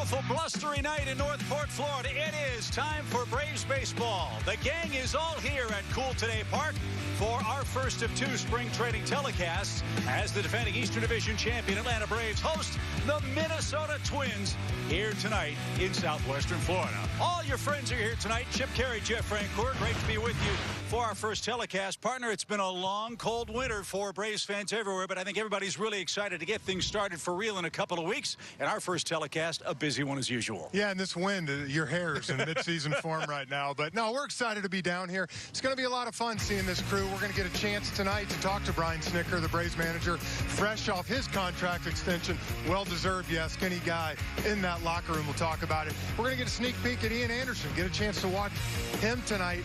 beautiful, blustery night in Northport, Florida. It is time for Braves baseball. The gang is all here at Cool Today Park for our first of two spring training telecasts as the defending Eastern Division champion Atlanta Braves host the Minnesota Twins here tonight in southwestern Florida. All your friends are here tonight. Chip Caray, Jeff Francoeur, great to be with you for our first telecast. Partner, it's been a long, cold winter for Braves fans everywhere, but I think everybody's really excited to get things started for real in a couple of weeks. And our first telecast, a busy one as usual. Yeah, and this wind, your hair's in mid-season form right now. But no, we're excited to be down here. It's going to be a lot of fun seeing this crew. We're going to get a chance tonight to talk to Brian Snitker, the Braves manager, fresh off his contract extension. Well-deserved, yeah, skinny guy in that locker room. We'll talk about it. We're going to get a sneak peek at Ian Anderson, get a chance to watch him tonight.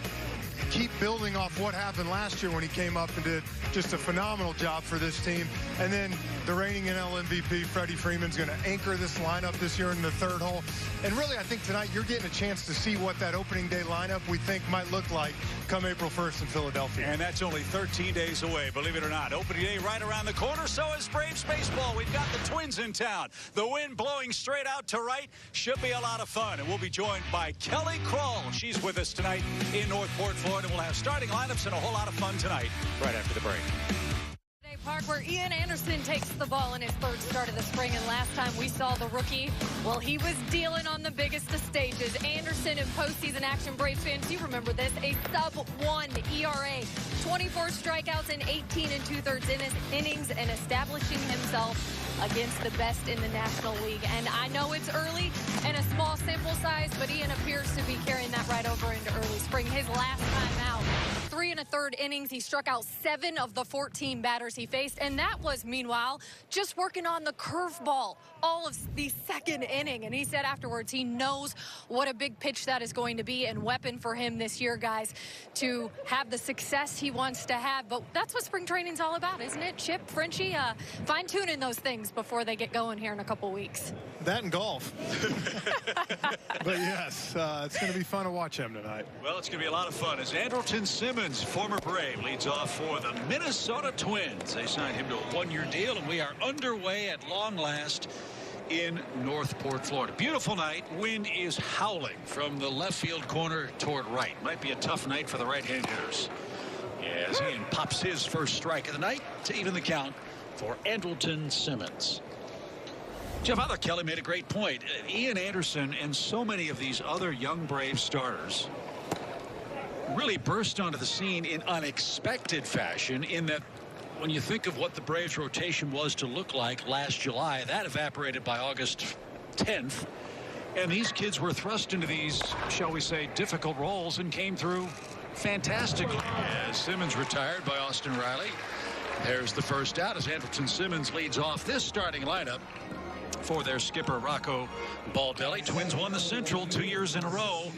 Keep building off what happened last year when he came up and did just a phenomenal job for this team. And then the reigning NL MVP, Freddie Freeman's going to anchor this lineup this year in the third hole. And really, I think tonight you're getting a chance to see what that opening day lineup we think might look like come April 1st in Philadelphia. And that's only 13 days away, believe it or not. Opening day right around the corner. So is Braves baseball. We've got the Twins in town. The wind blowing straight out to right. Should be a lot of fun. And we'll be joined by Kelly Crawl. She's with us tonight in Northport, Florida. We'll have starting lineups and a whole lot of fun tonight right after the break. Park, where Ian Anderson takes the ball in his third start of the spring, and last time we saw the rookie, well, he was dealing on the biggest of stages. Anderson in postseason action, Braves fans, you remember this, a sub-1 ERA, 24 strikeouts in 18 2/3 innings, and establishing himself against the best in the National League. And I know it's early and a small sample size, but Ian appears to be carrying that right over into early spring. His last time out, 3 1/3 innings, he struck out 7 of the 14 batters he faced, and that was, meanwhile, just working on the curveball all of the second inning. And he said afterwards he knows what a big pitch that is going to be and weapon for him this year, guys, to have the success he wants to have. But that's what spring training's all about, isn't it, Chip, Frenchie? Fine-tuning those things before they get going here in a couple weeks. That and golf. But yes, it's going to be fun to watch him tonight. Well, it's going to be a lot of fun as Andrelton Simmons, former Brave, leads off for the Minnesota Twins. They signed him to a one-year deal, and we are underway at long last in Northport, Florida. Beautiful night. Wind is howling from the left field corner toward right. Might be a tough night for the right-hand hitters. As Ian pops his first strike of the night to even the count for Andrelton Simmons. Jeff, I thought Kelly made a great point. Ian Anderson and so many of these other young Brave starters really burst onto the scene in unexpected fashion, in that when you think of what the Braves rotation was to look like last July, that evaporated by August 10th. And these kids were thrust into these, shall we say, difficult roles and came through fantastically. As Simmons retired by Austin Riley. There's the first out as Andrelton Simmons leads off this starting lineup for their skipper Rocco Baldelli. Twins won the Central 2 years in a row,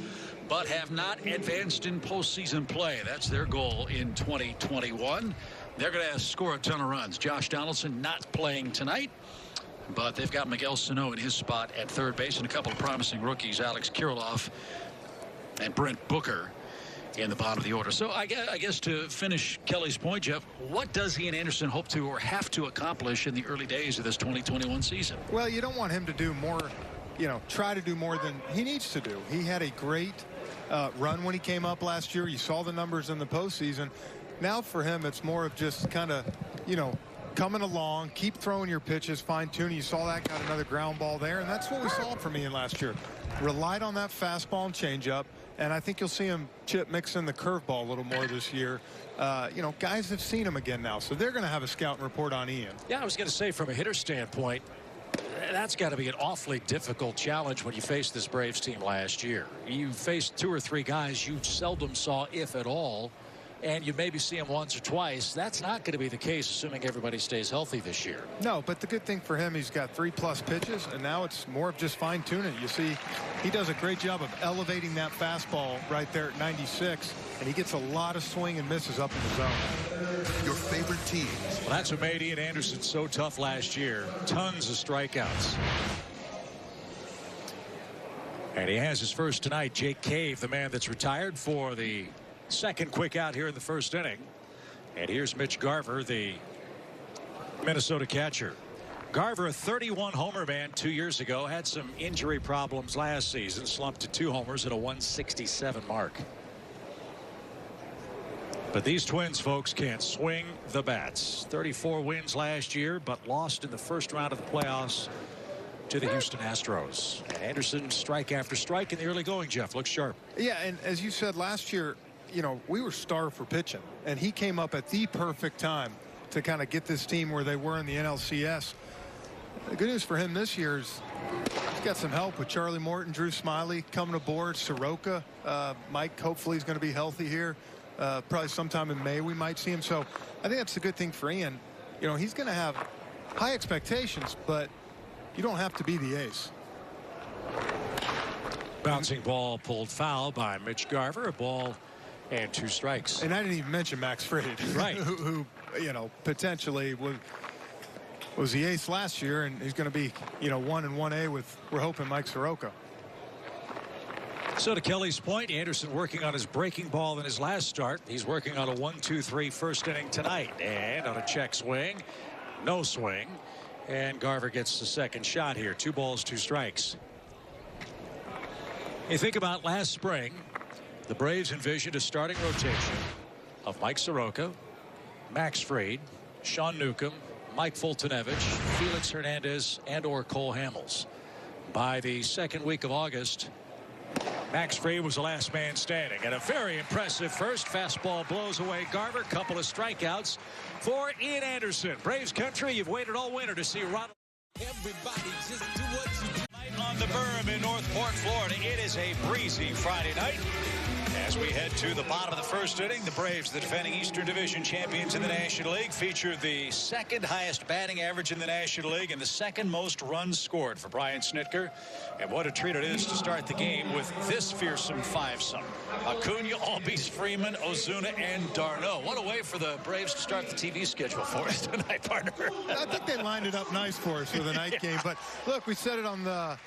but have not advanced in postseason play. That's their goal in 2021. They're going to score a ton of runs. Josh Donaldson not playing tonight, but they've got Miguel Sano in his spot at third base and a couple of promising rookies, Alex Kirilloff and Brent Booker, in the bottom of the order. So I guess to finish Kelly's point, Jeff, what does Ian Anderson hope to or have to accomplish in the early days of this 2021 season? Well, you don't want him to do more, try to do more than he needs to do. He had a great run when he came up last year. You saw the numbers in the postseason. Now for him, it's more of just kind of, coming along, keep throwing your pitches, fine-tuning. You saw that, got another ground ball there, and that's what we saw from Ian last year. Relied on that fastball and changeup, and I think you'll see him, Chip, mix in the curveball a little more this year. Guys have seen him again now, so they're going to have a scouting report on Ian. Yeah, I was going to say, from a hitter standpoint, that's got to be an awfully difficult challenge when you faced this Braves team last year. You faced 2 or 3 guys you seldom saw, if at all, and you maybe see him once or twice. That's not going to be the case, assuming everybody stays healthy this year. No, but the good thing for him, he's got 3+ pitches, and now it's more of just fine-tuning. You see, he does a great job of elevating that fastball right there at 96, and he gets a lot of swing and misses up in the zone. Your favorite teams. Well, that's what made Ian Anderson so tough last year. Tons of strikeouts. And he has his first tonight. Jake Cave, the man that's retired, for the second quick out here in the first inning. And here's Mitch Garver, the Minnesota catcher. Garver, a 31 homer man 2 years ago, had some injury problems last season, slumped to 2 homers at a 167 mark. But these Twins folks can't swing the bats. 34 wins last year, but lost in the first round of the playoffs to the Houston Astros. Anderson, strike after strike in the early going. Jeff looks sharp. Yeah, and as you said last year, you know, we were starved for pitching, and he came up at the perfect time to kind of get this team where they were in the NLCS. The good news for him this year is he's got some help with Charlie Morton, Drew Smiley coming aboard, Soroka. Mike hopefully is going to be healthy here. Probably sometime in May we might see him. So I think that's a good thing for Ian. You know, he's going to have high expectations, but you don't have to be the ace. Bouncing ball pulled foul by Mitch Garver. A ball and 2 strikes. And I didn't even mention Max Fried, right? who you know, potentially was the ace last year, and he's going to be, you know, 1 and 1A with, we're hoping, Mike Soroka. So to Kelly's point, Anderson working on his breaking ball in his last start. He's working on a 1-2-3 first inning tonight, and on a check swing, no swing, and Garver gets the second shot here. 2 balls, 2 strikes. You think about last spring, the Braves envisioned a starting rotation of Mike Soroka, Max Fried, Sean Newcomb, Mike Fultonevich, Felix Hernandez, and/or Cole Hamels. By the second week of August, Max Fried was the last man standing, and a very impressive first. Fastball blows away Garver. Couple of strikeouts for Ian Anderson. Braves country, you've waited all winter to see Ronald. Everybody just do what you do. On the berm in Northport, Florida, it is a breezy Friday night. As we head to the bottom of the first inning, the Braves, the defending Eastern Division champions in the National League, feature the 2nd highest batting average in the National League and the 2nd most runs scored for Brian Snitker. And what a treat it is to start the game with this fearsome 5-some. Acuna, Albies, Freeman, Ozuna, and Darno. What a way for the Braves to start the TV schedule for us tonight, partner. I think they lined it up nice for us for the night game. But look, we said it on the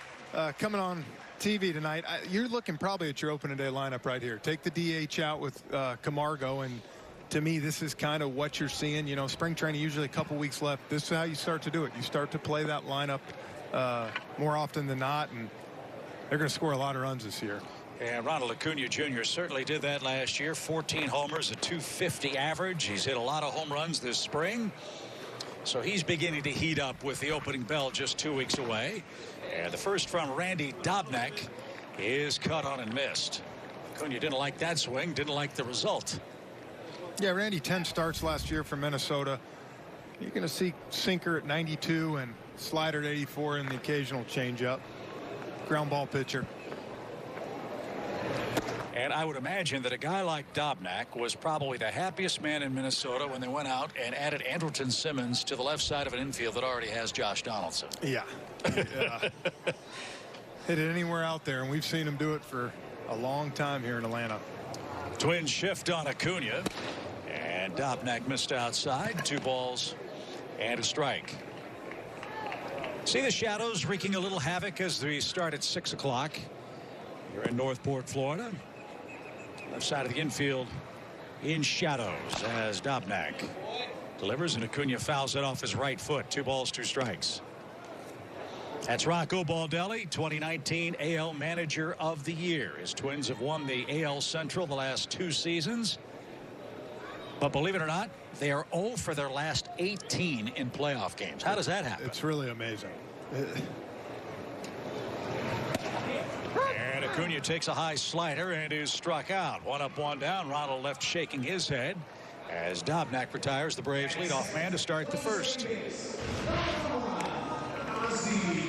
coming on TV tonight. You're looking probably at your opening day lineup right here. Take the DH out with Camargo, and to me, this is kind of what you're seeing. You know, spring training, usually a couple weeks left. This is how you start to do it. You start to play that lineup more often than not, and they're going to score a lot of runs this year. And Ronald Acuna Jr. certainly did that last year. 14 homers, a .250 average. He's hit a lot of home runs this spring. So he's beginning to heat up with the opening bell just 2 weeks away. And the first from Randy Dobnak is cut on and missed. Acuna didn't like that swing, didn't like the result. Yeah, Randy, 10 starts last year for Minnesota. You're going to see sinker at 92 and slider at 84 and the occasional changeup. Ground ball pitcher. And I would imagine that a guy like Dobnak was probably the happiest man in Minnesota when they went out and added Andrelton Simmons to the left side of an infield that already has Josh Donaldson. Yeah. Hit it anywhere out there, and we've seen him do it for a long time here in Atlanta. Twins shift on Acuna, and Dobnak missed outside. 2 balls and a strike. See the shadows wreaking a little havoc as we start at 6 o'clock. You're in Northport, Florida. Left side of the infield in shadows as Dobnak delivers, and Acuna fouls it off his right foot. 2 balls, 2 strikes. That's Rocco Baldelli, 2019 AL Manager of the Year. His Twins have won the AL Central the last 2 seasons. But believe it or not, they are 0 for their last 18 in playoff games. How does that happen? It's really amazing. And Acuna takes a high slider and is struck out. 1 up, 1 down. Ronald left shaking his head as Dobnak retires, the Braves leadoff man, to start the first.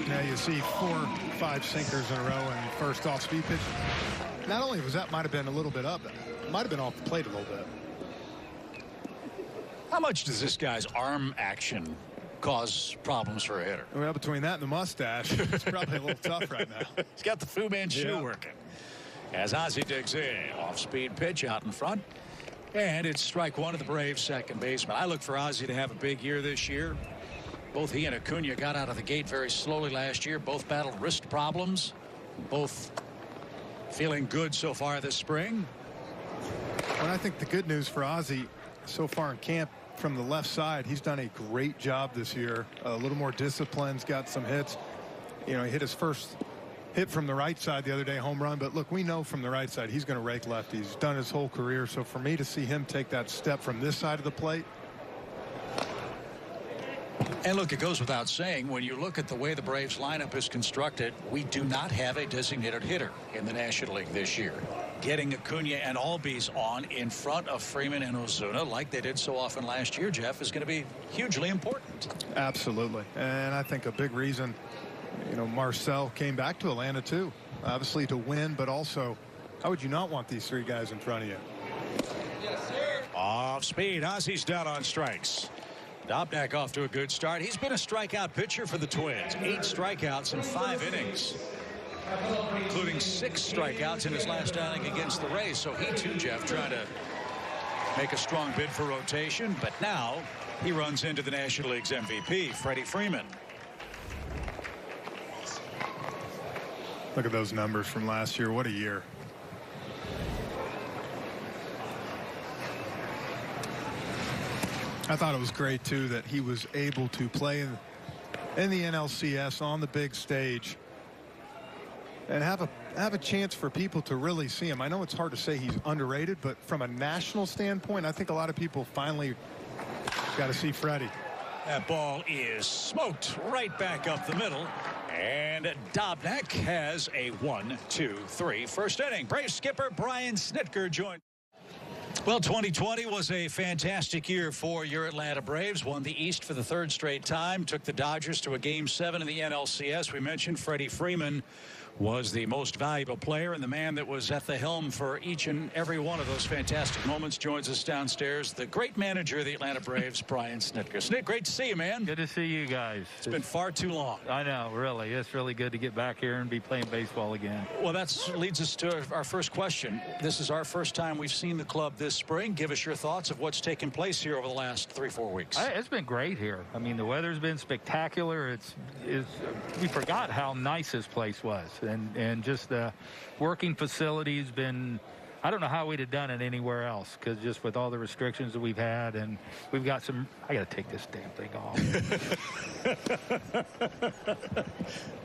Now you see 4, 5 sinkers in a row and first off speed pitch. Not only was that might have been a little bit up, it might have been off the plate a little bit. How much does this guy's arm action cause problems for a hitter? Well, between that and the mustache, it's probably a little tough right now. He's got the Fu Manchu working. As Ozzie digs in, off-speed pitch out in front. And it's strike 1 of the Braves second baseman. I look for Ozzie to have a big year this year. Both he and Acuna got out of the gate very slowly last year. Both battled wrist problems. Both feeling good so far this spring. Well, I think the good news for Ozzie, so far in camp from the left side. He's done a great job this year. A little more discipline's got some hits. You know, he hit his first hit from the right side the other day, home run. But look, we know from the right side he's going to rake lefties. He's done his whole career. So for me to see him take that step from this side of the plate. And look, it goes without saying, when you look at the way the Braves lineup is constructed, we do not have a designated hitter in the National League this year. Getting Acuna and Albies on in front of Freeman and Ozuna, like they did so often last year, Jeff, is going to be hugely important. Absolutely. And I think a big reason, you know, Marcell came back to Atlanta too, obviously to win, but also how would you not want these three guys in front of you? Yes, sir. Off speed. Ozzy's down on strikes. Dobnak off to a good start. He's been a strikeout pitcher for the Twins. 8 strikeouts in 5 innings, including 6 strikeouts in his last outing against the Rays. So he too, Jeff, trying to make a strong bid for rotation. But now he runs into the National League's MVP, Freddie Freeman. Look at those numbers from last year. What a year. I thought it was great too that he was able to play in the NLCS on the big stage and have a chance for people to really see him. I know it's hard to say he's underrated, but from a national standpoint, I think a lot of people finally got to see Freddie. That ball is smoked right back up the middle. And Dobnak has a 1-2-3 first inning. Brave skipper Brian Snitker joined. Well, 2020 was a fantastic year for your Atlanta Braves. Won the East for the 3rd straight time. Took the Dodgers to a Game 7 in the NLCS. We mentioned Freddie Freeman was the most valuable player and the man that was at the helm for each and every one of those fantastic moments. Joins us downstairs, the great manager of the Atlanta Braves, Brian Snitker. Snit, great to see you, man. Good to see you guys. It's been far too long. I know, really. It's really good to get back here and be playing baseball again. Well, that leads us to our first question. This is our first time we've seen the club this spring. Give us your thoughts of what's taken place here over the last 3-4 weeks. It's been great here. I mean, the weather's been spectacular. We forgot how nice this place was, and just the working facility's been. I don't know how we'd have done it anywhere else, because just with all the restrictions that we've had, and we've got some. I got to take this damn thing off.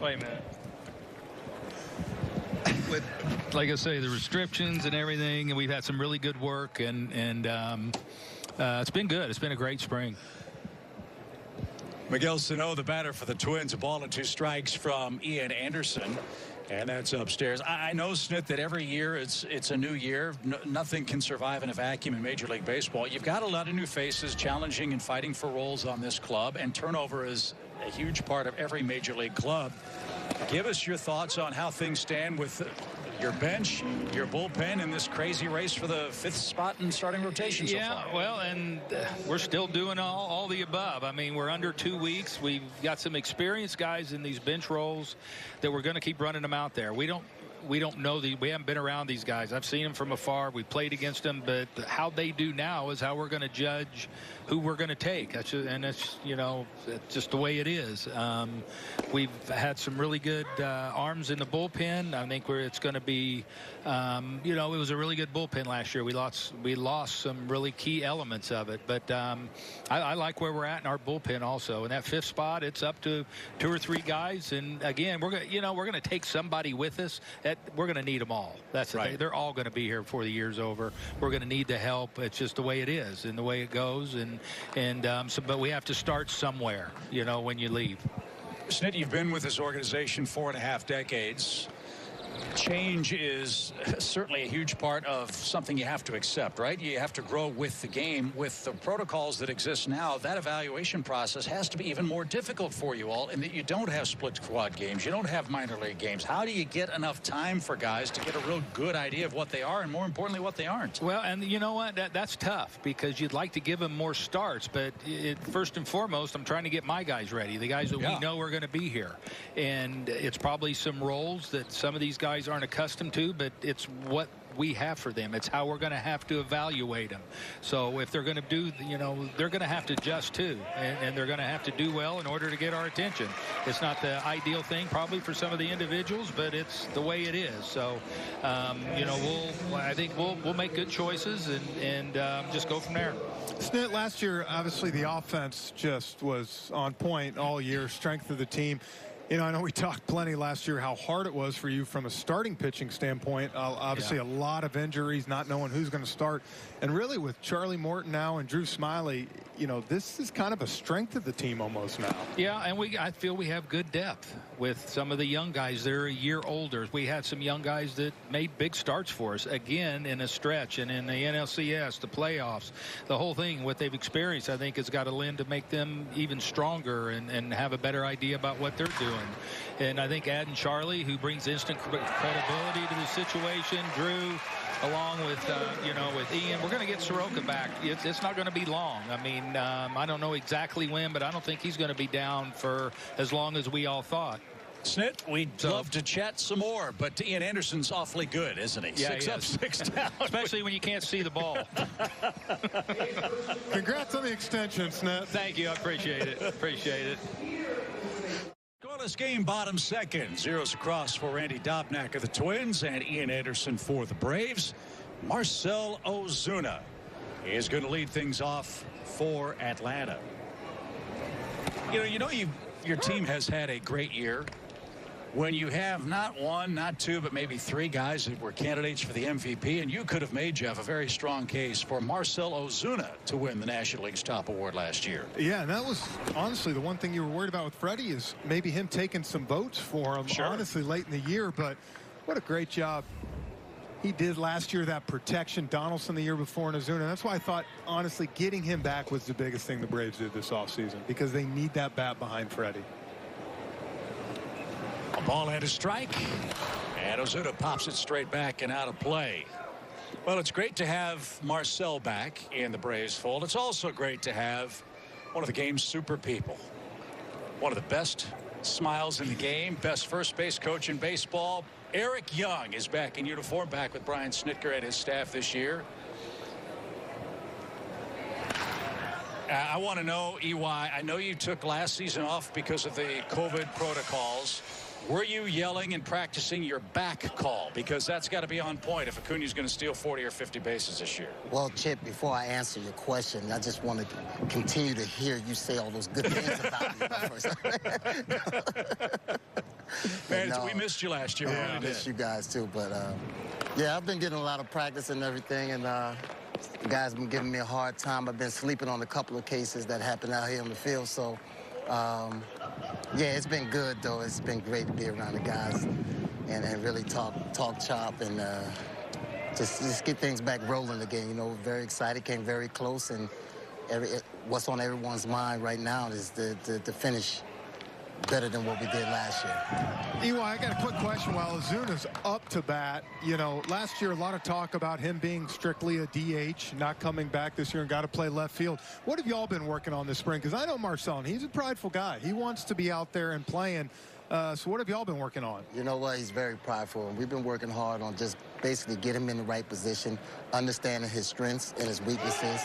Wait a minute. Like I say, the restrictions and everything, and we've had some really good work, and it's been good. It's been a great spring. Miguel Sano, the batter for the Twins, a ball and 2 strikes from Ian Anderson. And that's upstairs. I know, Snit, that every year it's a new year. Nothing can survive in a vacuum in Major League Baseball. You've got a lot of new faces challenging and fighting for roles on this club, and turnover is a huge part of every Major League club. Give us your thoughts on how things stand with your bench, your bullpen in this crazy race for the 5th spot in starting rotation so far. Yeah, well, and we're still doing all the above. I mean, we're under 2 weeks. We've got some experienced guys in these bench roles that we're going to keep running them out there. We don't know we haven't been around these guys. I've seen them from afar. We played against them, but how they do now is how we're going to judge who we're going to take. That's you know, it's just the way it is. We've had some really good arms in the bullpen. I think it's going to be, you know, it was a really good bullpen last year. We lost some really key elements of it, but I like where we're at in our bullpen also. In that 5th spot, it's up to 2 or 3 guys, and again, we're going to take somebody with us. We're going to need them all. That's right. They're all going to be here before the year's over. We're going to need the help. It's just the way it is and the way it goes. But we have to start somewhere, you know, when you leave. Snit, you've been with this organization 4.5 decades. Change is certainly a huge part of something you have to accept, right? You have to grow with the game. With the protocols that exist now, that evaluation process has to be even more difficult for you all, in that you don't have split squad games. You don't have minor league games. How do you get enough time for guys to get a real good idea of what they are and, more importantly, what they aren't? Well, and you know what? That's tough, because you'd like to give them more starts. But first and foremost, I'm trying to get my guys ready, the guys that we know are going to be here. And it's probably some roles that some of these guys aren't accustomed to, but it's what we have for them. It's how we're going to have to evaluate them. So if they're going to do, you know, they're going to have to adjust too, and they're going to have to do well in order to get our attention. It's not the ideal thing probably for some of the individuals, but it's the way it is. So you know, I think we'll make good choices and just go from there. Snit, last year, obviously the offense just was on point all year, strength of the team. You know, I know we talked plenty last year how hard it was for you from a starting pitching standpoint. Obviously, a lot of injuries, not knowing who's going to start. And really, with Charlie Morton now and Drew Smiley, you know, this is kind of a strength of the team almost now. Yeah, and I feel we have good depth with some of the young guys. They're a year older. We had some young guys that made big starts for us, again, in a stretch, and in the NLCS, the playoffs, the whole thing, what they've experienced, I think, has got to lend to make them even stronger and have a better idea about what they're doing. And I think adding Charlie, who brings instant credibility to the situation, Drew, along with, with Ian, we're going to get Soroka back. It's not going to be long. I mean, I don't know exactly when, but I don't think he's going to be down for as long as we all thought. Snit, we'd love to chat some more, but Ian Anderson's awfully good, isn't he? Yeah, 6 up, 6 down. Especially when you can't see the ball. Congrats on the extension, Snit. Thank you. I appreciate it. Appreciate it. Scoreless game, bottom second. Zeros across for Randy Dobnak of the Twins and Ian Anderson for the Braves. Marcell Ozuna is going to lead things off for Atlanta. Your team has had a great year. When you have not one, not two, but maybe 3 guys that were candidates for the MVP, and you could have made, Jeff, a very strong case for Marcell Ozuna to win the National League's top award last year. Yeah, and that was honestly the one thing you were worried about with Freddie is maybe him taking some votes for him, honestly, late in the year. But what a great job he did last year, that protection. Donaldson the year before, and Ozuna. That's why I thought, honestly, getting him back was the biggest thing the Braves did this offseason, because they need that bat behind Freddie. A ball and a strike, and Ozuna pops it straight back and out of play. Well, it's great to have Marcell back in the Braves fold. It's also great to have one of the game's super people, one of the best smiles in the game, best first base coach in baseball. Eric Young is back in uniform, back with Brian Snitker and his staff this year. I want to know, EY, I know you took last season off because of the COVID protocols. Were you yelling and practicing your back call? Because that's got to be on point if Acuna's going to steal 40 or 50 bases this year. Well, Chip, before I answer your question, I just want to continue to hear you say all those good things about me. Man, we missed you last year. I missed you guys, too. But, yeah, I've been getting a lot of practice and everything, and the guys have been giving me a hard time. I've been sleeping on a couple of cases that happened out here on the field, so... yeah, it's been good, though. It's been great to be around the guys and really talk chop and just get things back rolling again. You know, very excited, came very close, and what's on everyone's mind right now is the finish better than what we did last year. EY, I got a quick question. While Ozuna's up to bat, you know, last year a lot of talk about him being strictly a DH, not coming back this year and got to play left field. What have y'all been working on this spring? Because I know Marcell, and he's a prideful guy. He wants to be out there and playing. So what have y'all been working on? You know what? He's very prideful, and we've been working hard on just basically get him in the right position, understanding his strengths and his weaknesses,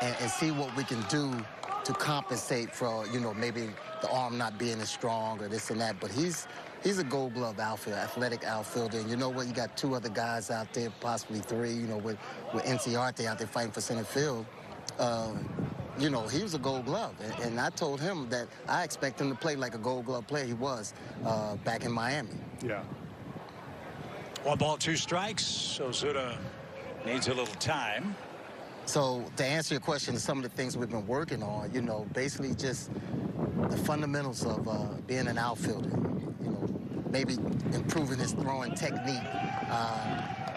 and see what we can do to compensate for, you know, maybe the arm not being as strong or this and that. But he's a Gold Glove outfielder, athletic outfielder. And you know what? You got 2 other guys out there, possibly 3, you know, with Inciarte out there fighting for center field. You know, he was a Gold Glove. And I told him that I expect him to play like a Gold Glove player he was back in Miami. Yeah. 1 ball, 2 strikes. Ozuna needs a little time. So to answer your question, some of the things we've been working on, you know, basically just the fundamentals of being an outfielder, you know, maybe improving his throwing technique.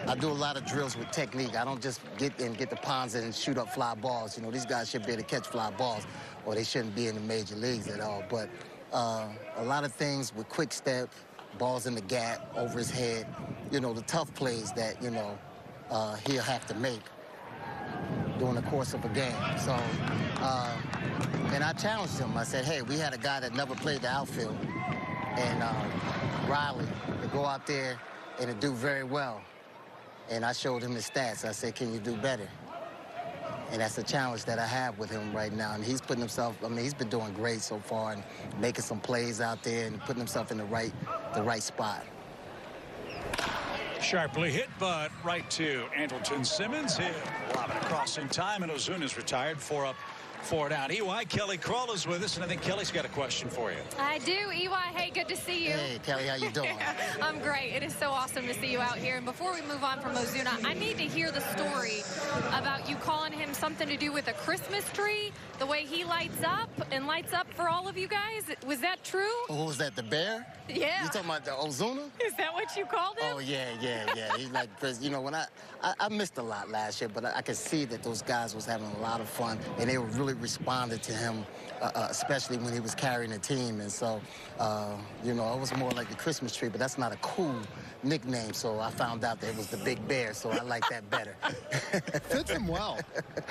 I do a lot of drills with technique. I don't just get the ponds and shoot up fly balls. You know, these guys should be able to catch fly balls, or they shouldn't be in the major leagues at all. But a lot of things with quick step, balls in the gap, over his head, you know, the tough plays that, you know, he'll have to make during the course of a game. So, and I challenged him. I said, hey, we had a guy that never played the outfield, and Riley, to go out there and to do very well. And I showed him the stats. I said, can you do better? And that's the challenge that I have with him right now. And he's putting himself, I mean, he's been doing great so far and making some plays out there and putting himself in the right spot. Sharply hit, but right to Andrelton Simmons. He'll lob it across in time, and Ozuna's retired. 4 up, 4 down. EY, Kelly Crawl is with us, and I think Kelly's got a question for you. I do. EY, hey, good to see you. Hey, Kelly, how you doing? I'm great. It is so awesome to see you out here. And before we move on from Ozuna, I need to hear the story about you calling him something to do with a Christmas tree, the way he lights up for all of you guys. Was that true? Who was that, the bear? Yeah. You talking about the Ozuna? Is that what you called him? Oh, yeah. He's like, because, you know, when I missed a lot last year, but I could see that those guys was having a lot of fun, and they were really responded to him, especially when he was carrying the team. And so, you know, it was more like the Christmas tree, but that's not a cool nickname. So I found out that it was the Big Bear, so I like that better. Fits him well.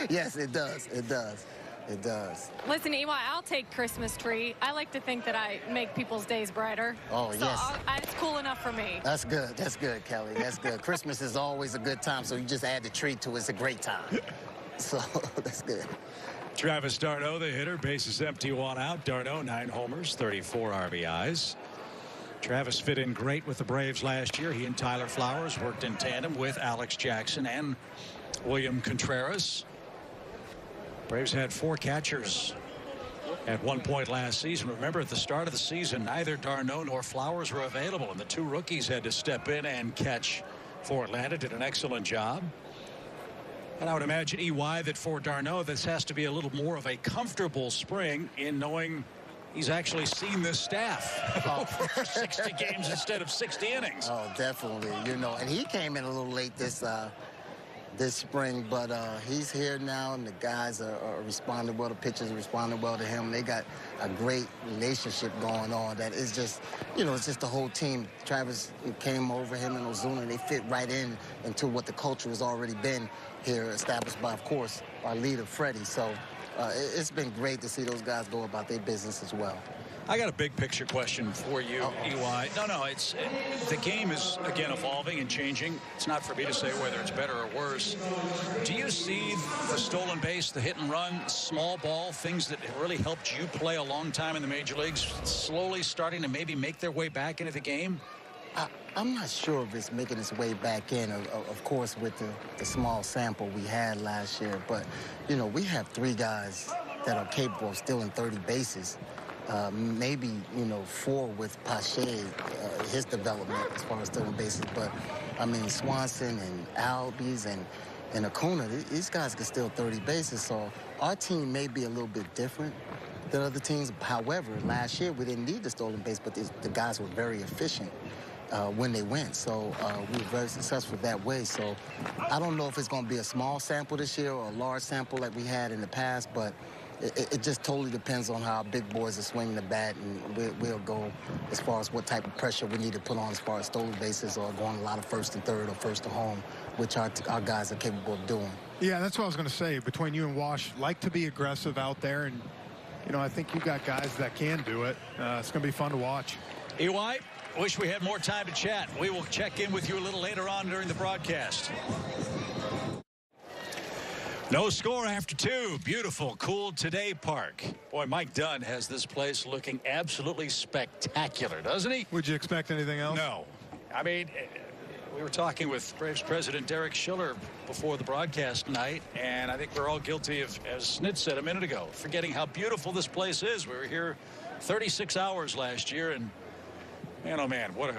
Yes, it does. It does. It does. Listen, EY, I'll take Christmas tree. I like to think that I make people's days brighter. Oh, so yes. It's cool enough for me. That's good. That's good, Kelly. That's good. Christmas is always a good time, so you just add the tree to it. It's a great time. So that's good. Travis d'Arnaud, the hitter, bases empty, 1 out. d'Arnaud, 9 homers, 34 RBIs. Travis fit in great with the Braves last year. He and Tyler Flowers worked in tandem with Alex Jackson and William Contreras. Braves had 4 catchers at one point last season. Remember, at the start of the season, neither d'Arnaud nor Flowers were available, and the 2 rookies had to step in and catch for Atlanta. Did an excellent job. And I would imagine, EY, that for d'Arnaud, this has to be a little more of a comfortable spring in knowing he's actually seen this staff over 60 games instead of 60 innings. Oh, definitely. You know, and he came in a little late this spring, but he's here now, and the guys are responding well. The pitchers are responding well to him. They got a great relationship going on. That is just, you know, it's just the whole team. Travis came over, him and Ozuna, and they fit right into what the culture has already been here, established by, of course, our leader, Freddie. So it's been great to see those guys go about their business as well. I got a big picture question for you, EY. No, it's the game is, again, evolving and changing. It's not for me to say whether it's better or worse. Do you see the stolen base, the hit and run, small ball, things that have really helped you play a long time in the major leagues, slowly starting to maybe make their way back into the game? I'm not sure if it's making its way back in, of course, with the small sample we had last year. But, you know, we have 3 guys that are capable of stealing 30 bases. Maybe, you know, 4 with Pache, his development as far as stealing bases. But, I mean, Swanson and Albies and Acuna, these guys can steal 30 bases. So our team may be a little bit different than other teams. However, last year we didn't need the stolen base, but the guys were very efficient when they went. So we were very successful that way. So I don't know if it's going to be a small sample this year or a large sample like we had in the past, but it just totally depends on how big boys are swinging the bat, and we'll go as far as what type of pressure we need to put on as far as stolen bases or going a lot of first and third or first to home, which our guys are capable of doing. Yeah, that's what I was going to say. Between you and Wash, like to be aggressive out there, and, you know, I think you got guys that can do it. It's going to be fun to watch. EY, wish we had more time to chat. We will check in with you a little later on during the broadcast. No score after 2. Beautiful, cool Today Park. Boy, Mike Dunn has this place looking absolutely spectacular, doesn't he? Would you expect anything else? No. I mean, we were talking with Braves President Derek Schiller before the broadcast tonight, and I think we're all guilty of, as Snit said a minute ago, forgetting how beautiful this place is. We were here 36 hours last year, and man, oh man, what a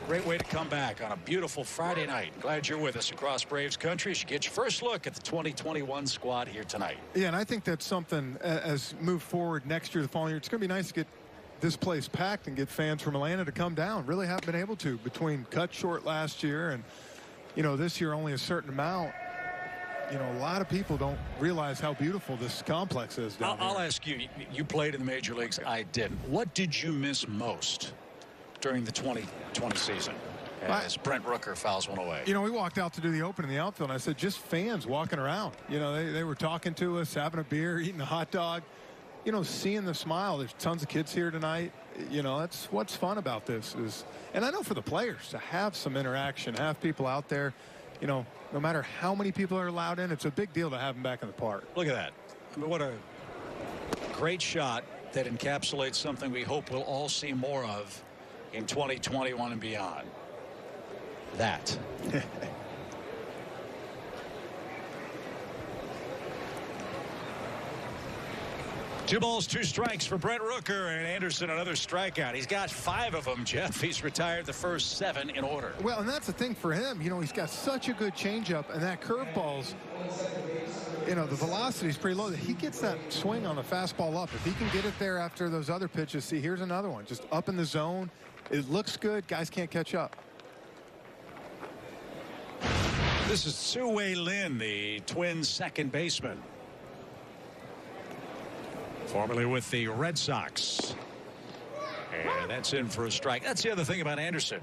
great way to come back on a beautiful Friday night. Glad you're with us across Braves country. You should get your first look at the 2021 squad here tonight. Yeah, and I think that's something as move forward next year, the following year. It's going to be nice to get this place packed and get fans from Atlanta to come down. Really haven't been able to between cut short last year and, you know, this year only a certain amount. You know, a lot of people don't realize how beautiful this complex is down I'll ask you, you played in the major leagues. I didn't. What did you miss most during the 2020 season as Brent Rooker fouls one away? You know, we walked out to do the open in the outfield, and I said, just fans walking around. You know, they were talking to us, having a beer, eating a hot dog. You know, seeing the smile. There's tons of kids here tonight. You know, that's what's fun about this is, and I know for the players to have some interaction, have people out there, you know, no matter how many people are allowed in, it's a big deal to have them back in the park. Look at that. I mean, what a great shot that encapsulates something we hope we'll all see more of in 2021 and beyond. that. 2 balls, 2 strikes for Brent Rooker, and Anderson another strikeout. He's got 5 of them, Jeff. He's retired the first 7 in order. Well, and that's the thing for him. You know, he's got such a good changeup, and that curveball's, you know, the velocity's pretty low. He gets that swing on the fastball up. If he can get it there after those other pitches, see, here's another one. Just up in the zone. It looks good. Guys can't catch up. This is Tzu-Wei Lin, the Twins' second baseman. Formerly with the Red Sox. And that's in for a strike. That's the other thing about Anderson.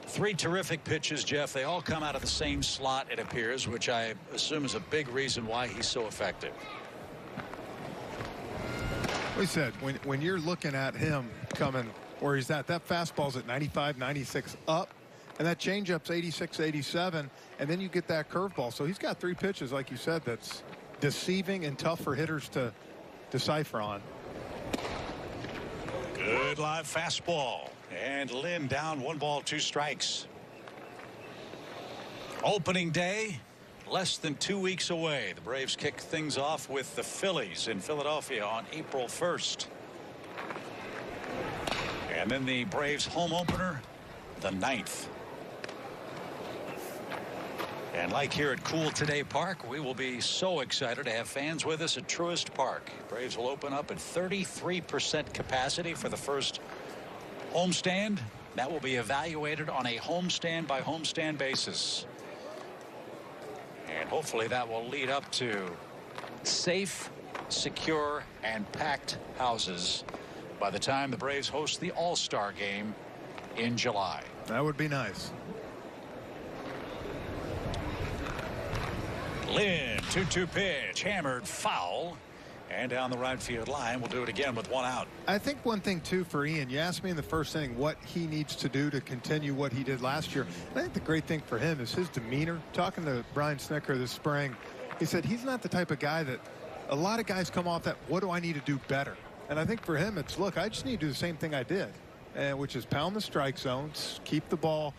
3 terrific pitches, Jeff. They all come out of the same slot, it appears, which I assume is a big reason why he's so effective. We said, when you're looking at him coming where he's at, that fastball's at 95, 96 up, and that changeup's 86, 87, and then you get that curveball. So he's got 3 pitches, like you said, that's deceiving and tough for hitters to decipher on. Good live fastball, and Lynn down 1 ball, 2 strikes. Opening day less than 2 weeks away. The Braves kick things off with the Phillies in Philadelphia on April 1st, and then the Braves home opener the 9th. And like here at Cool Today Park, we will be so excited to have fans with us at Truist Park. Braves will open up at 33% capacity for the first homestand. That will be evaluated on a homestand by homestand basis. And hopefully that will lead up to safe, secure, and packed houses by the time the Braves host the All-Star game in July. That would be nice. Lynn, 2-2 pitch, hammered foul, and down the right field line. We'll do it again with 1 out. I think one thing, too, for Ian, you asked me in the first inning what he needs to do to continue what he did last year. I think the great thing for him is his demeanor. Talking to Brian Snitker this spring, he said he's not the type of guy that a lot of guys come off that, what do I need to do better? And I think for him, it's, look, I just need to do the same thing I did, which is pound the strike zones, keep the ball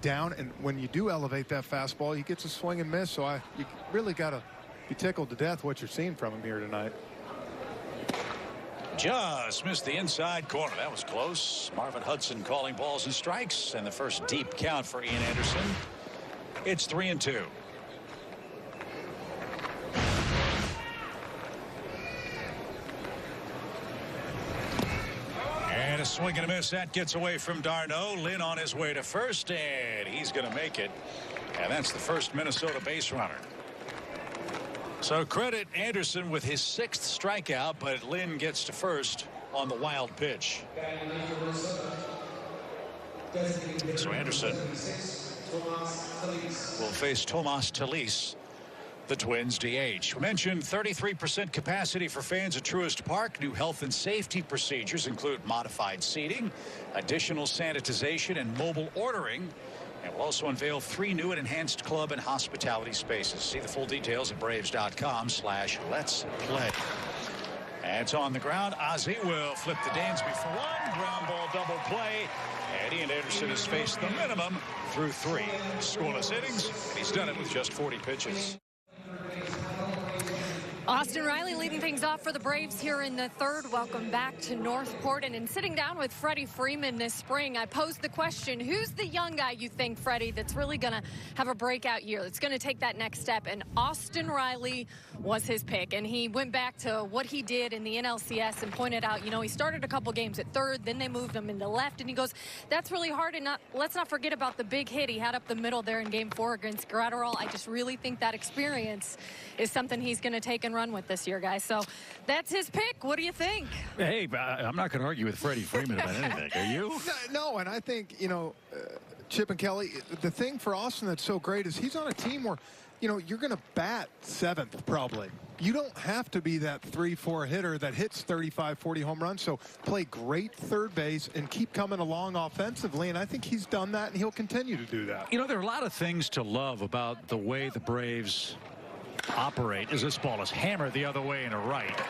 down, and when you do elevate that fastball, he gets a swing and miss. So you really got to be tickled to death what you're seeing from him here tonight. Just missed the inside corner. That was close. Marvin Hudson calling balls and strikes, and the first deep count for Ian Anderson. It's 3-2. And a swing and a miss. That gets away from d'Arnaud. Lynn on his way to first, and he's going to make it. And that's the first Minnesota base runner. So credit Anderson with his 6th strikeout, but Lynn gets to first on the wild pitch. So Anderson will face Tomas Talise, the Twins DH. We mentioned 33% capacity for fans at Truist Park. New health and safety procedures include modified seating, additional sanitization, and mobile ordering. And we'll also unveil 3 new and enhanced club and hospitality spaces. See the full details at Braves.com/Let's Play. And it's on the ground. Ozzie will flip the Dansby for 1. Ground ball double play. And Ian Anderson has faced the minimum through 3 scoreless innings. And he's done it with just 40 pitches. Austin Riley leading things off for the Braves here in the 3rd. Welcome back to Northport. And in sitting down with Freddie Freeman this spring, I posed the question, who's the young guy you think, Freddie, that's really going to have a breakout year, that's going to take that next step? And Austin Riley was his pick. And he went back to what he did in the NLCS and pointed out, you know, he started a couple games at 3rd, then they moved him into left. And he goes, that's really hard. And let's not forget about the big hit he had up the middle there in Game 4 against Gratterall. I just really think that experience is something he's going to take and run with this year, guys. So that's his pick. What do you think? Hey, I'm not going to argue with Freddie Freeman about anything. Are you? No, and I think, you know, Chip and Kelly, the thing for Austin that's so great is he's on a team where, you know, you're going to bat 7th probably. You don't have to be that 3-4 hitter that hits 35, 40 home runs. So play great third base and keep coming along offensively. And I think he's done that, and he'll continue to do that. You know, there are a lot of things to love about the way the Braves operate as this ball is hammered the other way and a right.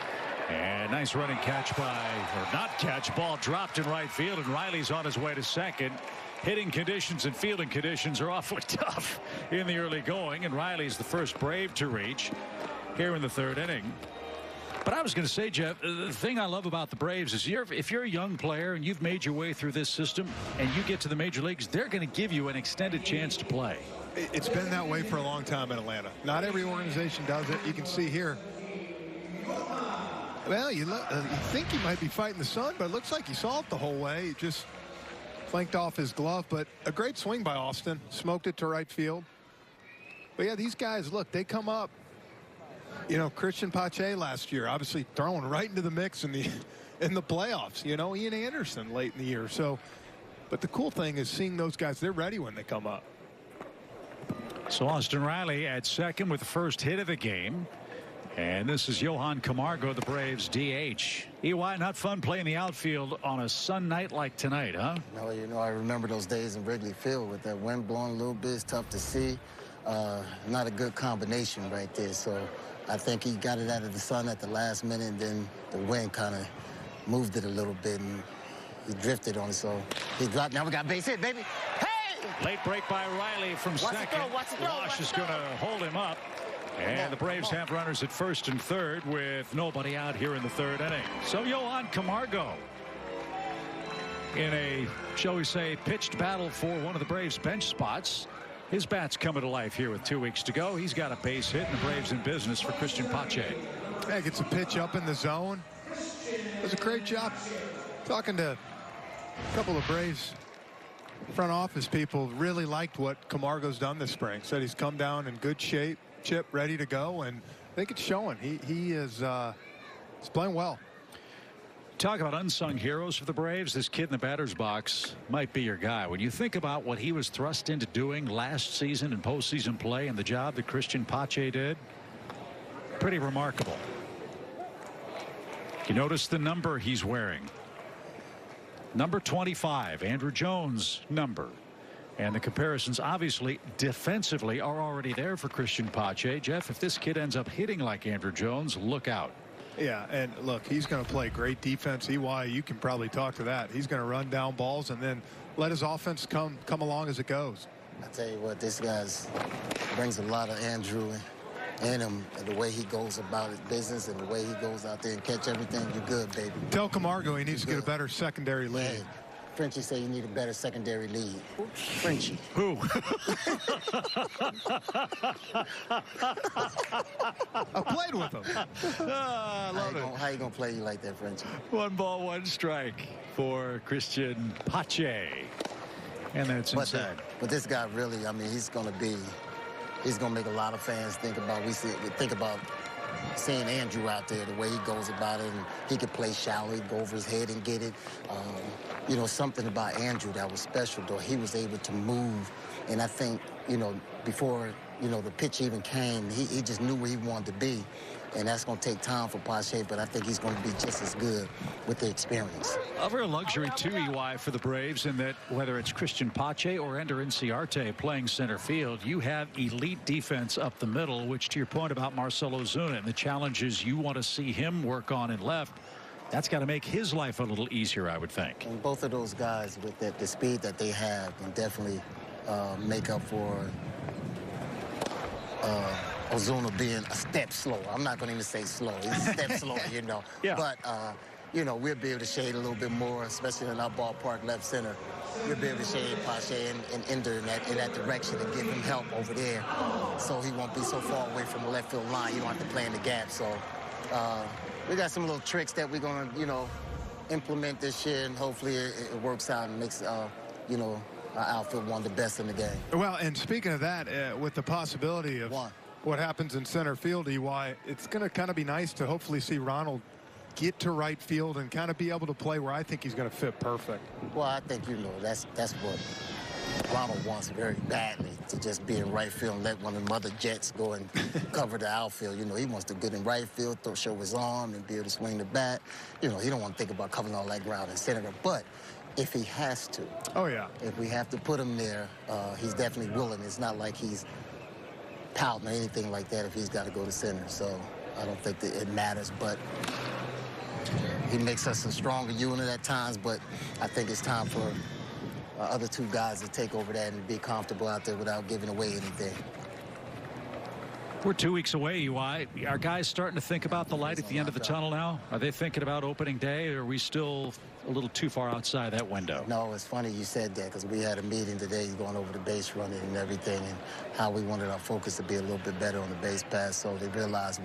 And nice running catch by, or not catch, ball dropped in right field, and Riley's on his way to second. hitting conditions and fielding conditions are awfully tough in the early going, and Riley's the first Brave to reach here in the third inning. But I was going to say, Jeff, the thing I love about the Braves is if you're a young player and you've made your way through this system and you get to the major leagues, they're going to give you an extended chance to play. It's been that way for a long time in Atlanta. Not every organization does it. You can see here. Well, you think he might be fighting the sun, but it looks like he saw it the whole way. He just flanked off his glove, but a great swing by Austin. Smoked it to right field. But yeah, these guys, look, they come up. You know, Christian Pache last year, obviously throwing right into the mix in the playoffs. You know, Ian Anderson late in the year. So, but the cool thing is seeing those guys, they're ready when they come up. So Austin Riley at second with the first hit of the game. And this is Johan Camargo, the Braves DH. EY, not fun playing the outfield on a sun night like tonight, huh? No, you know, I remember those days in Wrigley Field with that wind blowing a little bit. It's tough to see. Not a good combination right there. So I think he got it out of the sun at the last minute, and then the wind kind of moved it a little bit, and he drifted on it. So he dropped. Now we got base hit, baby. Hey! Late break by Riley from second. Walsh is going to hold him up. And the Braves have runners at first and third with nobody out here in the third inning. So Johan Camargo in a, shall we say, pitched battle for one of the Braves bench spots. His bat's coming to life here with 2 weeks to go. He's got a base hit, and the Braves in business for Christian Pache. Yeah, gets a pitch up in the zone. Does a great job. Talking to a couple of Braves front office people, really liked what Camargo's done this spring. Said he's come down in good shape, chip, ready to go, and I think it's showing. He is he's playing well. Talk about unsung heroes for the Braves. This kid in the batter's box might be your guy. When you think about what he was thrust into doing last season in postseason play and the job that Christian Pache did, pretty remarkable. You notice the number he's wearing. Number 25, Andrew Jones' number. And the comparisons, obviously, defensively are already there for Christian Pache. Jeff, if this kid ends up hitting like Andrew Jones, look out. Yeah, and look, he's going to play great defense. EY, you can probably talk to that. He's going to run down balls and then let his offense come along as it goes. I tell you what, this guy brings a lot of Andrew in him, and the way he goes about his business and the way he goes out there and catch everything. You're good, baby. Tell Camargo he needs to get a better secondary lead. Hey, Frenchie say you need a better secondary lead. Frenchie. Who? I played with him. I love it. How you gonna play you like that, Frenchie? 1 ball, 1 strike for Christian Pache. And that's inside. But this guy really, I mean, he's gonna make a lot of fans think about. We think about seeing Andrew out there, the way he goes about it, and he could play shallow, he'd go over his head and get it. You know, something about Andrew that was special, though. He was able to move, and I think, you know, before, you know, the pitch even came, he just knew where he wanted to be, and that's going to take time for Pache, but I think he's going to be just as good with the experience. A real luxury, too, EY, for the Braves, in that whether it's Christian Pache or Ender Inciarte playing center field, you have elite defense up the middle, which, to your point about Marcell Ozuna and the challenges you want to see him work on in left, that's got to make his life a little easier, I would think. And both of those guys, with the speed that they have, can definitely make up for Ozuna being a step slower. I'm not going to even say slow. He's a step slower, you know. Yeah. But, you know, we'll be able to shade a little bit more, especially in our ballpark left center. We'll be able to shade Pache and Ender in that direction and give him help over there so he won't be so far away from the left field line. You don't have to play in the gap. So we got some little tricks that we're going to, you know, implement this year, and hopefully it works out and makes, you know, our outfield one of the best in the game. Well, and speaking of that, with the possibility of what happens in center field, EY, it's going to kind of be nice to hopefully see Ronald get to right field and kind of be able to play where I think he's going to fit perfect. Well, I think, you know, that's what Ronald wants very badly, to just be in right field and let one of the other Jets go and cover the outfield. You know, he wants to get in right field, show his arm, and be able to swing the bat. You know, he don't want to think about covering all that ground in center. But if he has to, if we have to put him there, he's definitely willing. It's not like he's pouting or anything like that if he's got to go to center. So I don't think that it matters. But he makes us a stronger unit at times. But I think it's time for other two guys to take over that and be comfortable out there without giving away anything. We're 2 weeks away, UI. Are guys starting to think about the light at the end of the tunnel now? Are they thinking about opening day, or are we still a little too far outside that window? No, it's funny you said that, because we had a meeting today going over the base running and everything, and how we wanted our focus to be a little bit better on the base pass. So they realized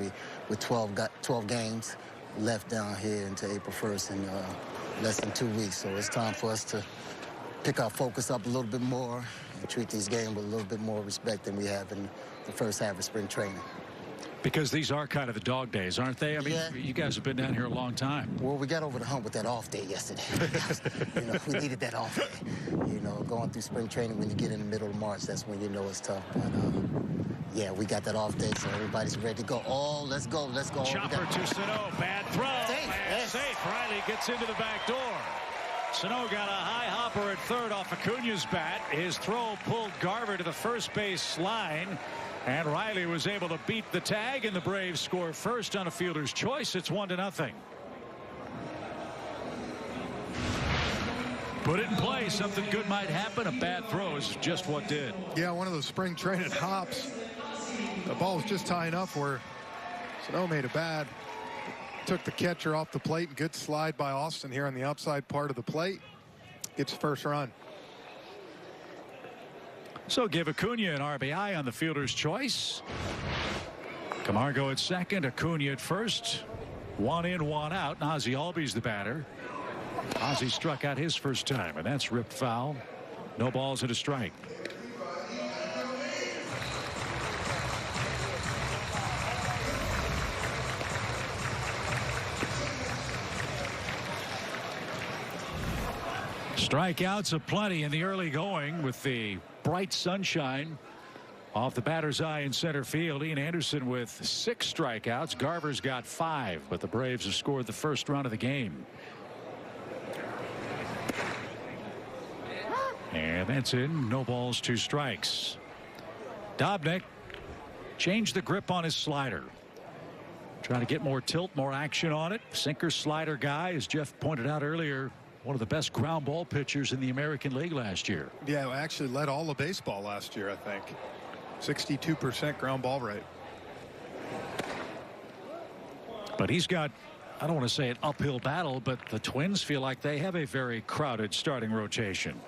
with 12 games left down here into April 1st in less than 2 weeks. So it's time for us to pick our focus up a little bit more and treat these games with a little bit more respect than we have in the first half of spring training. Because these are kind of the dog days, aren't they? I mean, yeah. You guys have been down here a long time. Well, we got over the hump with that off day yesterday. We needed that off day. Going through spring training, when you get in the middle of March, that's when you know it's tough. But, yeah, we got that off day, so everybody's ready to go. Oh, let's go, let's go. Chopper to Sano, bad throw, safe. Riley gets into the back door. Sano got a high hopper at third off Acuna's bat. His throw pulled Garver to the first base line. And Riley was able to beat the tag, and the Braves score first on a fielder's choice. It's 1-0. Put it in play. Something good might happen. A bad throw is just what did. Yeah, one of those spring training hops. The ball was just high enough where Sano made a bad. Took the catcher off the plate, and good slide by Austin here on the outside part of the plate. Gets the first run. So give Acuna an RBI on the fielder's choice. Camargo at second, Acuna at first. 1 in, 1 out. Ozzie Albies the batter. Ozzie struck out his first time, and that's ripped foul. No balls and a strike. Strikeouts aplenty in the early going with the bright sunshine off the batter's eye in center field. Ian Anderson with 6 strikeouts. Garver's got 5, but the Braves have scored the first run of the game. And that's in. No balls, 2 strikes. Dobnak changed the grip on his slider. Trying to get more tilt, more action on it. Sinker slider guy, as Jeff pointed out earlier, one of the best ground ball pitchers in the American League last year. Yeah, actually led all of baseball last year, I think. 62% ground ball rate. But he's got, I don't want to say an uphill battle, but the Twins feel like they have a very crowded starting rotation.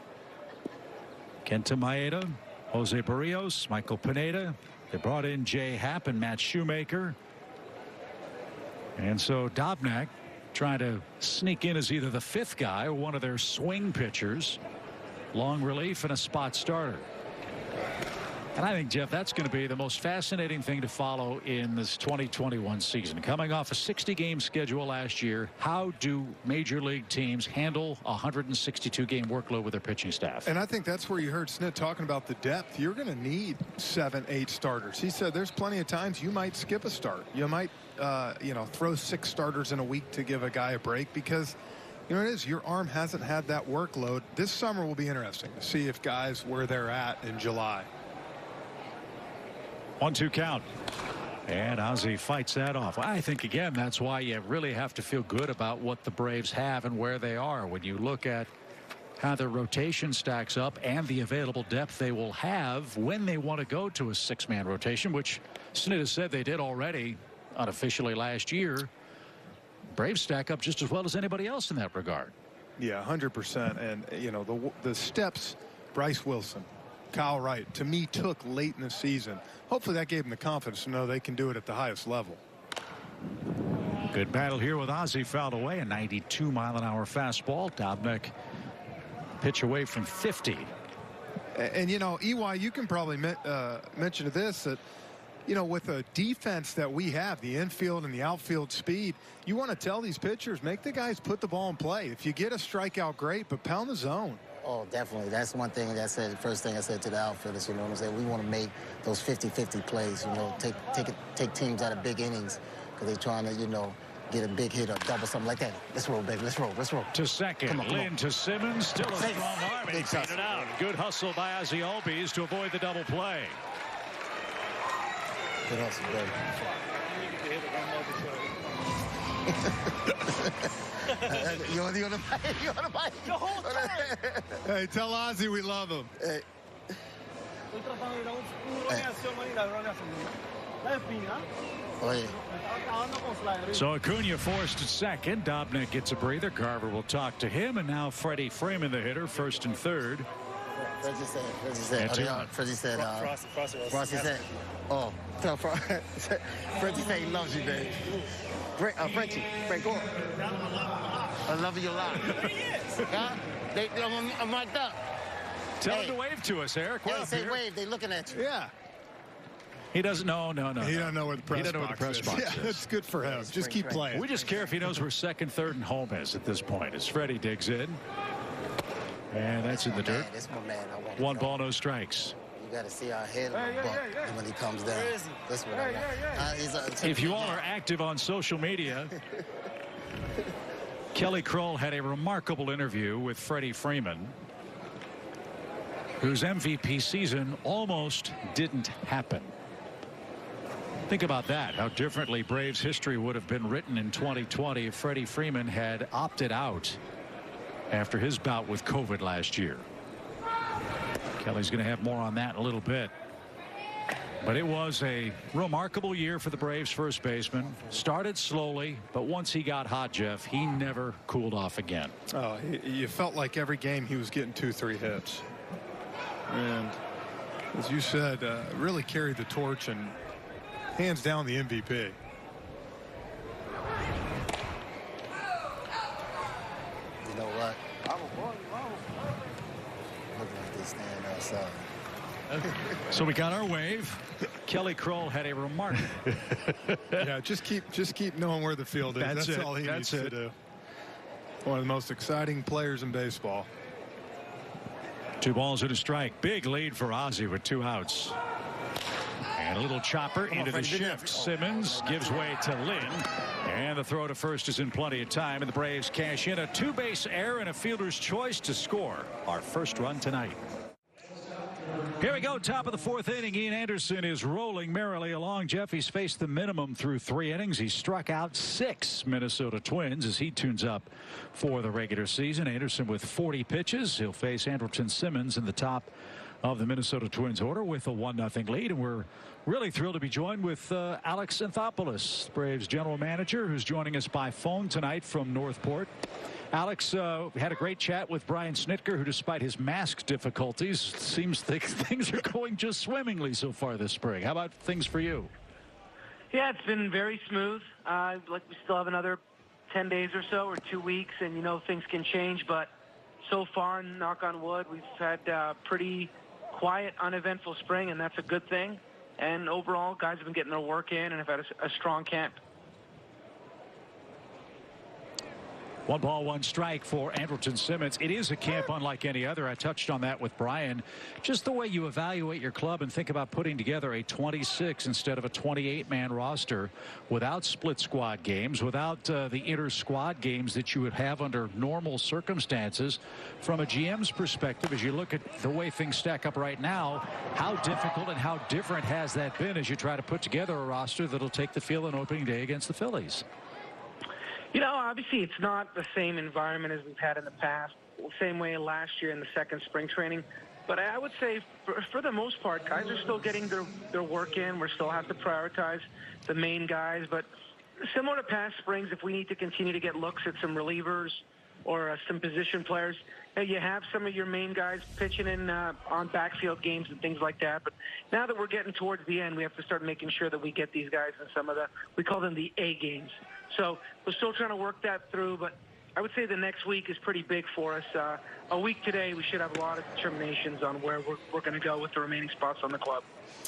Kenta Maeda, Jose Barrios, Michael Pineda. They brought in Jay Happ and Matt Shoemaker. And so Dobnak trying to sneak in as either the 5th guy or one of their swing pitchers. Long relief and a spot starter. And I think, Jeff, that's going to be the most fascinating thing to follow in this 2021 season. Coming off a 60-game schedule last year, how do major league teams handle a 162-game workload with their pitching staff? And I think that's where you heard Snit talking about the depth. You're going to need 7, 8 starters. He said there's plenty of times you might skip a start. You might throw 6 starters in a week to give a guy a break, because it is, your arm hasn't had that workload. This summer will be interesting to see if guys where they're at in July. 1-2 count. And Ozzie fights that off. I think, again, that's why you really have to feel good about what the Braves have and where they are. When you look at how their rotation stacks up and the available depth they will have when they want to go to a 6-man rotation, which Snit has said they did already unofficially last year. Braves stack up just as well as anybody else in that regard. Yeah, 100%. And, the steps Bryce Wilson, Kyle Wright, to me, took late in the season. Hopefully that gave them the confidence to know they can do it at the highest level. Good battle here with Ozzie fouled away. A 92-mile-an-hour fastball. Dobnak pitch away from 50. And, EY, you can probably mention to this that, with a defense that we have, the infield and the outfield speed, you want to tell these pitchers, make the guys put the ball in play. If you get a strikeout, great, but pound the zone. Oh, definitely. That's one thing that I said, the first thing I said to the outfielders, what I'm saying? We want to make those 50-50 plays, take teams out of big innings because they're trying to, get a big hit or double, something like that. Let's roll, baby. Let's roll. To second. Lynn to Simmons. Still a strong arm. He beat it out. Good hustle by Ozzie Albies to avoid the double play. Good hustle, baby. You want to bite? You want to bite? The whole time. Hey, tell Ozzy we love him. Hey. Estoy tratando de ir a un reacción, man, y la reacción. La espina. Oye. Acabando con slide. So Acuna forced at second. Dobnak gets a breather. Garver will talk to him. And now Freddie Freeman, the hitter, first and third. Freddy said, Frosty said, oh, tell Freddy said he loves you, babe. Frenchie, Frank Gore. I love you a lot. Huh? I'm mic'd up. Tell him to wave to us, Eric. Yeah, say wave. They looking at you. Yeah. He doesn't know. No. He doesn't know where the press box is. Yeah, that's good for him. Just keep playing. We just care if he knows where second, third, and home is at this point as Freddie digs in. And that's in the dirt. That's my man. I want 1 ball, no strikes. You got to see our head when he comes down. That's what I want. If you all are active on social media, Kelly Kroll had a remarkable interview with Freddie Freeman, whose MVP season almost didn't happen. Think about that, how differently Braves history would have been written in 2020 if Freddie Freeman had opted out after his bout with COVID last year. Kelly's going to have more on that in a little bit. But it was a remarkable year for the Braves first baseman. Started slowly, but once he got hot, Jeff, he never cooled off again. Oh, you felt like every game he was getting 2-3 hits. And as you said, really carried the torch and hands down the MVP. You know what? Look like they stand outside. So we got our wave. Kelly Kroll had a remarkable. Yeah, just keep knowing where the field is. That's all he needs to do. One of the most exciting players in baseball. 2 balls and a strike. Big lead for Ozzy with 2 outs. And a little chopper into the shift. Simmons gives way to Lynn. And the throw to first is in plenty of time. And the Braves cash in a 2-base error and a fielder's choice to score our first run tonight. Here we go, top of the 4th inning. Ian Anderson is rolling merrily along. Jeff, he's faced the minimum through 3 innings. He struck out 6 Minnesota Twins as he tunes up for the regular season. Anderson with 40 pitches. He'll face Andrelton Simmons in the top of the Minnesota Twins order with a 1-0 lead. And we're really thrilled to be joined with Alex Anthopoulos, Braves general manager, who's joining us by phone tonight from Northport. Alex, had a great chat with Brian Snitker, who, despite his mask difficulties, seems things are going just swimmingly so far this spring. How about things for you? Yeah, it's been very smooth. Like we still have another 10 days or so, or 2 weeks, and you know things can change. But so far, knock on wood, we've had pretty quiet, uneventful spring, and that's a good thing. And overall, guys have been getting their work in and have had a strong camp. 1 ball, 1 strike for Andrelton Simmons. It is a camp unlike any other. I touched on that with Brian. Just the way you evaluate your club and think about putting together a 26 instead of a 28-man roster without split squad games, without the inter-squad games that you would have under normal circumstances. From a GM's perspective, as you look at the way things stack up right now, how difficult and how different has that been as you try to put together a roster that'll take the field on opening day against the Phillies? You know, obviously it's not the same environment as we've had in the past. Same way last year in the second spring training. But I would say for the most part, guys are still getting their work in. We still have to prioritize the main guys. But similar to past springs, if we need to continue to get looks at some relievers or some position players, you have some of your main guys pitching in on backfield games and things like that. But now that we're getting towards the end, we have to start making sure that we get these guys in some of we call them the A games. So we're still trying to work that through, but I would say the next week is pretty big for us. A week today, we should have a lot of determinations on where we're going to go with the remaining spots on the club.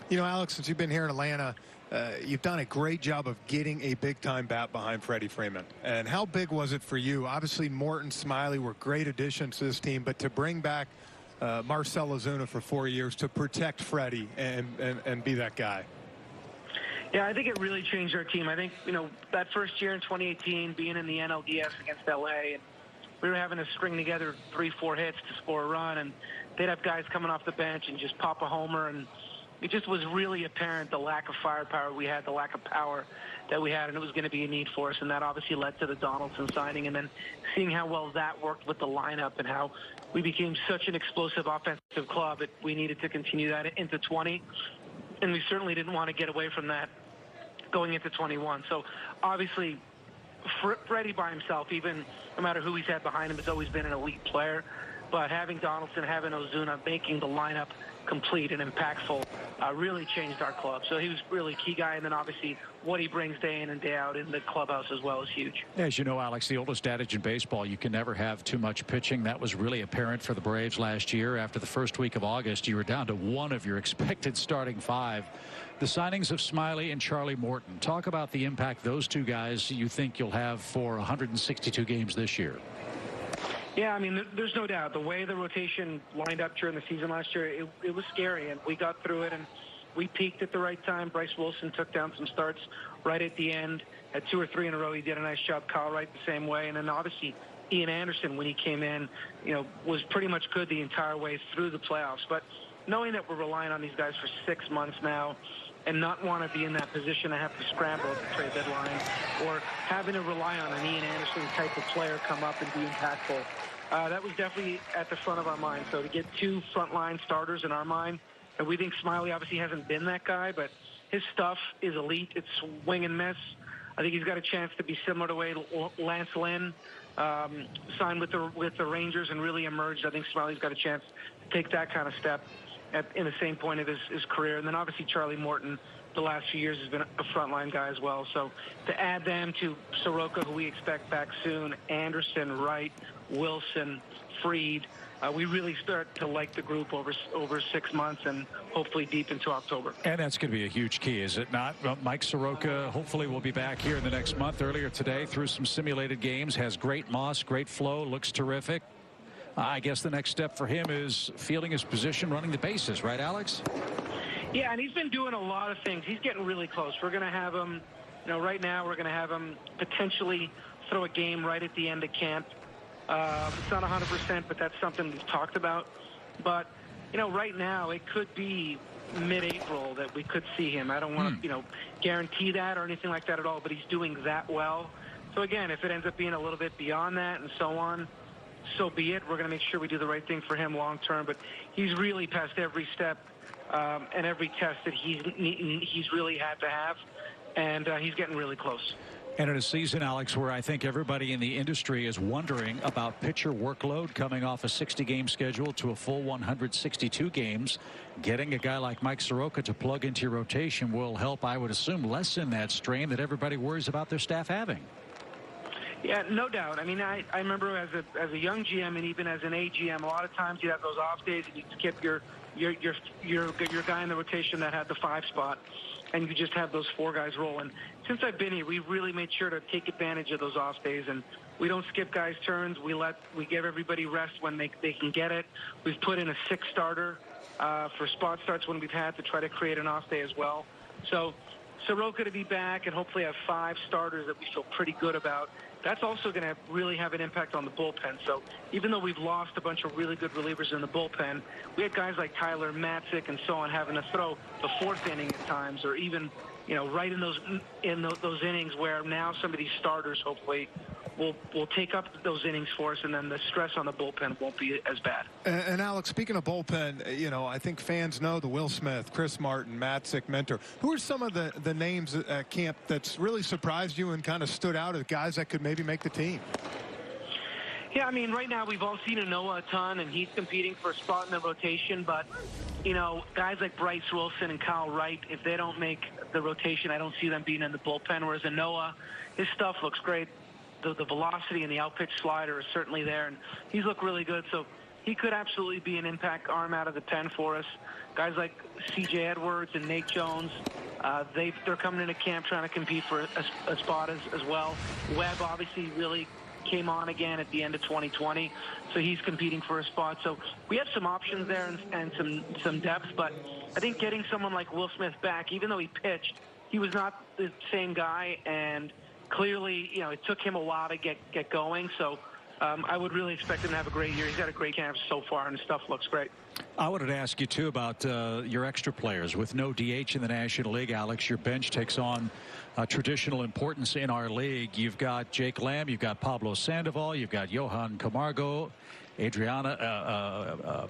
You know, Alex, since you've been here in Atlanta, you've done a great job of getting a big-time bat behind Freddie Freeman. And how big was it for you? Obviously, Morton, Smiley were great additions to this team, but to bring back Marcell Ozuna for 4 years to protect Freddie and be that guy. Yeah, I think it really changed our team. I think, you know, that first year in 2018, being in the NLDS against LA, and we were having to string together 3-4 hits to score a run, and they'd have guys coming off the bench and just pop a homer, and it just was really apparent the lack of firepower we had, the lack of power that we had, and it was going to be a need for us, and that obviously led to the Donaldson signing, and then seeing how well that worked with the lineup and how we became such an explosive offensive club that we needed to continue that into 20, and we certainly didn't want to get away from that going into 21. So obviously Freddie by himself, even no matter who he's had behind him, has always been an elite player. But having Donaldson, having Ozuna, making the lineup complete and impactful really changed our club. So he was really a key guy. And then obviously what he brings day in and day out in the clubhouse as well is huge. As you know, Alex, the oldest adage in baseball, you can never have too much pitching. That was really apparent for the Braves last year. After the first week of August, you were down to one of your expected starting five. The signings of Smiley and Charlie Morton. Talk about the impact those two guys you think you'll have for 162 games this year. Yeah, I mean, there's no doubt. The way the rotation lined up during the season last year, it was scary, and we got through it, and we peaked at the right time. Bryce Wilson took down some starts right at the end. At 2 or 3 in a row, he did a nice job. Kyle Wright the same way. And then obviously Ian Anderson, when he came in, was pretty much good the entire way through the playoffs. But knowing that we're relying on these guys for 6 months now and not want to be in that position to have to scramble at the trade deadline or having to rely on an Ian Anderson type of player come up and be impactful, that was definitely at the front of our mind. So to get 2 frontline starters in our mind, and we think Smiley obviously hasn't been that guy, but his stuff is elite. It's swing and miss. I think he's got a chance to be similar to the way Lance Lynn signed with the Rangers and really emerged. I think Smiley's got a chance to take that kind of step in the same point of his career. And then obviously Charlie Morton, the last few years, has been a frontline guy as well. So to add them to Soroka, who we expect back soon, Anderson, Wright, Wilson, Fried, we really start to like the group over 6 months and hopefully deep into October. And that's going to be a huge key, is it not? Well, Mike Soroka hopefully will be back here in the next month. Earlier today, through some simulated games, has great moss, great flow, looks terrific. I guess the next step for him is fielding his position, running the bases, right, Alex? Yeah, and he's been doing a lot of things. He's getting really close. We're going to have him, right now we're going to have him potentially throw a game right at the end of camp. It's not 100%, but that's something we've talked about. But, right now it could be mid-April that we could see him. I don't want to, guarantee that or anything like that at all, but he's doing that well. So, again, if it ends up being a little bit beyond that and so on, so be it. We're going to make sure we do the right thing for him long term. But he's really passed every step and every test that he's really had to have, and he's getting really close. And in a season, Alex, where I think everybody in the industry is wondering about pitcher workload coming off a 60-game schedule to a full 162 games, getting a guy like Mike Soroka to plug into your rotation will help, I would assume, lessen that strain that everybody worries about their staff having. Yeah, no doubt. I mean, I remember as a young GM and even as an AGM, a lot of times you have those off days and you skip your guy in the rotation that had the 5 spot, and you just have those 4 guys rolling. Since I've been here, we've really made sure to take advantage of those off days, and we don't skip guys' turns. We give everybody rest when they can get it. We've put in a 6 starter for spot starts when we've had to try to create an off day as well. So Soroka to be back and hopefully have 5 starters that we feel pretty good about. That's also going to really have an impact on the bullpen. So even though we've lost a bunch of really good relievers in the bullpen, we had guys like Tyler Matzik and so on having to throw the 4th inning at times, or even right in those innings where now some of these starters hopefully will take up those innings for us, and then the stress on the bullpen won't be as bad. And Alex, speaking of bullpen, I think fans know the Will Smith, Chris Martin, Matzik, Mentor. Who are some of the names at camp that's really surprised you and kind of stood out as guys that could maybe make the team? Yeah, I mean, right now we've all seen Noah a ton, and he's competing for a spot in the rotation. But, guys like Bryce Wilson and Kyle Wright, if they don't make the rotation, I don't see them being in the bullpen. Whereas Noah, his stuff looks great. The velocity and the out-pitch slider is certainly there, and he's looked really good. So he could absolutely be an impact arm out of the pen for us. Guys like C.J. Edwards and Nate Jones, they're coming into camp trying to compete for a spot as well. Webb obviously really came on again at the end of 2020, so he's competing for a spot. So we have some options there and some depth, but I think getting someone like Will Smith back, even though he pitched, he was not the same guy, and clearly, it took him a while to get going. So I would really expect him to have a great year. He's had a great camp so far, and his stuff looks great. I wanted to ask you, too, about your extra players. With no DH in the National League, Alex, your bench takes on traditional importance in our league. You've got Jake Lamb, you've got Pablo Sandoval, you've got Johan Camargo, Adriana,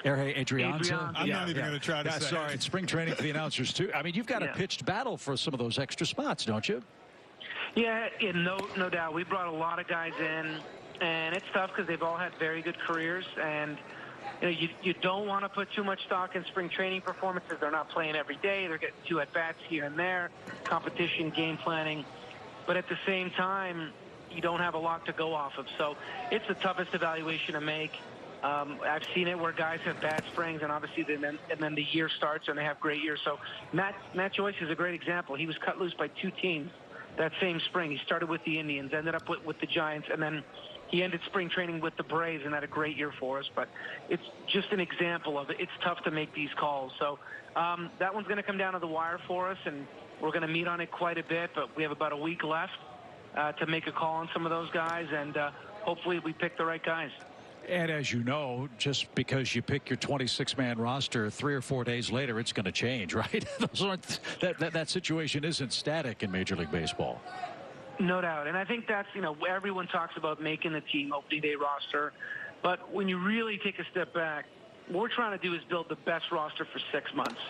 Adrianza. I'm not even going to try to say sorry, it's spring training for the announcers, too. I mean, you've got a pitched battle for some of those extra spots, don't you? Yeah, no doubt. We brought a lot of guys in, and it's tough because they've all had very good careers, and you don't want to put too much stock in spring training performances. They're not playing every day. They're getting 2 at-bats here and there, competition, game planning. But at the same time, you don't have a lot to go off of. So it's the toughest evaluation to make. I've seen it where guys have bad springs, and obviously then the year starts and they have great years. So Matt Joyce is a great example. He was cut loose by 2 teams that same spring. He started with the Indians, ended up with the Giants, and then he ended spring training with the Braves and had a great year for us. But it's just an example of it. It's tough to make these calls. So that one's going to come down to the wire for us, and we're going to meet on it quite a bit. But we have about a week left to make a call on some of those guys, and hopefully we pick the right guys. And as you know, just because you pick your 26-man roster, 3 or 4 days later, it's going to change, right? Those aren't, that situation isn't static in Major League Baseball. No doubt. And I think that's, everyone talks about making the team opening day roster. But when you really take a step back, what we're trying to do is build the best roster for 6 months.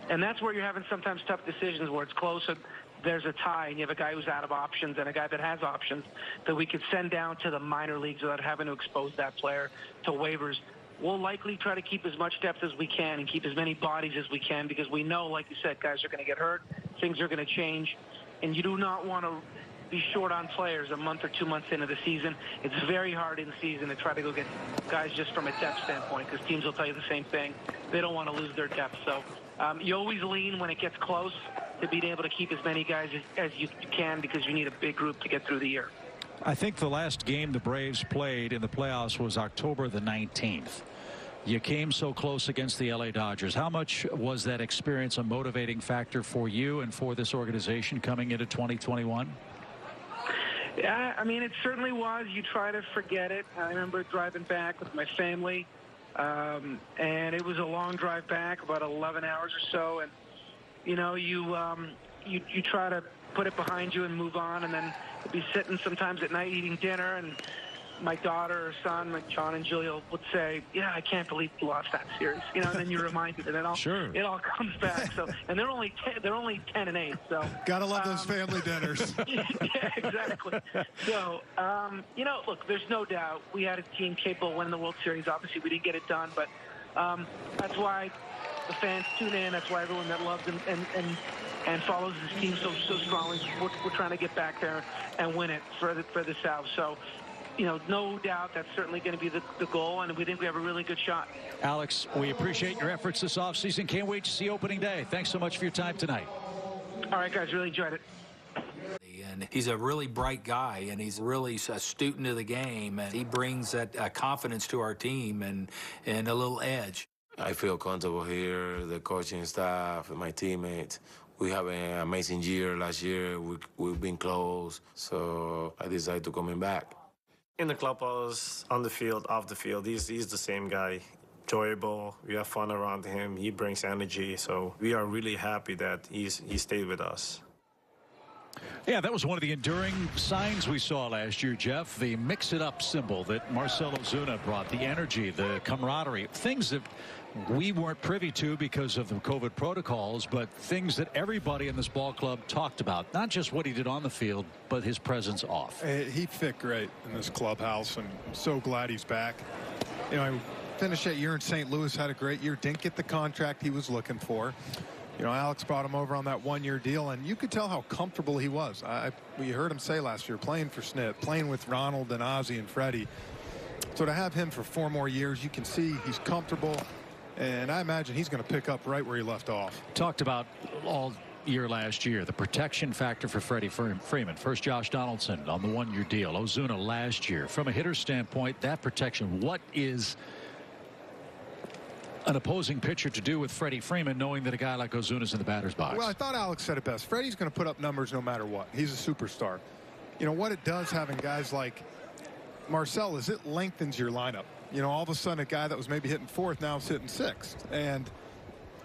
And that's where you're having sometimes tough decisions where it's close and there's a tie and you have a guy who's out of options and a guy that has options that we could send down to the minor leagues without having to expose that player to waivers. We'll likely try to keep as much depth as we can and keep as many bodies as we can because we know, like you said, guys are going to get hurt. Things are going to change. And you do not want to be short on players a month or 2 months into the season. It's very hard in season to try to go get guys just from a depth standpoint because teams will tell you the same thing. They don't want to lose their depth. So you always lean when it gets close to being able to keep as many guys as you can because you need a big group to get through the year. I think the last game the Braves played in the playoffs was October the 19th. You came so close against the LA Dodgers. How much was that experience a motivating factor for you and for this organization coming into 2021? Yeah, I mean, it certainly was. You try to forget it. I remember driving back with my family, and it was a long drive back, about 11 hours or so. And, you try to put it behind you and move on, and then be sitting sometimes at night eating dinner, and my daughter or son, like John and Julia, would say, "Yeah, I can't believe we lost that series." And then you're reminded, and it all comes back. So, and they're only 10 and 8. So gotta love those family dinners. Yeah, exactly. So, look, there's no doubt we had a team capable of winning the World Series. Obviously, we didn't get it done, but that's why the fans tune in. That's why everyone that loves and follows this team so strongly. We're trying to get back there and win it for the South. So, no doubt that's certainly going to be the goal, and we think we have a really good shot. Alex, we appreciate your efforts this offseason. Can't wait to see opening day. Thanks so much for your time tonight. All right, guys, really enjoyed it. And he's a really bright guy, and he's really a student of the game, and he brings that confidence to our team and a little edge. I feel comfortable here, the coaching staff, and my teammates. We have an amazing year last year. We've been close, so I decided to come back. In the clubhouse, on the field, off the field, he's the same guy. Enjoyable, we have fun around him, he brings energy, so we are really happy that he stayed with us. Yeah, that was one of the enduring signs we saw last year, Jeff. The mix-it-up symbol that Marcell Ozuna brought, the energy, the camaraderie, things that we weren't privy to because of the COVID protocols, but things that everybody in this ball club talked about. Not just what he did on the field, but his presence off. He fit great in this clubhouse, and I'm so glad he's back. I finished that year in St. Louis, had a great year, didn't get the contract he was looking for. Alex brought him over on that one-year deal, and you could tell how comfortable he was. We heard him say last year, playing for Snit, playing with Ronald and Ozzie and Freddie. So to have him for 4 more years, you can see he's comfortable, and I imagine he's going to pick up right where he left off. Talked about all year last year, the protection factor for Freddie Freeman. First Josh Donaldson on the one-year deal. Ozuna last year. From a hitter's standpoint, that protection, what is an opposing pitcher to do with Freddie Freeman, knowing that a guy like Ozuna's in the batter's box? Well, I thought Alex said it best. Freddie's going to put up numbers no matter what. He's a superstar. you know, what it does having guys like Marcell is it lengthens your lineup. You know, all of a sudden a guy that was maybe hitting fourth now is hitting sixth. And,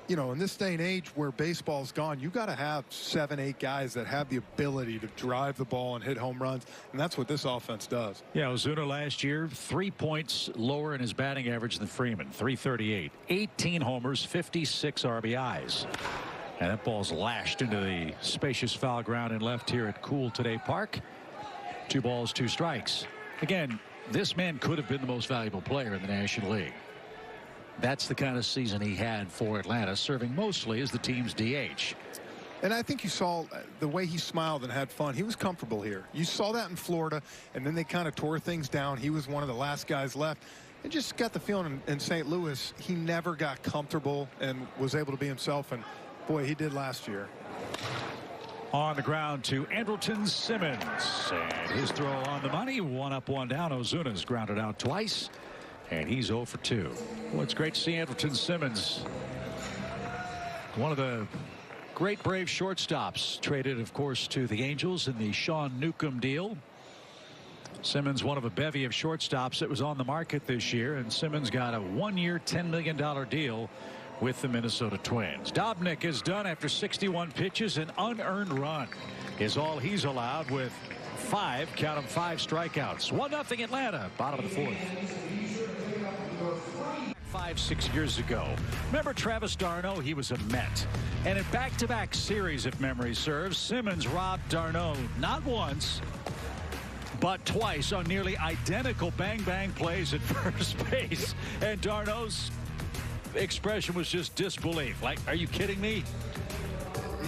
you know, in this day and age where baseball's gone, you got to have 7, 8 guys that have the ability to drive the ball and hit home runs. And that's what this offense does. Yeah, Ozuna last year, 3 points lower in his batting average than Freeman, 338. 18 homers, 56 RBIs. And that ball's lashed into the spacious foul ground and left here at Cool Today Park. 2 balls, 2 strikes. Again, this man could have been the most valuable player in the National League. That's the kind of season he had for Atlanta, serving mostly as the team's DH. And I think you saw the way he smiled and had fun. He was comfortable here. You saw that in Florida, and then they kind of tore things down. He was one of the last guys left. And just got the feeling in St. Louis, he never got comfortable and was able to be himself. And, boy, he did last year. On the ground to Andrelton Simmons. And his throw on the money. 1 up, 1 down. Ozuna's grounded out twice. And he's 0 for 2. Well, it's great to see Andrelton Simmons. One of the great Brave shortstops. Traded, of course, to the Angels in the Sean Newcomb deal. Simmons, one of a bevy of shortstops that was on the market this year. And Simmons got a 1-year, $10 million deal with the Minnesota Twins. Dobnik is done after 61 pitches. An unearned run is all he's allowed with 5, count them, 5 strikeouts. 1-0 Atlanta, bottom of the 4th. 5-6 years ago. Remember Travis d'Arnaud? He was a Met. And in back-to-back series, if memory serves, Simmons robbed d'Arnaud not once, but twice on nearly identical bang-bang plays at first base. And d'Arnaud's expression was just disbelief. Like, are you kidding me?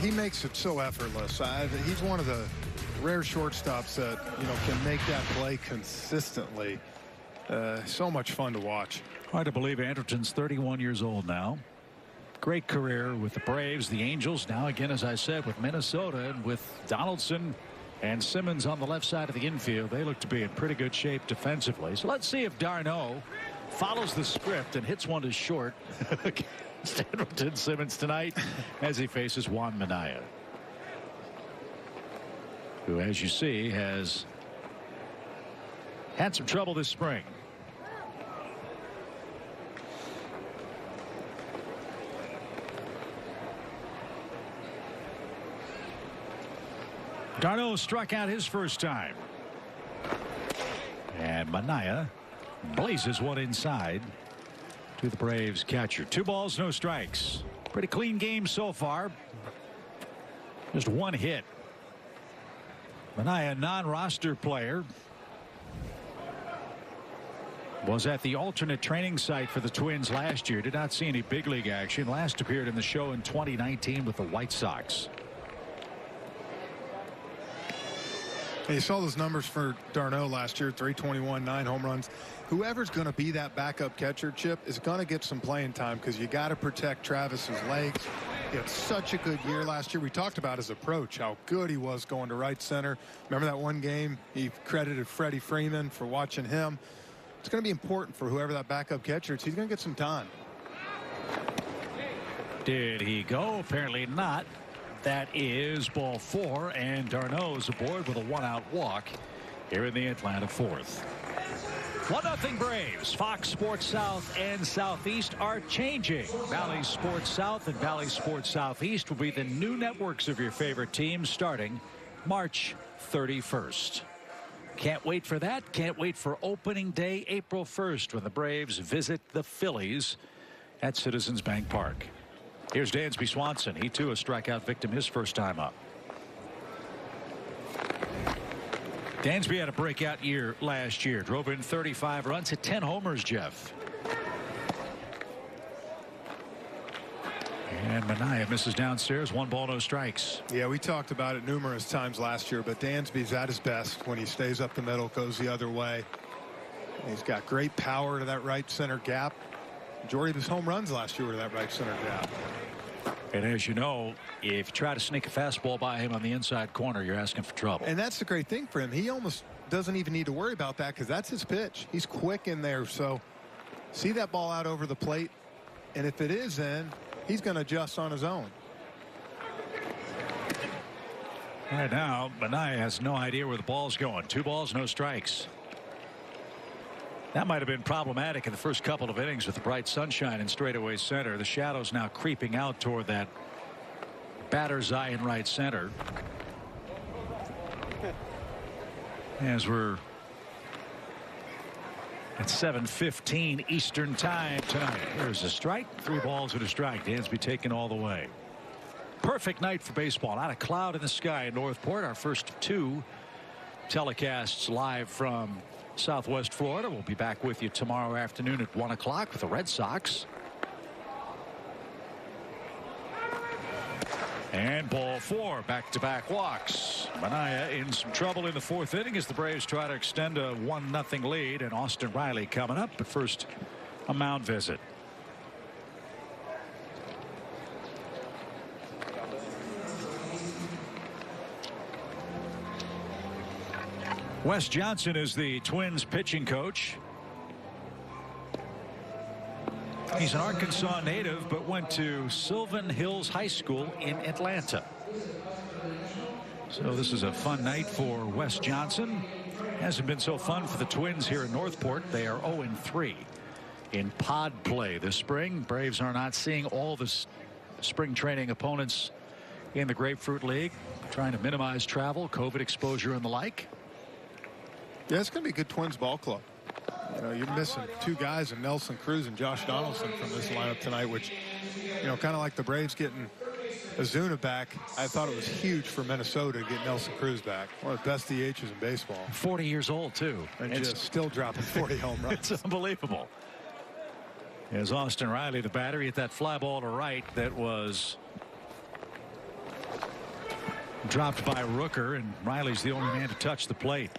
He makes it so effortless. He's one of the rare shortstops that, you know, can make that play consistently. So much fun to watch. Hard to believe Andrelton's 31 years old now. Great career with the Braves, the Angels. Now again, as I said, with Minnesota, and with Donaldson and Simmons on the left side of the infield, they look to be in pretty good shape defensively. So let's see if d'Arnaud follows the script and hits one to short against Andrelton Simmons tonight as he faces Juan Minaya, who, as you see, has had some trouble this spring. d'Arnaud struck out his first time. And Minaya blazes one inside to the Braves catcher. 2 balls, no strikes. Pretty clean game so far. Just 1 hit. Minaya, non-roster player, was at the alternate training site for the Twins last year. Did not see any big league action. Last appeared in the show in 2019 with the White Sox. You saw those numbers for d'Arnaud last year, 321, 9 home runs. Whoever's going to be that backup catcher, Chip, is going to get some playing time because you got to protect Travis's legs. He had such a good year last year. We talked about his approach, how good he was going to right center. Remember that one game? He credited Freddie Freeman for watching him. It's going to be important for whoever that backup catcher is. He's going to get some time. Did he go? Apparently not. That is ball 4, and d'Arnaud's aboard with a 1-out walk here in the Atlanta 4th. 1-0 Braves. Fox Sports South and Southeast are changing. Valley Sports South and Valley Sports Southeast will be the new networks of your favorite teams starting March 31st. Can't wait for that. Can't wait for opening day, April 1st, when the Braves visit the Phillies at Citizens Bank Park. Here's Dansby Swanson. He, too, a strikeout victim his first time up. Dansby had a breakout year last year. Drove in 35 runs, hit 10 homers, Jeff. And Minaya misses downstairs. 1 ball, no strikes. Yeah, we talked about it numerous times last year, but Dansby's at his best when he stays up the middle, goes the other way. He's got great power to that right center gap. Majority of his home runs last year were to that right center gap. And as you know, if you try to sneak a fastball by him on the inside corner, you're asking for trouble. And that's the great thing for him. He almost doesn't even need to worry about that because that's his pitch. He's quick in there. So see that ball out over the plate. And if it is in, he's going to adjust on his own. Right now, Manaea has no idea where the ball's going. 2 balls, no strikes. That might have been problematic in the first couple of innings with the bright sunshine in straightaway center. The shadows now creeping out toward that batter's eye in right center. As we're at 7:15 Eastern time tonight. Here's a strike. 3 balls and a strike. Dansby taken all the way. Perfect night for baseball. Not a cloud in the sky in Northport. Our first 2 telecasts live from Southwest Florida. We'll be back with you tomorrow afternoon at 1 o'clock with the Red Sox. And ball 4, back-to-back walks. Manaea in some trouble in the 4th inning as the Braves try to extend a 1-0 lead, and Austin Riley coming up, but first a mound visit. Wes Johnson is the Twins pitching coach. He's an Arkansas native, but went to Sylvan Hills High School in Atlanta. So this is a fun night for Wes Johnson. Hasn't been so fun for the Twins here in Northport. They are 0-3 in pod play this spring. Braves are not seeing all the spring training opponents in the Grapefruit League, trying to minimize travel, COVID exposure, and the like. Yeah, it's going to be a good Twins ball club. You know, you're missing 2 guys in Nelson Cruz and Josh Donaldson from this lineup tonight, which, you know, kind of like the Braves getting Ozuna back. I thought it was huge for Minnesota to get Nelson Cruz back. One of the best DHs in baseball. 40 years old, too. And just still dropping 40 home runs. It's unbelievable. As Austin Riley, the batter, hit that fly ball to right that was dropped by Rooker, and Riley's the only man to touch the plate.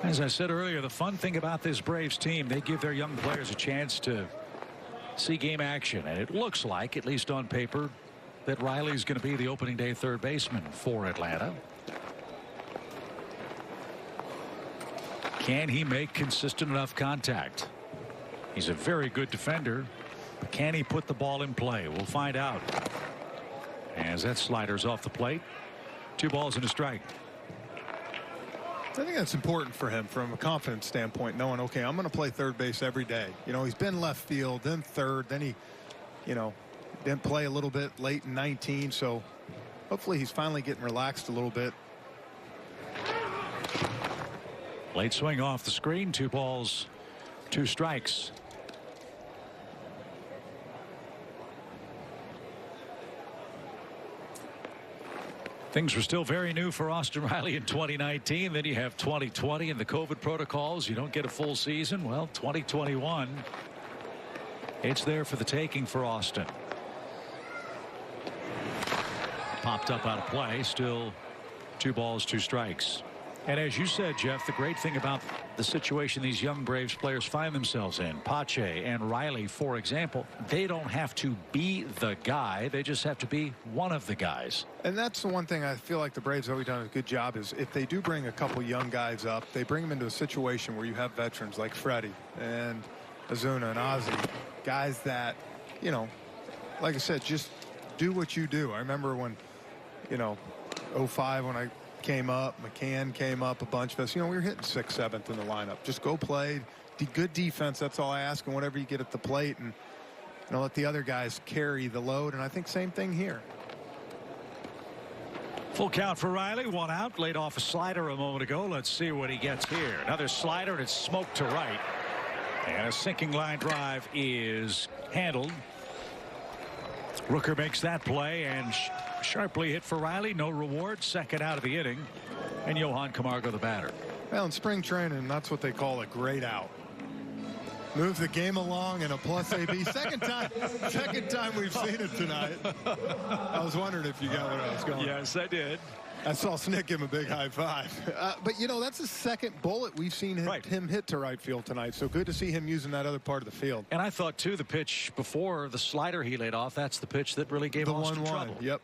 As I said earlier, the fun thing about this Braves team, they give their young players a chance to see game action. And it looks like, at least on paper, that Riley's going to be the opening day 3rd baseman for Atlanta. Can he make consistent enough contact? He's a very good defender. But can he put the ball in play? We'll find out. As that slider's off the plate. 2 balls and a strike. I think that's important for him from a confidence standpoint, knowing, okay, I'm going to play 3rd base every day. You know, he's been left field, then 3rd, then he, you know, didn't play a little bit late in 19. So hopefully he's finally getting relaxed a little bit. Late swing off the screen. 2 balls, 2 strikes. Things were still very new for Austin Riley in 2019. Then you have 2020 and the COVID protocols. You don't get a full season. Well, 2021, it's there for the taking for Austin. Popped up out of play. Still 2 balls, 2 strikes. And as you said, Jeff, the great thing about the situation these young Braves players find themselves in, Pache and Riley, for example, they don't have to be the guy. They just have to be one of the guys. And that's the one thing I feel like the Braves have always done a good job is if they do bring a couple young guys up, they bring them into a situation where you have veterans like Freddie and Ozuna and Ozzie, guys that, you know, like I said, just do what you do. I remember when, you know, 05 when I came up, McCann came up a bunch of us, you know, we were hitting 6th, 7th in the lineup. Just go play, good defense. That's all I ask. And whatever you get at the plate, and you know, let the other guys carry the load. And I think same thing here. Full count for Riley. 1 out. Laid off a slider a moment ago. Let's see what he gets here. Another slider, and it's smoked to right. And a sinking line drive is handled. Rooker makes that play, and sharply hit for Riley. No reward. 2nd out of the inning. And Johan Camargo, the batter. Well, in spring training, that's what they call a great out. Move the game along and a plus AB. Second time we've seen it tonight. I was wondering if you got where I was going. Yes, I did. I saw Snick give him a big high five. But, you know, that's the 2nd bullet we've seen him hit to right field tonight. So good to see him using that other part of the field. And I thought, too, the pitch before the slider he laid off, that's the pitch that really gave Austin trouble. Yep.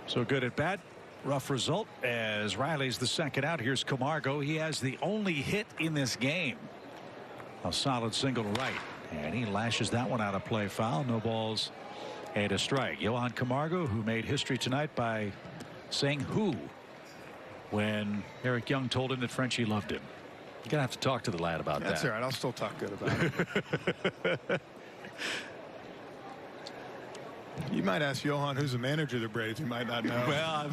So good at bat. rough result as Riley's the second out. Here's Camargo. He has the only hit in this game. A solid single to right, and he lashes that one out of play. Foul. No balls and a strike. Johan Camargo, who made history tonight by saying "who" when Eric Young told him that Frenchie loved him. You're gonna have to talk to the lad about that. That's all right. I'll still talk good about it. You might ask Johan, who's the manager of the Braves. He might not know. Well,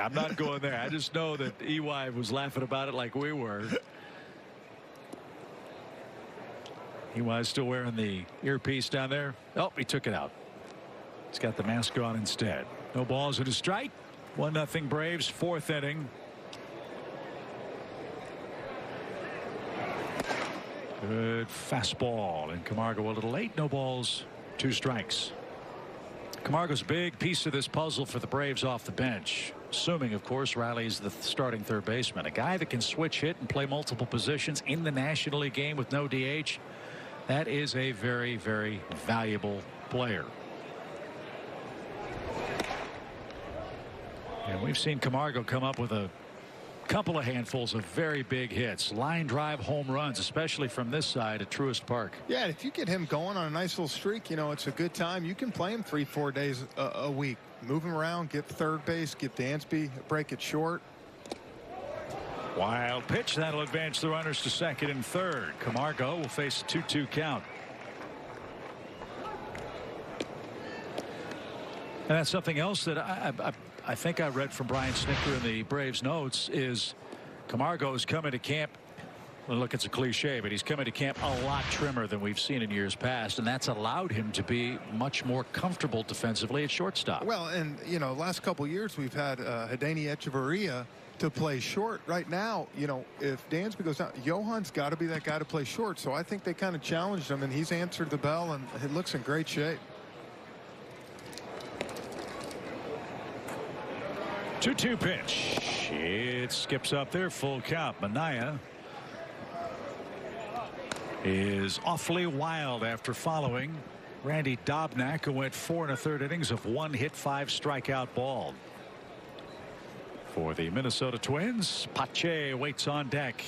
I'm not going there. I just know that EY was laughing about it like we were. EY's still wearing the earpiece down there. Oh, he took it out. He's got the mask on instead. No balls and a strike. 1-0 Braves, fourth inning. Good fastball, and Camargo a little late. No balls, 2 strikes. Camargo's a big piece of this puzzle for the Braves off the bench, assuming, of course, Riley's the starting third baseman. A guy that can switch hit and play multiple positions in the National League game with no DH. That is a very, very valuable player. And we've seen Camargo come up with a couple of handfuls of very big hits, line drive home runs, especially from this side at Truist Park. Yeah, and if you get him going on a nice little streak, you know, it's a good time. You can play him 3-4 days a week. Move him around, get third base, get Dansby, break it short. Wild pitch. That'll advance the runners to second and third. Camargo will face a 2-2 count. And that's something else that I think I read from Brian Snitker in the Braves notes is Camargo is coming to camp. Well, look, it's a cliche, but he's coming to camp a lot trimmer than we've seen in years past, and that's allowed him to be much more comfortable defensively at shortstop. Well, and, you know, last couple of years we've had Hideni Echeverria to play short. Right now, you know, if Dansby goes out, Johan's got to be that guy to play short. So I think they kind of challenged him, and he's answered the bell, and it looks in great shape. 2-2 pitch. It skips up there, full count. Minaya is awfully wild after following Randy Dobnak, who went 4 1/3 innings of 1 hit, 5 strikeout ball. For the Minnesota Twins, Pache waits on deck.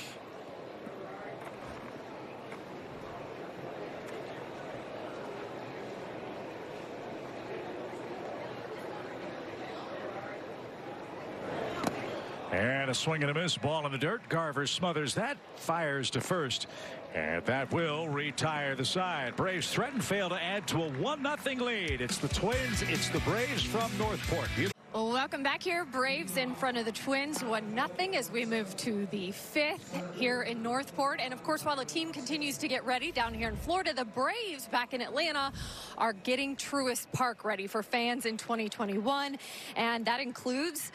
And a swing and a miss, ball in the dirt. Garver smothers that, fires to first, and that will retire the side. Braves threaten, fail to add to a 1-0 lead. It's the Twins, it's the Braves from Northport. Welcome back here. Braves in front of the Twins, 1-0 as we move to the 5th here in Northport. And of course, while the team continues to get ready down here in Florida, the Braves back in Atlanta are getting Truist Park ready for fans in 2021. And that includes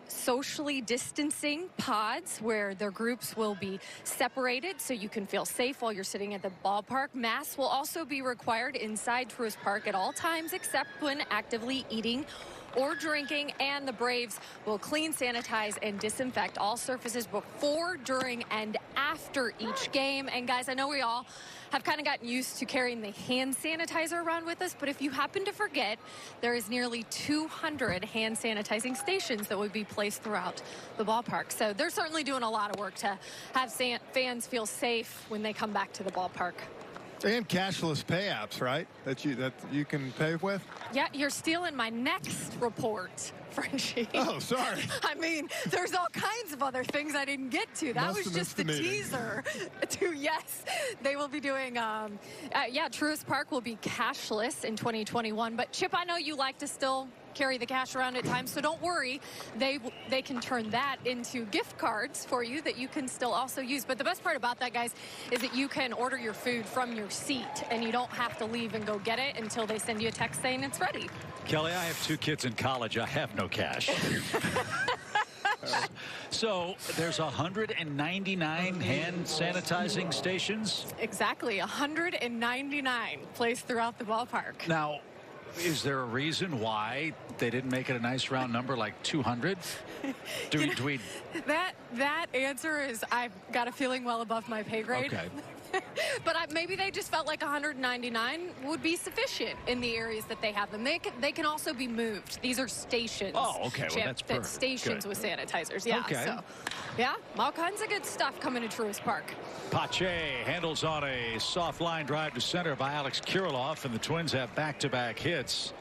socially distancing pods where their groups will be separated so you can feel safe while you're sitting at the ballpark. Masks will also be required inside Truist Park at all times except when actively eating or drinking, and the Braves will clean, sanitize, and disinfect all surfaces before, during, and after each game. And guys, I know we all have kind of gotten used to carrying the hand sanitizer around with us, but if you happen to forget, there is nearly 200 hand sanitizing stations that would be placed throughout the ballpark. So they're certainly doing a lot of work to have fans feel safe when they come back to the ballpark. And cashless pay apps, right? That you can pay with? Yeah, you're stealing my next report, Frenchie. Oh, sorry. I mean, there's all kinds of other things I didn't get to. That was just the teaser to, yes, they will be doing, yeah, Truist Park will be cashless in 2021. But, Chip, I know you like to still carry the cash around at times, so don't worry. They can turn that into gift cards for you that you can still also use. But the best part about that, guys, is that you can order your food from your seat, and you don't have to leave and go get it until they send you a text saying it's ready. Kelly, I have 2 kids in college. I have no cash. So there's 199 hand sanitizing stations? Exactly, 199 placed throughout the ballpark. Now, is there a reason why they didn't make it a nice round number like 200? That answer is, I've got a feeling well above my pay grade. Okay. But maybe they just felt like 199 would be sufficient in the areas that they have them. They can also be moved. These are stations. Oh, okay. Well, that's perfect. Stations Good. with sanitizers. Yeah. Okay. So, yeah, all kinds of good stuff coming to Truist Park. Pache handles on a soft line drive to center by Alex Kirilloff, and the Twins have back-to-back hits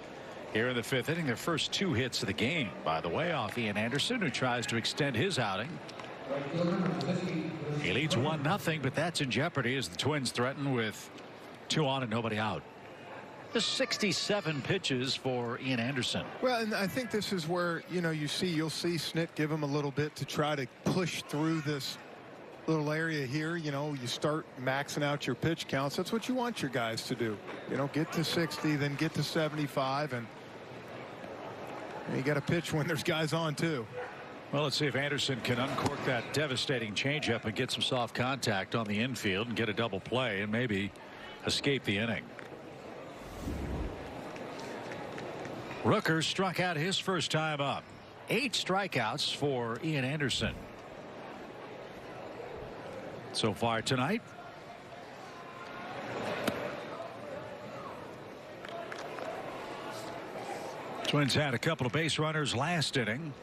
here in the fifth inning. Their first 2 hits of the game, by the way, off Ian Anderson, who tries to extend his outing. He leads 1-0, but that's in jeopardy as the Twins threaten with 2 on and nobody out. Just 67 pitches for Ian Anderson. Well, and I think this is where, you'll see Snit give him a little bit to try to push through this little area here. You start maxing out your pitch counts. That's what you want your guys to do. Get to 60, then get to 75, and you got to pitch when there's guys on too. Well, let's see if Anderson can uncork that devastating changeup and get some soft contact on the infield and get a double play and maybe escape the inning. Rooker struck out his first time up. 8 strikeouts for Ian Anderson so far tonight. Twins had a couple of base runners last inning.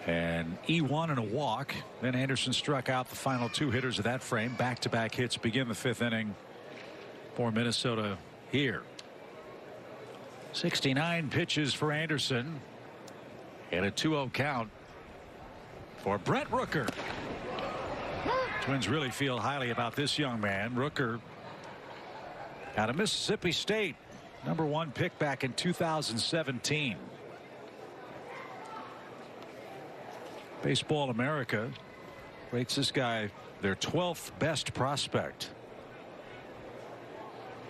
And E1 and a walk. Then Anderson struck out the final 2 hitters of that frame. Back-to-back hits begin the 5th inning for Minnesota here. 69 pitches for Anderson. And a 2-0 count for Brent Rooker. Twins really feel highly about this young man. Rooker out of Mississippi State. #1 pick back in 2017. Baseball America rates this guy their 12th best prospect.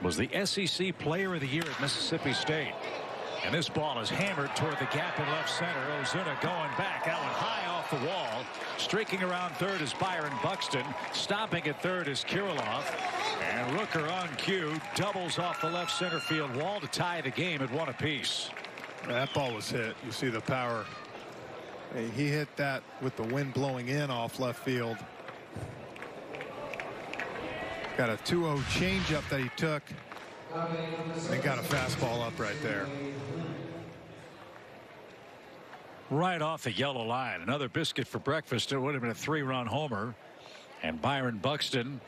Was the SEC Player of the Year at Mississippi State. And this ball is hammered toward the gap in left center. Ozuna going back. That one high off the wall. Streaking around third is Byron Buxton. Stopping at third is Kirilloff. And Rooker on cue doubles off the left center field wall to tie the game at 1 apiece. That ball was hit. You see the power. He hit that with the wind blowing in off left field. Got a 2-0 changeup that he took. And got a fastball up right there. Right off the yellow line. Another biscuit for breakfast. It would have been a 3-run homer. And Byron Buxton,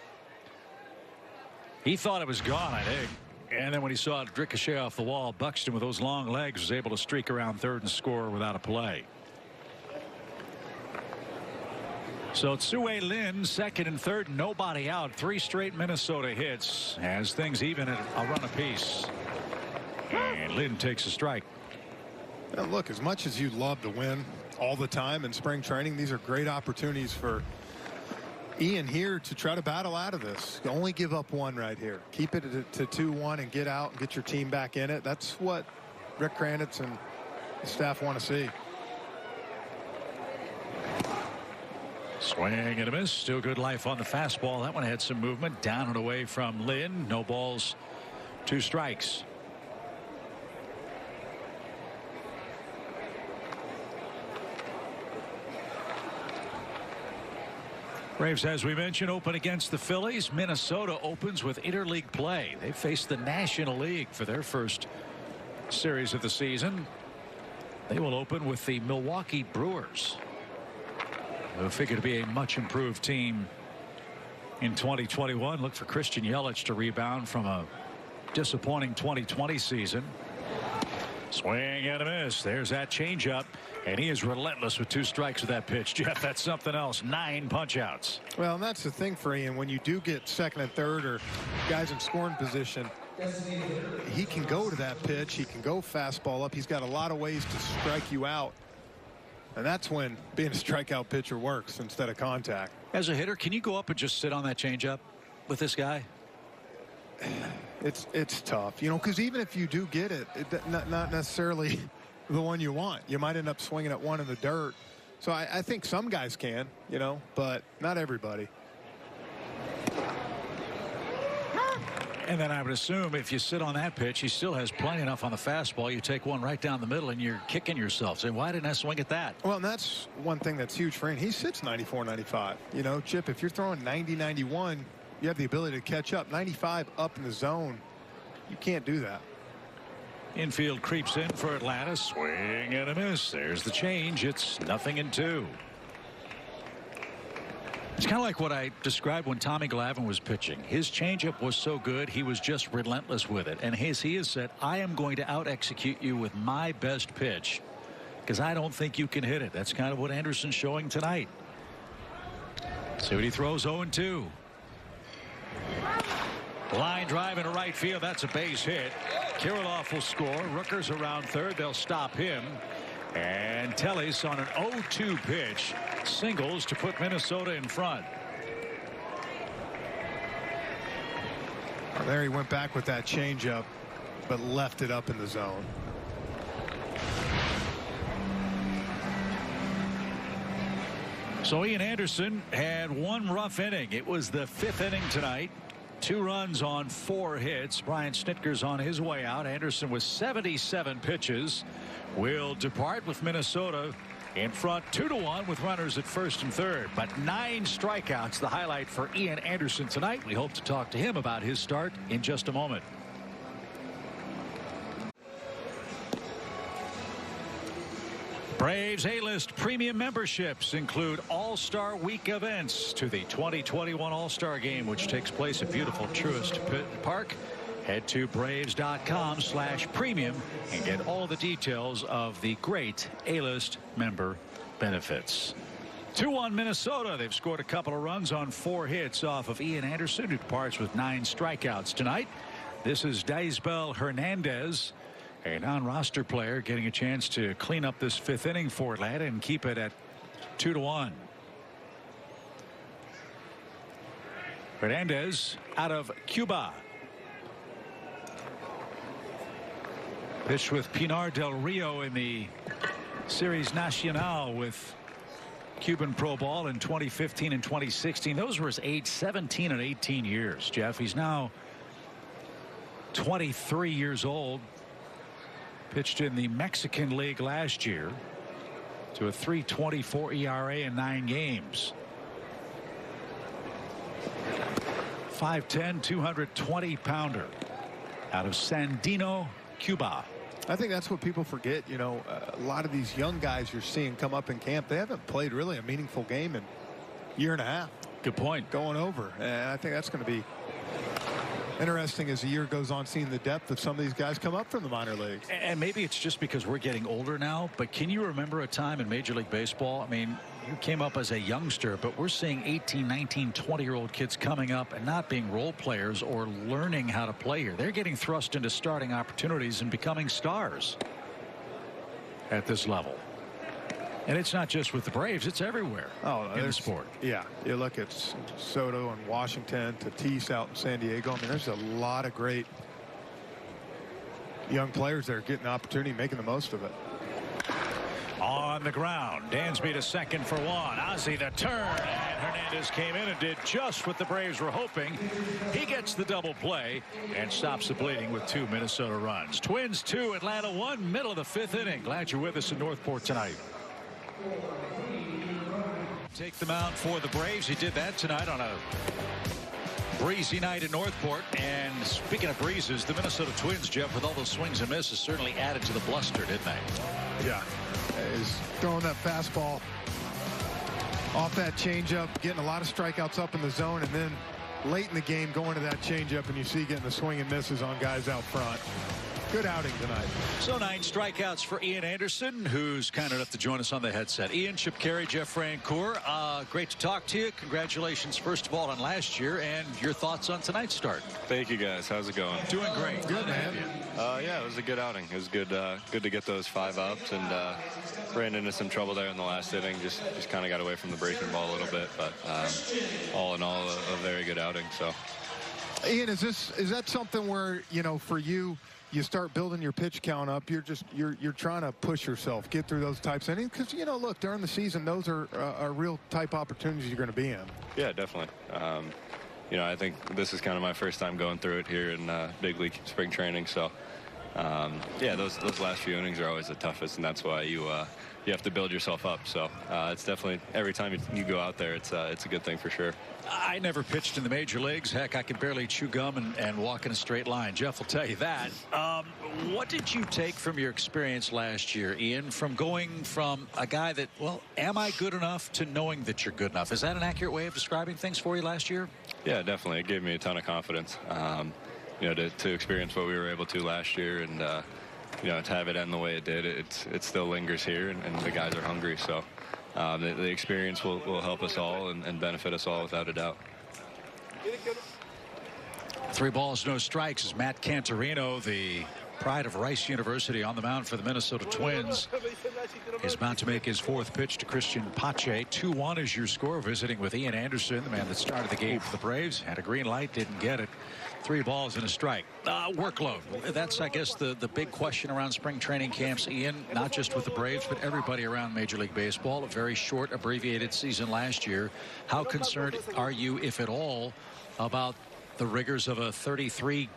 he thought it was gone, I think. And then when he saw it ricochet off the wall, Buxton with those long legs was able to streak around third and score without a play. So Tsue Lin, second and third, nobody out. 3 straight Minnesota hits as things even at a run apiece. And Lin takes a strike. Now look, as much as you love to win all the time in spring training, these are great opportunities for Ian here to try to battle out of this. You only give up 1 right here. Keep it to 2-1 and get out and get your team back in it. That's what Rick Kranitz and the staff want to see. Swing and a miss. Still good life on the fastball. That one had some movement. Down and away from Lin. No balls, 2 strikes. Braves, as we mentioned, open against the Phillies. Minnesota opens with interleague play. They face the National League for their first series of the season. They will open with the Milwaukee Brewers, who figure to be a much improved team in 2021. Look for Christian Yelich to rebound from a disappointing 2020 season. Swing and a miss. There's that changeup, and he is relentless with 2 strikes with that pitch. Jeff, that's something else. 9 punch-outs. Well, and that's the thing for Ian. When you do get second and third or guys in scoring position, he can go to that pitch. He can go fastball up. He's got a lot of ways to strike you out. And that's when being a strikeout pitcher works instead of contact. As a hitter, can you go up and just sit on that changeup with this guy? It's tough, because even if you do get it, not necessarily the one you want. You might end up swinging at one in the dirt. So I think some guys can, but not everybody. And then I would assume if you sit on that pitch, he still has plenty enough on the fastball. You take one right down the middle and you're kicking yourself. Saying, why didn't I swing at that? Well, and that's one thing that's huge for him. He sits 94, 95. You know, Chip, if you're throwing 90, 91, you have the ability to catch up. 95 up in the zone. You can't do that. Infield creeps in for Atlanta. Swing and a miss. There's the change. It's 0-2. It's kind of like what I described when Tommy Glavine was pitching. His changeup was so good, he was just relentless with it. And he has said, I am going to out-execute you with my best pitch because I don't think you can hit it. That's kind of what Anderson's showing tonight. See what he throws. 0-2. Line drive into right field. That's a base hit. Kirilloff will score. Rooker's around third. They'll stop him. And Tellez on an 0-2 pitch singles to put Minnesota in front. Well, there he went back with that changeup, but left it up in the zone. So Ian Anderson had one rough inning. It was the 5th inning tonight. 2 runs on 4 hits. Brian Snitker's on his way out. Anderson with 77 pitches will depart with Minnesota in front 2-1 with runners at first and third. But 9 strikeouts, the highlight for Ian Anderson tonight. We hope to talk to him about his start in just a moment. Braves A-list premium memberships include All-Star Week events to the 2021 All-Star Game, which takes place at beautiful Truist Park. Head to Braves.com/premium and get all the details of the great A-list member benefits. 2-1 Minnesota. They've scored a couple of runs on 4 hits off of Ian Anderson, who departs with 9 strikeouts tonight. This is Daisbel Hernandez, a non-roster player, getting a chance to clean up this 5th inning for Atlanta and keep it at 2-1. Hernandez out of Cuba. Pitched with Pinar del Rio in the Series Nacional with Cuban Pro Ball in 2015 and 2016. Those were his age 17 and 18 years. Jeff, he's now 23 years old. Pitched in the Mexican League last year to a 3.24 ERA in 9 games. 5'10", 220-pounder out of Sandino, Cuba. I think that's what people forget. You know, a lot of these young guys you're seeing come up in camp, they haven't played really a meaningful game in a year and a half. Good point. Going over. And I think that's going to be interesting as the year goes on, seeing the depth of some of these guys come up from the minor leagues. And maybe it's just because we're getting older now, but can you remember a time in Major League Baseball? I mean, you came up as a youngster, but we're seeing 18, 19, 20-year-old kids coming up and not being role players or learning how to play here. They're getting thrust into starting opportunities and becoming stars at this level. And it's not just with the Braves, it's everywhere in the sport. Yeah, you look at Soto and Washington, Tatis out in San Diego. I mean, there's a lot of great young players that are getting the opportunity, making the most of it. On the ground, Dansby to second for 1. Ozzie the turn, and Hernandez came in and did just what the Braves were hoping. He gets the double play and stops the bleeding with 2 Minnesota runs. Twins 2, Atlanta 1, middle of the 5th inning. Glad you're with us in Northport tonight. Take the mound for the Braves. He did that tonight on a breezy night in Northport. And speaking of breezes, the Minnesota Twins, Jeff, with all those swings and misses, certainly added to the bluster, didn't they? Yeah. Is throwing that fastball off that changeup, getting a lot of strikeouts up in the zone, and then late in the game going to that changeup, and you see getting the swing and misses on guys out front. Good outing tonight. So 9 strikeouts for Ian Anderson, who's kind enough to join us on the headset. Ian, Chip Caray, Jeff Francoeur, great to talk to you. Congratulations, first of all, on last year, and your thoughts on tonight's start. Thank you, guys. How's it going? Doing great. Good, man. Yeah, it was a good outing. It was good good to get those 5 ups, and ran into some trouble there in the last inning. Just kind of got away from the breaking ball a little bit, but all in all, a very good outing. So, Ian, is that something where, you know, for you, you start building your pitch count up, you're trying to push yourself, get through those types of innings? Because, you know, look, during the season, those are real type opportunities you're going to be in. Yeah, definitely. I think this is kind of my first time going through it here in big league spring training. So, yeah, those last few innings are always the toughest, and that's why you have to build yourself up. So it's definitely every time you go out there, it's a good thing for sure. I never pitched in the major leagues. Heck, I can barely chew gum and walk in a straight line. Jeff will tell you that. What did you take from your experience last year, Ian, from going from a guy that, well, am I good enough to knowing that you're good enough? Is that an accurate way of describing things for you last year? Yeah, definitely. It gave me a ton of confidence, to experience what we were able to last year, and to have it end the way it did, it still lingers here, and the guys are hungry. So the experience will help us all and benefit us all without a doubt. 3 balls, no strikes as Matt Cantorino, the pride of Rice University, on the mound for the Minnesota Twins, is about to make his 4th pitch to Christian Pache. 2-1 is your score, visiting with Ian Anderson, the man that started the game for the Braves. Had a green light, didn't get it. 3 balls and a strike. Workload. That's, I guess, the big question around spring training camps, Ian, not just with the Braves, but everybody around Major League Baseball. A very short, abbreviated season last year. How concerned are you, if at all, about the rigors of a 33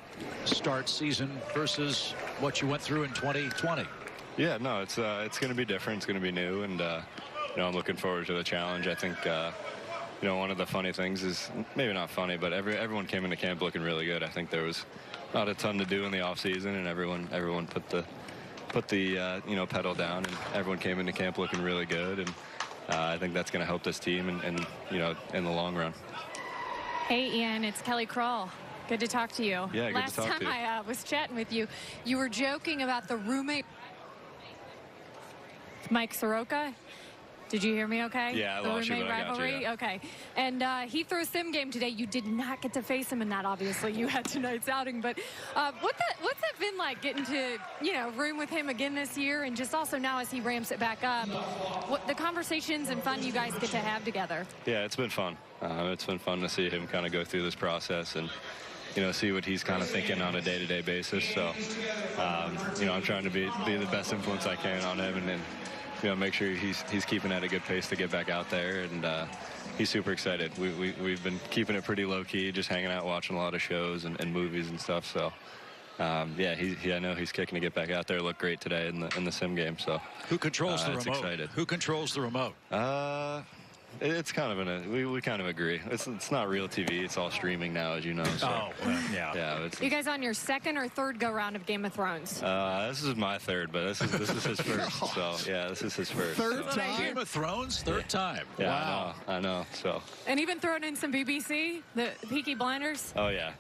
start season versus what you went through in 2020? Yeah, no, it's going to be different. It's going to be new, and I'm looking forward to the challenge. I think one of the funny things is, maybe not funny, but everyone came into camp looking really good. I think there was not a ton to do in the off season, and everyone put the pedal down, and everyone came into camp looking really good, and I think that's going to help this team and in the long run. Hey, Ian, it's Kelly Crawl. Good to talk to you. Yeah, good Last to talk to you. time I was chatting with you, you were joking about the roommate, Mike Soroka. Did you hear me okay? Yeah, I the lost you, roommate but I got you, rivalry? yeah. Okay. And he threw a sim game today. You did not get to face him in that, obviously. You had tonight's outing. But what's that been like, getting to, room with him again this year, and just also now as he ramps it back up, what the conversations and fun you guys get to have together? Yeah, it's been fun. It's been fun to see him kind of go through this process and, see what he's kind of thinking on a day-to-day basis. So, I'm trying to be the best influence I can on him, and make sure he's keeping at a good pace to get back out there, and he's super excited. We've been keeping it pretty low-key, just hanging out, watching a lot of shows and movies and stuff. So, yeah, I know he's kicking to get back out there. Looked great today in the sim game. So, who controls the remote? Excited. Who controls the remote? It's kind of we kind of agree. It's not real TV. It's all streaming now, as you know. So. Oh, well, yeah. Yeah. You guys on your 2nd or 3rd go-round of Game of Thrones? This is my 3rd, but this is his first. So, yeah, this is his first. 3rd time? Game of Thrones? 3rd time. Yeah, wow. I know. So. And even throwing in some BBC, the Peaky Blinders? Oh, yeah.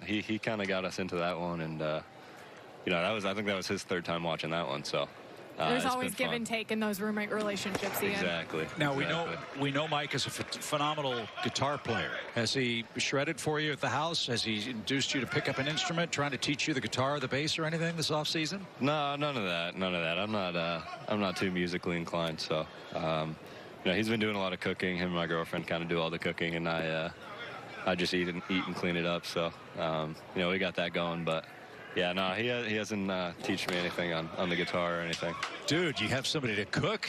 He kind of got us into that one, and, I think that was his 3rd time watching that one, so. There's always give and take in those roommate relationships, Ian. Exactly. Now, we know Mike is a phenomenal guitar player. Has he shredded for you at the house? Has he induced you to pick up an instrument, trying to teach you the guitar or the bass or anything this offseason? No, none of that. I'm not too musically inclined, so. He's been doing a lot of cooking. Him and my girlfriend kind of do all the cooking, and I just eat and clean it up. So, we got that going, but. Yeah, no, he hasn't teach me anything on the guitar or anything. Dude, you have somebody to cook?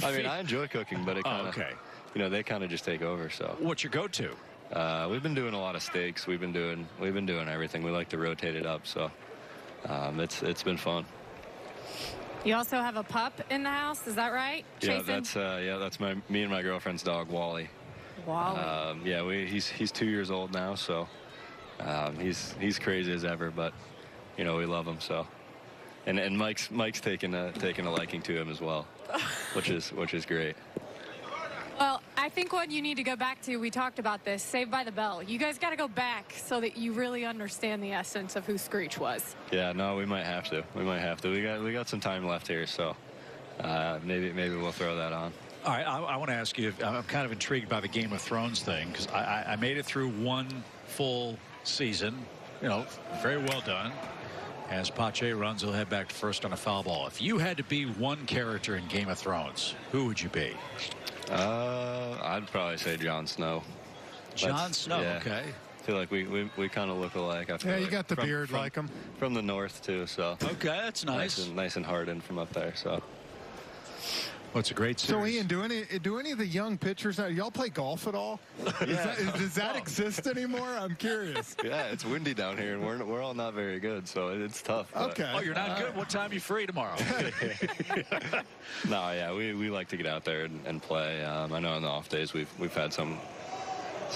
I mean, I enjoy cooking, but it kind of, okay. They kind of just take over. So. What's your go-to? We've been doing a lot of steaks. We've been doing everything. We like to rotate it up, so it's been fun. You also have a pup in the house, is that right? Yeah, Chasen? that's me and my girlfriend's dog, Wally. Wally. Yeah, he's 2 years old now, so he's crazy as ever, but. We love him, so, and Mike's taking a liking to him as well, which is great. Well, I think what you need to go back to, we talked about this, Saved by the Bell. You guys got to go back so that you really understand the essence of who Screech was. Yeah, no, we might have to. We got some time left here, so maybe we'll throw that on. All right, I want to ask you. I'm kind of intrigued by the Game of Thrones thing, because I made it through one full season. Very well done. As Pache runs, he'll head back to first on a foul ball. If you had to be one character in Game of Thrones, who would you be? I'd probably say Jon Snow. Jon Snow, yeah. okay. I feel like we kind of look alike. Yeah, you got the beard like him. From the north, too, so. Okay, that's nice. Nice and hardened from up there, so. Well, it's a great series. So, Ian, do any of the young pitchers, y'all play golf at all? Yeah. Does that exist anymore? I'm curious. Yeah, it's windy down here, and we're all not very good, so it's tough. But. Okay. Oh, you're not good? What time are you free tomorrow? No, yeah, we like to get out there and play. I know on the off days we've had some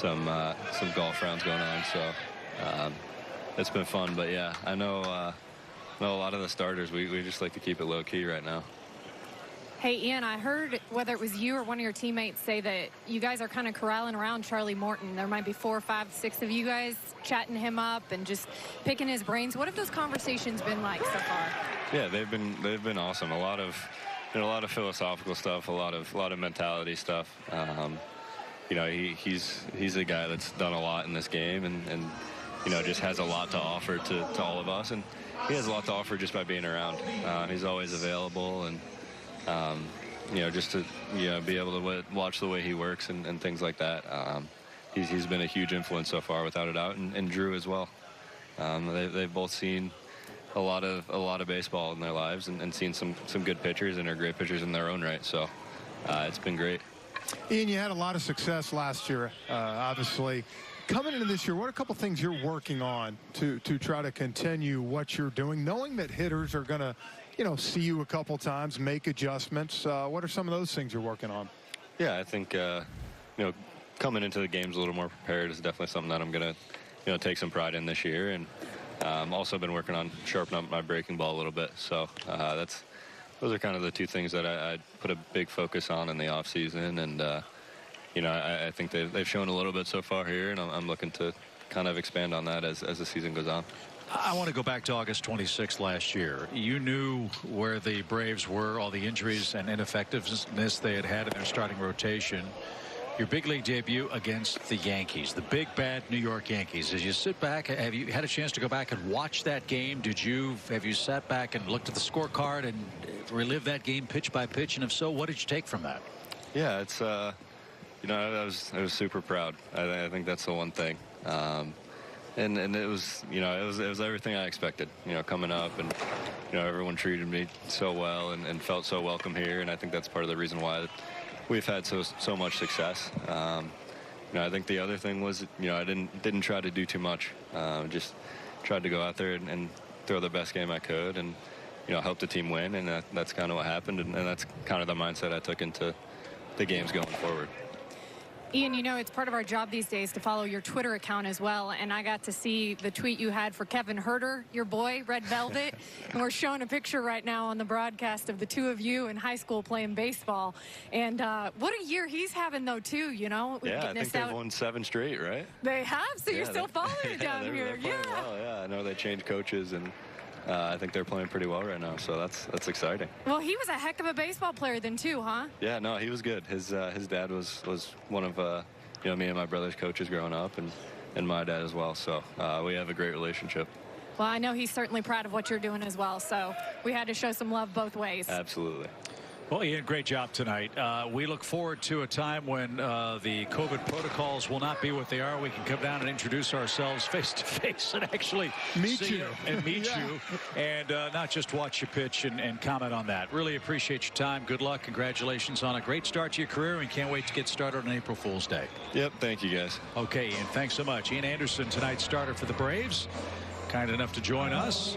golf rounds going on, so it's been fun. But yeah, I know a lot of the starters, we just like to keep it low key right now. Hey, Ian, I heard whether it was you or one of your teammates say that you guys are kind of corralling around Charlie Morton. There might be 4, 5, 6 of you guys chatting him up and just picking his brains. What have those conversations been like so far? Yeah, they've been awesome. A lot of philosophical stuff, a lot of mentality stuff. You know, he's a guy that's done a lot in this game and you know, just has a lot to offer to all of us, and he has a lot to offer just by being around. He's always available, and you know, just to be able to watch the way he works and things like that. He's been a huge influence so far, without a doubt, and Drew as well. They've both seen a lot of baseball in their lives and seen some good pitchers and are great pitchers in their own right. So it's been great. Ian, you had a lot of success last year, obviously. Coming into this year, what are a couple things you're working on to try to continue what you're doing, knowing that hitters are going to, you know, see you a couple times, make adjustments? What are some of those things you're working on? Yeah, I think, you know, coming into the games a little more prepared is definitely something that I'm going to, you know, take some pride in this year. And also been working on sharpening up my breaking ball a little bit. So those are kind of the two things that I put a big focus on in the off season. And, you know, I think they've shown a little bit so far here, and I'm looking to kind of expand on that as the season goes on. I want to go back to August 26th last year. You knew where the Braves were, all the injuries and ineffectiveness they had in their starting rotation. Your big league debut against the Yankees, the big bad New York Yankees. As you sit back, have you had a chance to go back and watch that game? Have you sat back and looked at the scorecard and relived that game pitch by pitch? And if so, what did you take from that? Yeah, it's you know, I was super proud. I think that's the one thing. And it was, you know, it was everything I expected, you know, coming up, and, you know, everyone treated me so well and felt so welcome here. And I think that's part of the reason why we've had so much success. You know, I think the other thing was, you know, I didn't try to do too much. Just tried to go out there and throw the best game I could and, you know, help the team win. And that's kind of what happened. And that's kind of the mindset I took into the games going forward. Ian, you know, it's part of our job these days to follow your Twitter account as well. And I got to see the tweet you had for Kevin Herter, your boy, Red Velvet. And we're showing a picture right now on the broadcast of the two of you in high school playing baseball. And what a year he's having, though, too, you know. Yeah, I think they've won 7 straight, right? They have, so you're still following it down here. They're well, yeah. I know they changed coaches, and I think they're playing pretty well right now, so that's exciting. Well, he was a heck of a baseball player then too, huh? Yeah, no, he was good. His dad was one of you know, me and my brother's coaches growing up, and my dad as well. So we have a great relationship. Well, I know he's certainly proud of what you're doing as well, so we had to show some love both ways. Absolutely. Well, Ian, great job tonight. We look forward to a time when the COVID protocols will not be what they are. We can come down and introduce ourselves face to face and actually meet you and not just watch you pitch and comment on that. Really appreciate your time. Good luck. Congratulations on a great start to your career, and can't wait to get started on April Fool's Day. Yep. Thank you, guys. Okay, Ian, thanks so much. Ian Anderson, tonight's starter for the Braves, kind enough to join us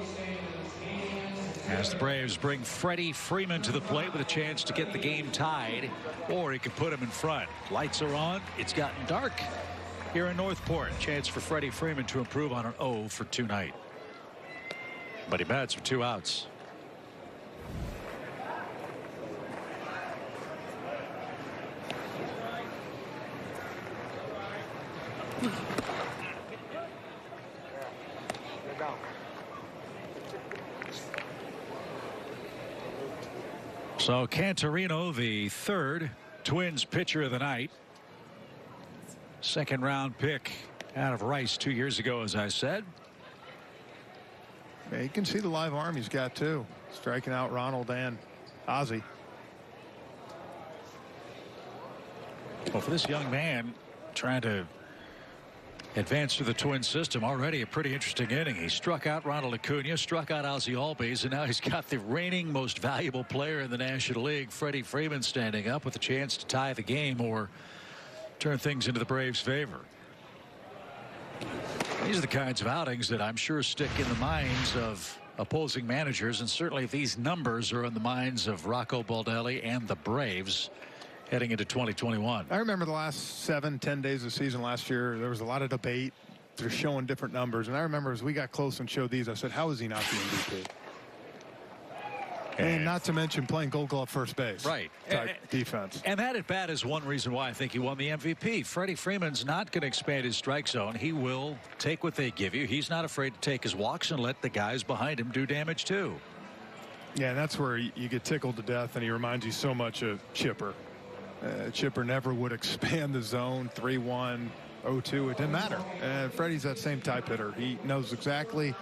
as the Braves bring Freddie Freeman to the plate with a chance to get the game tied, or he could put him in front. Lights are on. It's gotten dark here in Northport. Chance for Freddie Freeman to improve on an 0-for-2 night. But he bats for 2 outs. So Cantorino, the third Twins pitcher of the night. Second round pick out of Rice 2 years ago, as I said. Yeah, you can see the live arm he's got too, striking out Ronald and Ozzie. Well, for this young man trying to advanced to the twin system. Already a pretty interesting inning. He struck out Ronald Acuna, struck out Ozzie Albies, and now he's got the reigning most valuable player in the National League, Freddie Freeman, standing up with a chance to tie the game or turn things into the Braves' favor. These are the kinds of outings that I'm sure stick in the minds of opposing managers, and certainly these numbers are in the minds of Rocco Baldelli and the Braves heading into 2021. I remember the last 7-10 days of the season last year, there was a lot of debate. They're showing different numbers, and I remember as we got close and showed these, I said, how is he not the MVP? And not to mention playing Gold Glove first base. Right. Defense. And that at bat is one reason why I think he won the MVP. Freddie Freeman's not going to expand his strike zone. He will take what they give you. He's not afraid to take his walks and let the guys behind him do damage too. Yeah, and that's where you get tickled to death, and he reminds you so much of Chipper. Chipper never would expand the zone. 3-1, 0-2, it didn't matter. Freddie's that same type hitter. He knows exactly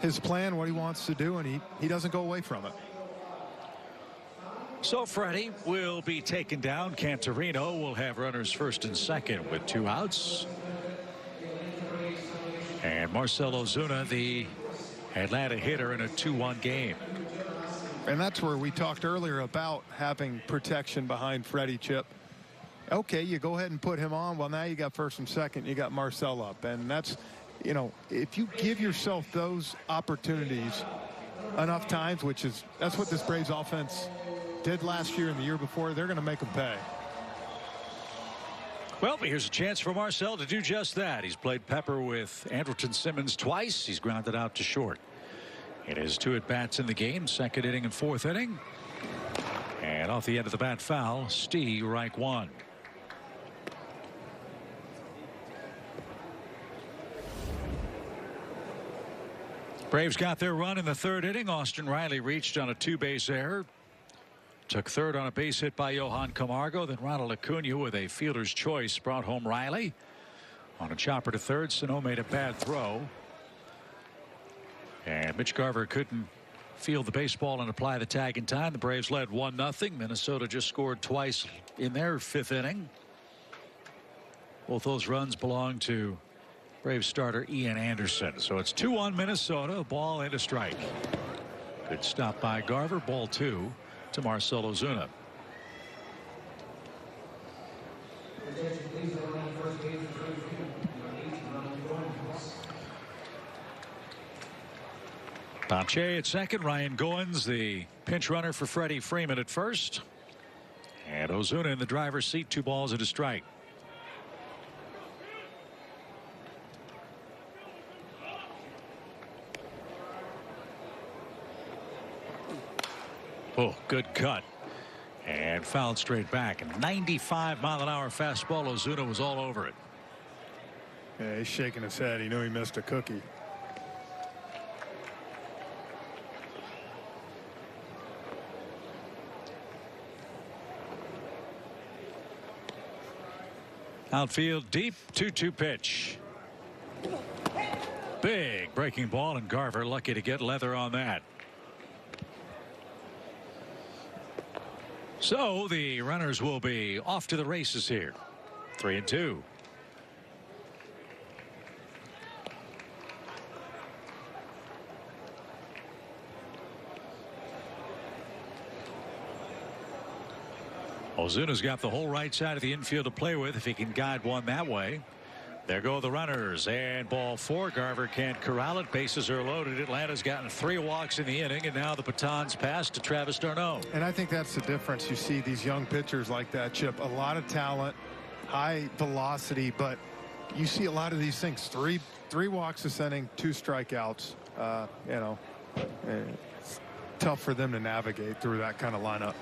his plan, what he wants to do, and he doesn't go away from it. So Freddie will be taken down. Cantorino will have runners first and second with 2 outs. And Marcell Ozuna, the Atlanta hitter, in a 2-1 game. And that's where we talked earlier about having protection behind Freddie, Chip. Okay, you go ahead and put him on. Well, now you got first and second. You got Marcell up. And that's, you know, if you give yourself those opportunities enough times, that's what this Braves offense did last year and the year before, they're going to make them pay. Well, here's a chance for Marcell to do just that. He's played pepper with Andrelton Simmons twice. He's grounded out to short. It is 2 at-bats in the game, second inning and fourth inning. And off the end of the bat foul, Steve Reich 1. Braves got their run in the third inning. Austin Riley reached on a 2-base error. Took third on a base hit by Johan Camargo. Then Ronald Acuna with a fielder's choice brought home Riley. On a chopper to third, Sano made a bad throw. And Mitch Garver couldn't field the baseball and apply the tag in time. The Braves led 1-0. Minnesota just scored twice in their 5th inning. Both those runs belong to Braves starter Ian Anderson. So it's 2-1 Minnesota, a ball and a strike. Good stop by Garver. Ball 2 to Marcell Ozuna. Pache at second. Ryan Goins, the pinch runner for Freddie Freeman, at first. And Ozuna in the driver's seat. 2 balls and a strike. Oh, good cut. And fouled straight back. A 95-mile-an-hour fastball. Ozuna was all over it. Yeah, he's shaking his head. He knew he missed a cookie. Outfield deep, 2-2 pitch. Big breaking ball, and Garver lucky to get leather on that. So the runners will be off to the races here. 3-2. Ozuna's got the whole right side of the infield to play with if he can guide one that way. There go the runners, and ball 4. Garver can't corral it. Bases are loaded. Atlanta's gotten 3 walks in the inning, and now the baton's passed to Travis d'Arnaud. And I think that's the difference. You see these young pitchers like that, Chip, a lot of talent, high velocity, but you see a lot of these things. Three walks this inning, 2 strikeouts. You know, it's tough for them to navigate through that kind of lineup.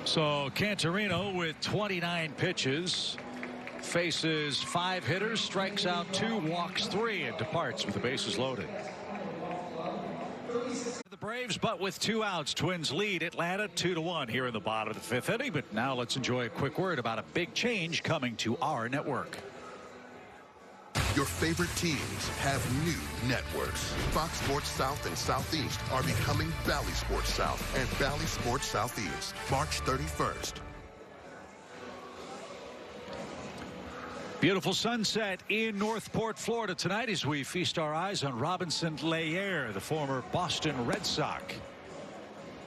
So Cantorino with 29 pitches faces 5 hitters, strikes out 2, walks 3, and departs with the bases loaded. The Braves, but with 2 outs. Twins lead Atlanta 2-1 here in the bottom of the 5th inning. But now let's enjoy a quick word about a big change coming to our network. Your favorite teams have new networks. Fox Sports South and Southeast are becoming Bally Sports South and Bally Sports Southeast, March 31st. Beautiful sunset in Northport, Florida tonight as we feast our eyes on Robinson Leyer, the former Boston Red Sox,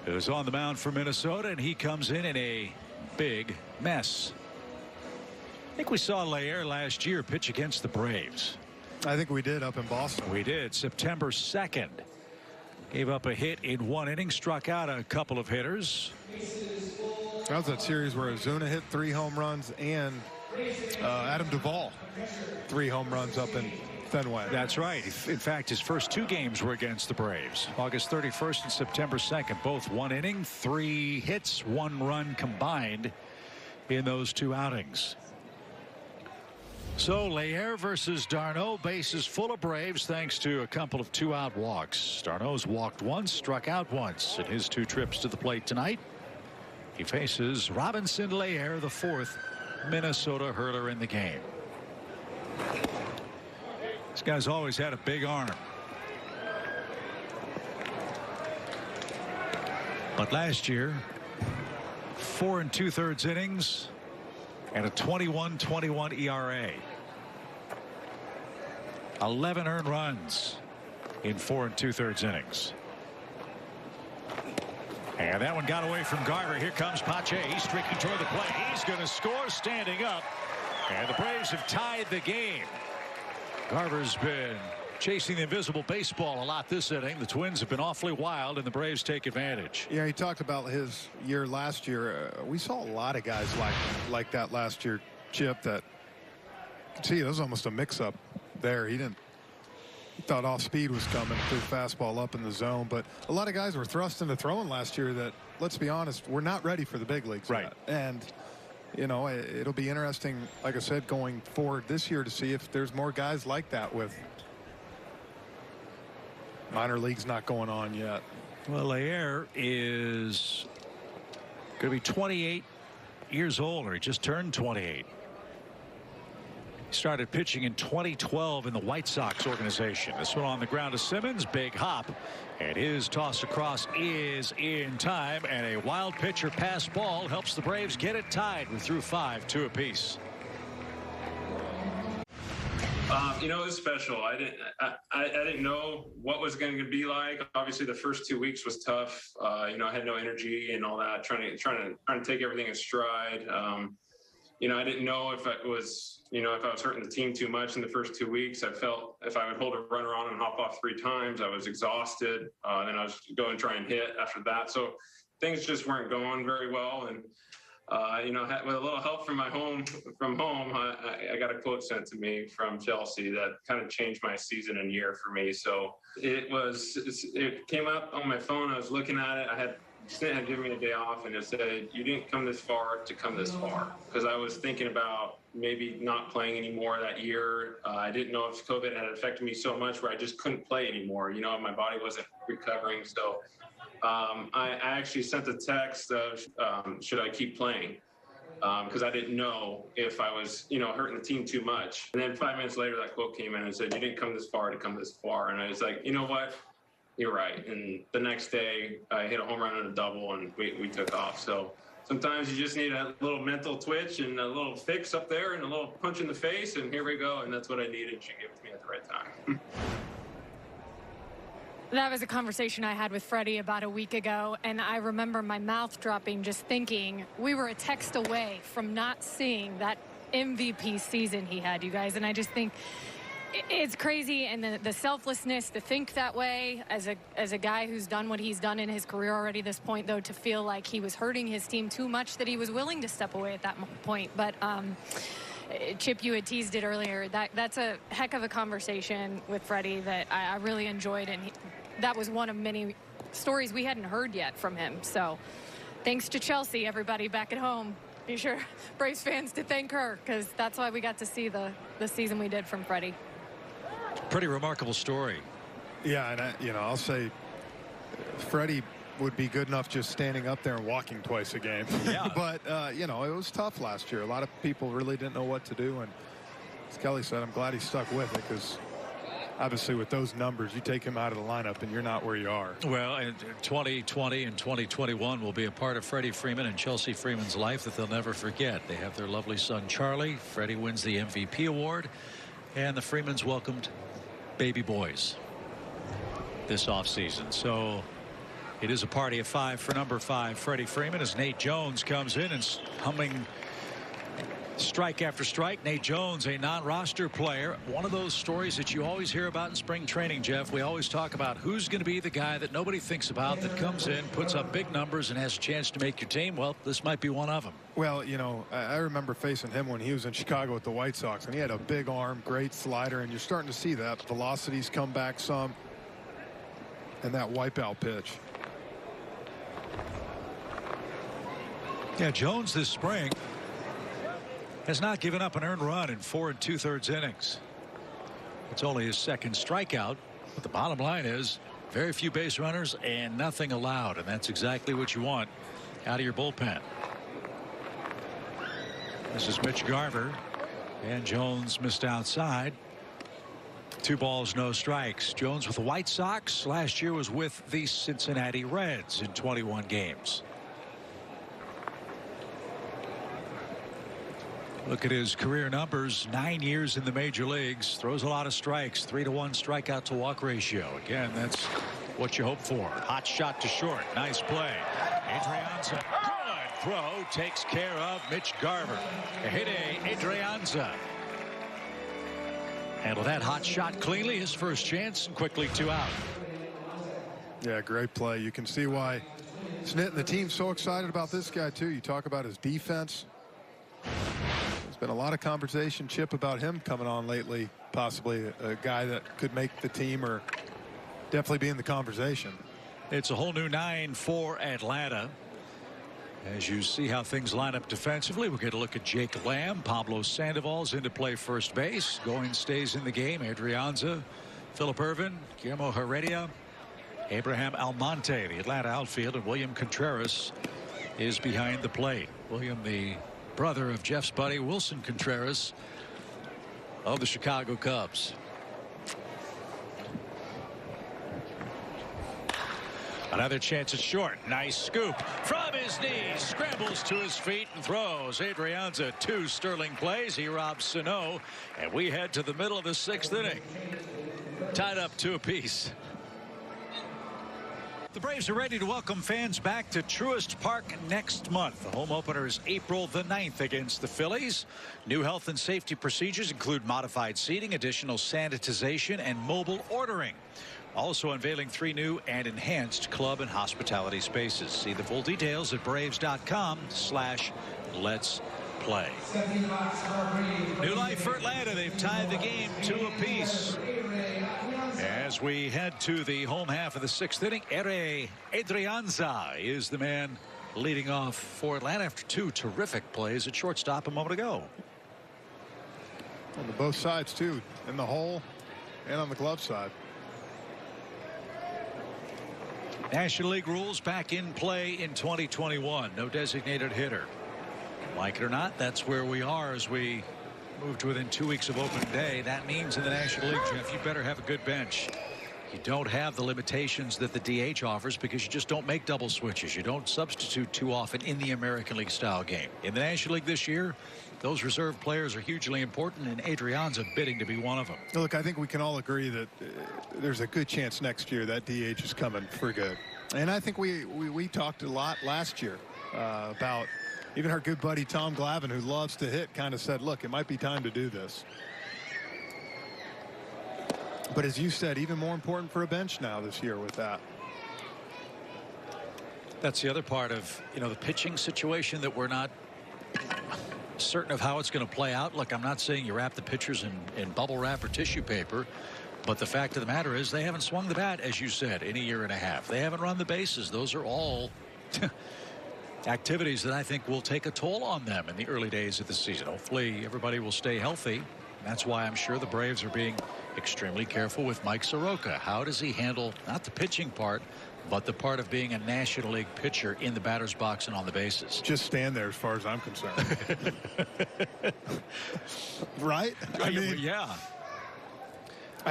who's on the mound for Minnesota, and he comes in a big mess. I think we saw Leyer last year pitch against the Braves. I think we did up in Boston. We did. September 2nd. Gave up a hit in 1 inning, struck out a couple of hitters. That was that series where Ozuna hit 3 home runs and Adam Duvall 3 home runs up in Fenway. That's right. In fact, his first 2 games were against the Braves. August 31st and September 2nd, both 1 inning, 3 hits, 1 run combined in those 2 outings. So Leyer versus d'Arnaud, bases full of Braves thanks to a couple of 2-out walks. d'Arnaud's walked once, struck out once in his 2 trips to the plate tonight. He faces Robinson Leyer, the 4th Minnesota hurler in the game. This guy's always had a big arm. But last year, 4 2/3 innings and a 21-21 ERA. 11 earned runs in 4 2/3 innings. And that one got away from Garver. Here comes Pache. He's streaking toward the plate. He's going to score standing up. And the Braves have tied the game. Garver's been chasing the invisible baseball a lot this inning. The Twins have been awfully wild, and the Braves take advantage. Yeah, he talked about his year last year. We saw a lot of guys like that last year, Chip, that you can see it was almost a mix-up there. He thought off speed was coming, threw fastball up in the zone, but a lot of guys were thrust into throwing last year that, let's be honest, we're not ready for the big leagues yet. And you know, it'll be interesting, like I said, going forward this year to see if there's more guys like that with minor leagues not going on yet. Well, Leyer is going to be 28 years old, or he just turned 28. He started pitching in 2012 in the White Sox organization. This one on the ground to Simmons, big hop, and his toss across is in time, and a wild pitcher pass ball helps the Braves get it tied with through 5, 2 apiece. You know, it was special. I didn't know what was going to be like. Obviously, the first 2 weeks was tough. You know, I had no energy and all that. Trying to take everything in stride. You know, I didn't know if I was hurting the team too much in the first 2 weeks. I felt if I would hold a runner on and hop off 3 times, I was exhausted. Then I was going to try and hit after that. So things just weren't going very well. And you know, with a little help from home, I got a quote sent to me from Chelsea that kind of changed my season and year for me. So it came up on my phone. I was looking at it. Snit had given me a day off, and it said, "You didn't come this far to come this far." Because I was thinking about maybe not playing anymore that year. I didn't know if COVID had affected me so much where I just couldn't play anymore. You know, my body wasn't recovering. So I actually sent a text of, should I keep playing? Because I didn't know if I was, you know, hurting the team too much. And then 5 minutes later, that quote came in and said, "You didn't come this far to come this far." And I was like, you know what? You're right. And the next day, I hit a home run and a double, and we took off. So sometimes you just need a little mental twitch and a little fix up there and a little punch in the face, and here we go. And that's what I needed. She gave it to me at the right time. That was a conversation I had with Freddie about a week ago, and I remember my mouth dropping just thinking we were a text away from not seeing that MVP season he had, you guys. And I just think it's crazy, and the selflessness to think that way as a guy who's done what he's done in his career already. This point, though, to feel like he was hurting his team too much that he was willing to step away at that point. But Chip, you had teased it earlier. That's a heck of a conversation with Freddie that I really enjoyed, and that was one of many stories we hadn't heard yet from him. So thanks to Chelsea, everybody back at home. Be sure Braves fans to thank her, because that's why we got to see the season we did from Freddie. Pretty remarkable story. Yeah, and I'll say Freddie would be good enough just standing up there and walking twice a game. Yeah. But you know, it was tough last year. A lot of people really didn't know what to do, and as Kelly said, I'm glad he stuck with it, because obviously with those numbers, you take him out of the lineup and you're not where you are. Well, and 2020 and 2021 will be a part of Freddie Freeman and Chelsea Freeman's life that they'll never forget. They have their lovely son Charlie. Freddie wins the MVP award, and the Freemans welcomed baby boys this offseason. So it is a party of 5 for number 5 Freddie Freeman as Nate Jones comes in and humming strike after strike. Nate Jones, a non-roster player. One of those stories that you always hear about in spring training, Jeff. We always talk about who's going to be the guy that nobody thinks about, that comes in, puts up big numbers, and has a chance to make your team. Well, this might be one of them. Well, you know, I remember facing him when he was in Chicago with the White Sox, and he had a big arm, great slider, and you're starting to see that. Velocities come back some, and that wipeout pitch. Yeah, Jones this spring has not given up an earned run in 4 2/3 innings. It's only his second strikeout, but the bottom line is very few base runners and nothing allowed, and that's exactly what you want out of your bullpen. This is Mitch Garver, and Jones missed outside. 2 balls, no strikes. Jones with the White Sox. Last year was with the Cincinnati Reds in 21 games. Look at his career numbers. 9 years in the major leagues. Throws a lot of strikes. 3-to-1 strikeout to walk ratio. Again, that's what you hope for. Hot shot to short. Nice play. Adrianza. Good throw. Takes care of Mitch Garver. Ehide Adrianza. Handle that hot shot cleanly. His first chance, and quickly 2 out. Yeah, great play. You can see why Snit and the team's so excited about this guy, too. You talk about his defense. There's been a lot of conversation, Chip, about him coming on lately. Possibly a guy that could make the team or definitely be in the conversation. It's a whole new 9 for Atlanta. As you see how things line up defensively, we'll get a look at Jake Lamb. Pablo Sandoval's in to play first base. Goins stays in the game. Adrianza, Phillip Ervin, Guillermo Heredia, Abraham Almonte, the Atlanta outfield, and William Contreras is behind the plate. William, the brother of Jeff's buddy Wilson Contreras of the Chicago Cubs. Another chance at short. Nice scoop from his knees. Scrambles to his feet and throws. Adrianza 2 sterling plays. He robs Sano, and we head to the middle of the 6th inning. Tied up 2 apiece. The Braves are ready to welcome fans back to Truist Park next month. The home opener is April the 9th against the Phillies. New health and safety procedures include modified seating, additional sanitization, and mobile ordering. Also unveiling 3 new and enhanced club and hospitality spaces. See the full details at braves.com/let's play. New life for Atlanta. They've tied the game 2 apiece. As we head to the home half of the 6th inning, Ehide Adrianza is the man leading off for Atlanta after 2 terrific plays at shortstop a moment ago. On the both sides, too, in the hole and on the glove side. National League rules back in play in 2021. No designated hitter. Like it or not, that's where we are as we move to within 2 weeks of opening day. That means in the National League, Jeff, you better have a good bench. You don't have the limitations that the DH offers because you just don't make double switches. You don't substitute too often in the American League style game. In the National League this year, those reserve players are hugely important, and Adrianza bidding to be one of them. Look, I think we can all agree that there's a good chance next year that DH is coming for good. And I think we talked a lot last year about even our good buddy Tom Glavine, who loves to hit, kind of said, look, it might be time to do this. But as you said, even more important for a bench now this year with that. That's the other part of, the pitching situation that we're not certain of how it's going to play out. Look, I'm not saying you wrap the pitchers in bubble wrap or tissue paper, but the fact of the matter is they haven't swung the bat, as you said, in a year and a half. They haven't run the bases. Those are all activities that I think will take a toll on them in the early days of the season. Hopefully everybody will stay healthy. That's why I'm sure the Braves are being extremely careful with Mike Soroka. How does he handle not the pitching part, but the part of being a National League pitcher in the batter's box and on the bases? Just stand there as far as I'm concerned. Right? I mean, yeah.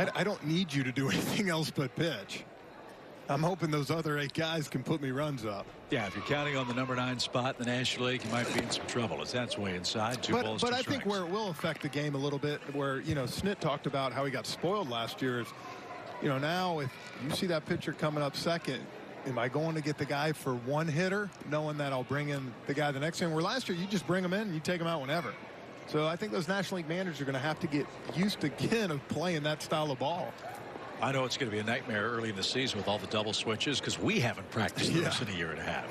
I don't need you to do anything else but pitch. I'm hoping those other 8 guys can put me runs up. Yeah, if you're counting on the number 9 spot in the National League, you might be in some trouble as that's way inside. 2 balls, 2 But I strikes. think where it will affect the game a little bit, where, you know, Snit talked about how he got spoiled last year is, you know, now if you see that pitcher coming up second, am I going to get the guy for 1 hitter, knowing that I'll bring in the guy the next inning? Where last year you just bring him in and you take him out whenever. So I think those National League managers are going to have to get used again of playing that style of ball. I know it's going to be a nightmare early in the season with all the double switches because we haven't practiced this in a year and a half.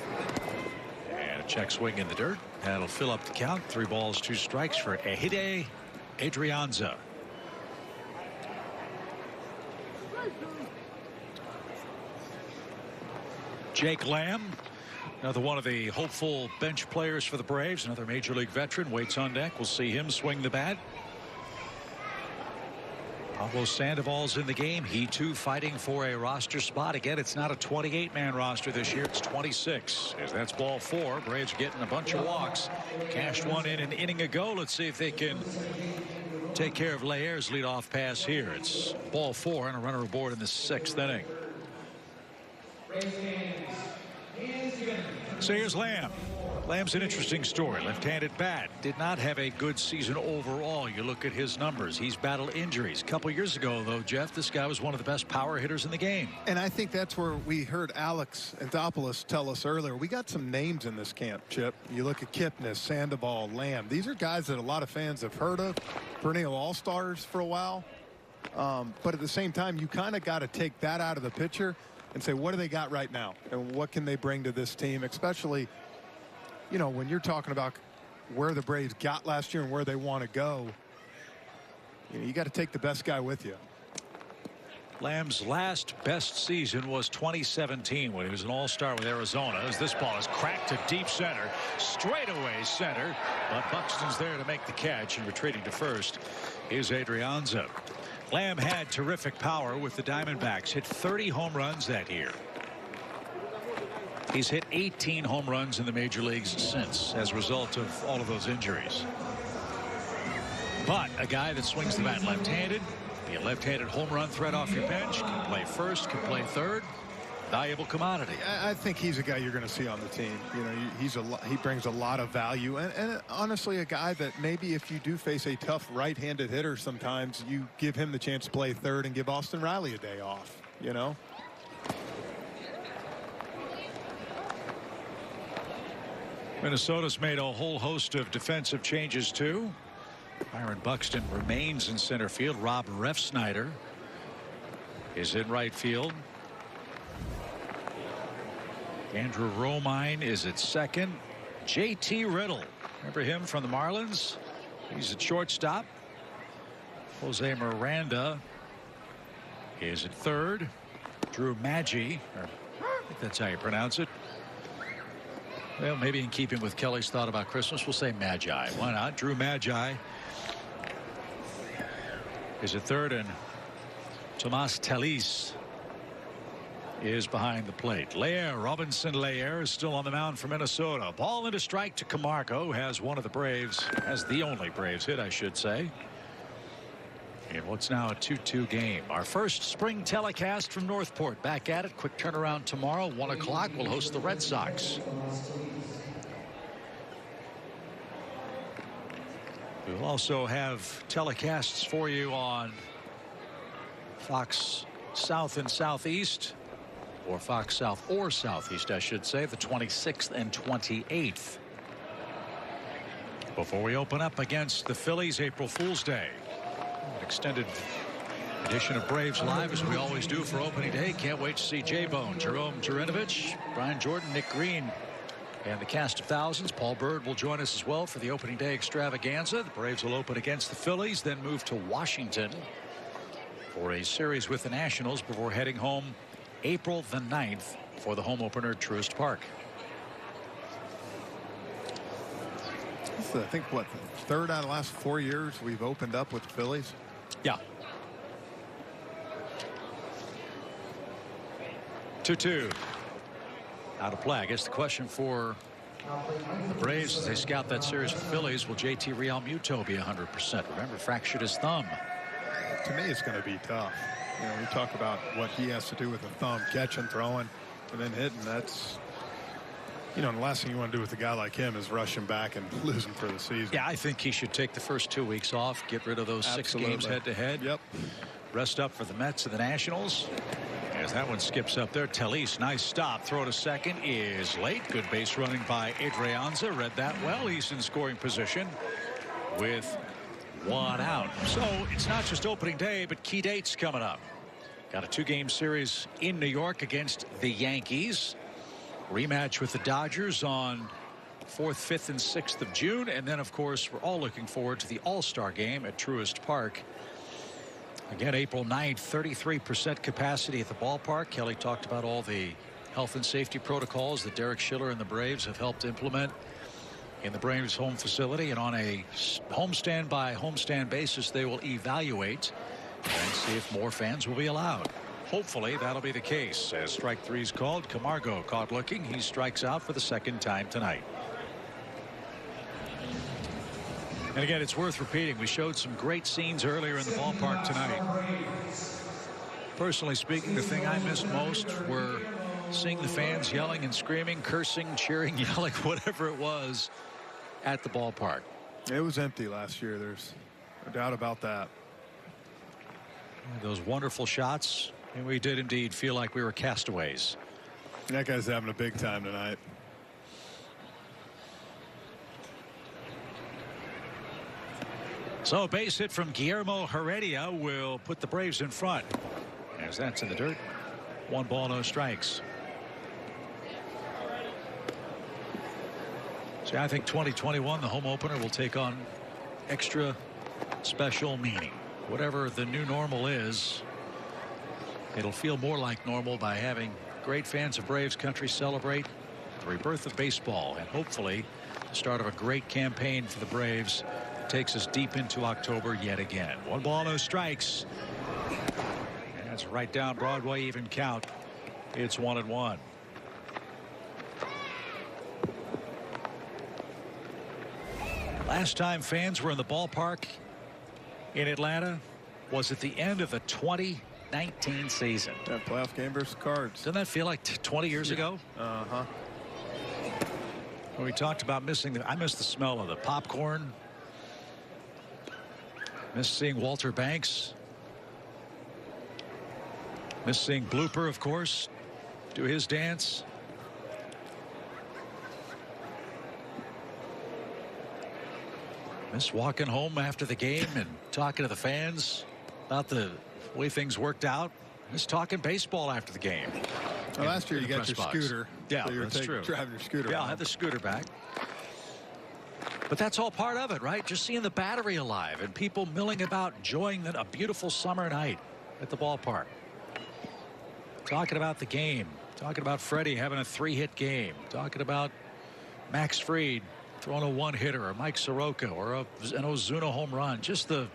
And a check swing in the dirt. That'll fill up the count. 3 balls, 2 strikes for Ehide Adrianza. Jake Lamb, another one of the hopeful bench players for the Braves, another major league veteran, waits on deck. We'll see him swing the bat. Pablo Sandoval's in the game. He too fighting for a roster spot. Again, it's not a 28-man roster this year. It's 26. As that's ball 4. Braves getting a bunch of walks. Cashed one in an inning ago. Let's see if they can take care of Laier's leadoff pass here. It's ball 4 and a runner aboard in the 6th inning. So here's Lamb. Lamb's an interesting story. Left-handed bat. Did not have a good season overall. You look at his numbers. He's battled injuries. A couple years ago, though, Jeff, this guy was one of the best power hitters in the game. And I think that's where we heard Alex Anthopoulos tell us earlier. We got some names in this camp, Chip. You look at Kipnis, Sandoval, Lamb. These are guys that a lot of fans have heard of. Perennial all-stars for a while. But at the same time, you kind of got to take that out of the picture and say, what do they got right now? And what can they bring to this team, especially, you know, when you're talking about where the Braves got last year and where they want to go, you know, you got to take the best guy with you. Lamb's last best season was 2017 when he was an all-star with Arizona. As this ball is cracked to deep center, straightaway center, but Buxton's there to make the catch, and retreating to first is Adrianza. Lamb had terrific power with the Diamondbacks, hit 30 home runs that year. He's hit 18 home runs in the major leagues since as a result of all of those injuries. But a guy that swings the bat left-handed, be a left-handed home run threat off your bench, can play first, can play third. Valuable commodity. I think he's a guy you're going to see on the team. You know, he brings a lot of value, and honestly, a guy that maybe if you do face a tough right-handed hitter, sometimes you give him the chance to play third and give Austin Riley a day off. You know. Minnesota's made a whole host of defensive changes too. Byron Buxton remains in center field. Rob Refsnyder is in right field. Andrew Romine is at second. JT Riddle, remember him from the Marlins? He's at shortstop. Jose Miranda is at third. Drew Maggi, or I think that's how you pronounce it. Well, maybe in keeping with Kelly's thought about Christmas, we'll say Magi. Why not? Drew Magi is at third, and Tomas Telis is behind the plate. Robinson Laier is still on the mound for Minnesota. Ball into strike to Camargo, has one of the Braves, has the only Braves hit, I should say. In what's now a 2-2 game. Our first spring telecast from Northport. Back at it. Quick turnaround tomorrow. 1 o'clock. We'll host the Red Sox. We'll also have telecasts for you on Fox South and Southeast, or Fox South or Southeast, I should say, the 26th and 28th. Before we open up against the Phillies, April Fool's Day. An extended edition of Braves Live, as we always do for opening day. Can't wait to see J-Bone, Jerome Jurinovich, Brian Jordan, Nick Green, and the cast of thousands. Paul Bird will join us as well for the opening day extravaganza. The Braves will open against the Phillies, then move to Washington for a series with the Nationals before heading home April the 9th for the home opener at Truist Park. I think what, the third out of the last 4 years we've opened up with the Phillies. Yeah. 2-2. Out of play. I guess the question for the Braves as they scout that series with the Phillies, will JT Realmuto be 100%? Remember, fractured his thumb to me, it's going to be tough. You know, we talk about what he has to do with the thumb, catching, throwing, and then hitting. That's, you know, the last thing you want to do with a guy like him is rush him back and lose him for the season. Yeah, I think he should take the first 2 weeks off, get rid of those 6 games head-to-head. Yep. Rest up for the Mets and the Nationals. As that one skips up there, Telis, nice stop. Throw to second is late. Good base running by Adrianza. Read that well. He's in scoring position with 1 out. So it's not just opening day, but key dates coming up. Got a 2-game series in New York against the Yankees. Rematch with the Dodgers on 4th, 5th, and 6th of June. And then, of course, we're all looking forward to the All-Star game at Truist Park. Again, April 9th, 33% capacity at the ballpark. Kelly talked about all the health and safety protocols that Derek Schiller and the Braves have helped implement in the Braves home facility. And on a homestand by homestand basis, they will evaluate and see if more fans will be allowed. Hopefully that'll be the case. As strike 3 is called, Camargo caught looking. He strikes out for the 2nd time tonight. And again, it's worth repeating. We showed some great scenes earlier in the ballpark tonight. Personally speaking, the thing I missed most were seeing the fans yelling and screaming, cursing, cheering, yelling, whatever it was at the ballpark. It was empty last year. There's no doubt about that. Those wonderful shots. And we did indeed feel like we were castaways. That guy's having a big time tonight. So a base hit from Guillermo Heredia will put the Braves in front. As that's in the dirt. 1 ball, no strikes. So I think 2021, the home opener, will take on extra special meaning. Whatever the new normal is, it'll feel more like normal by having great fans of Braves country celebrate the rebirth of baseball, and hopefully the start of a great campaign for the Braves. Takes us deep into October yet again. 1 ball, no strikes. That's right down Broadway, even count. It's 1-1. Last time fans were in the ballpark in Atlanta was at the end of the 2019 season. That playoff game versus Cards. Doesn't that feel like 20 years ago? Uh-huh. When we talked about missing I missed the smell of the popcorn. Miss seeing Walter Banks. Miss seeing Blooper, of course, do his dance. Miss walking home after the game and talking to the fans about the way things worked out. Miss talking baseball after the game. Well, last year you got your scooter. Yeah, so you were that's true. Driving your scooter. Yeah, I'll have the scooter back. But that's all part of it, right? Just seeing the Battery alive and people milling about, enjoying a beautiful summer night at the ballpark. Talking about the game. Talking about Freddie having a 3-hit game. Talking about Max Fried throwing a 1-hitter, or Mike Soroka, or an Ozuna home run. Just the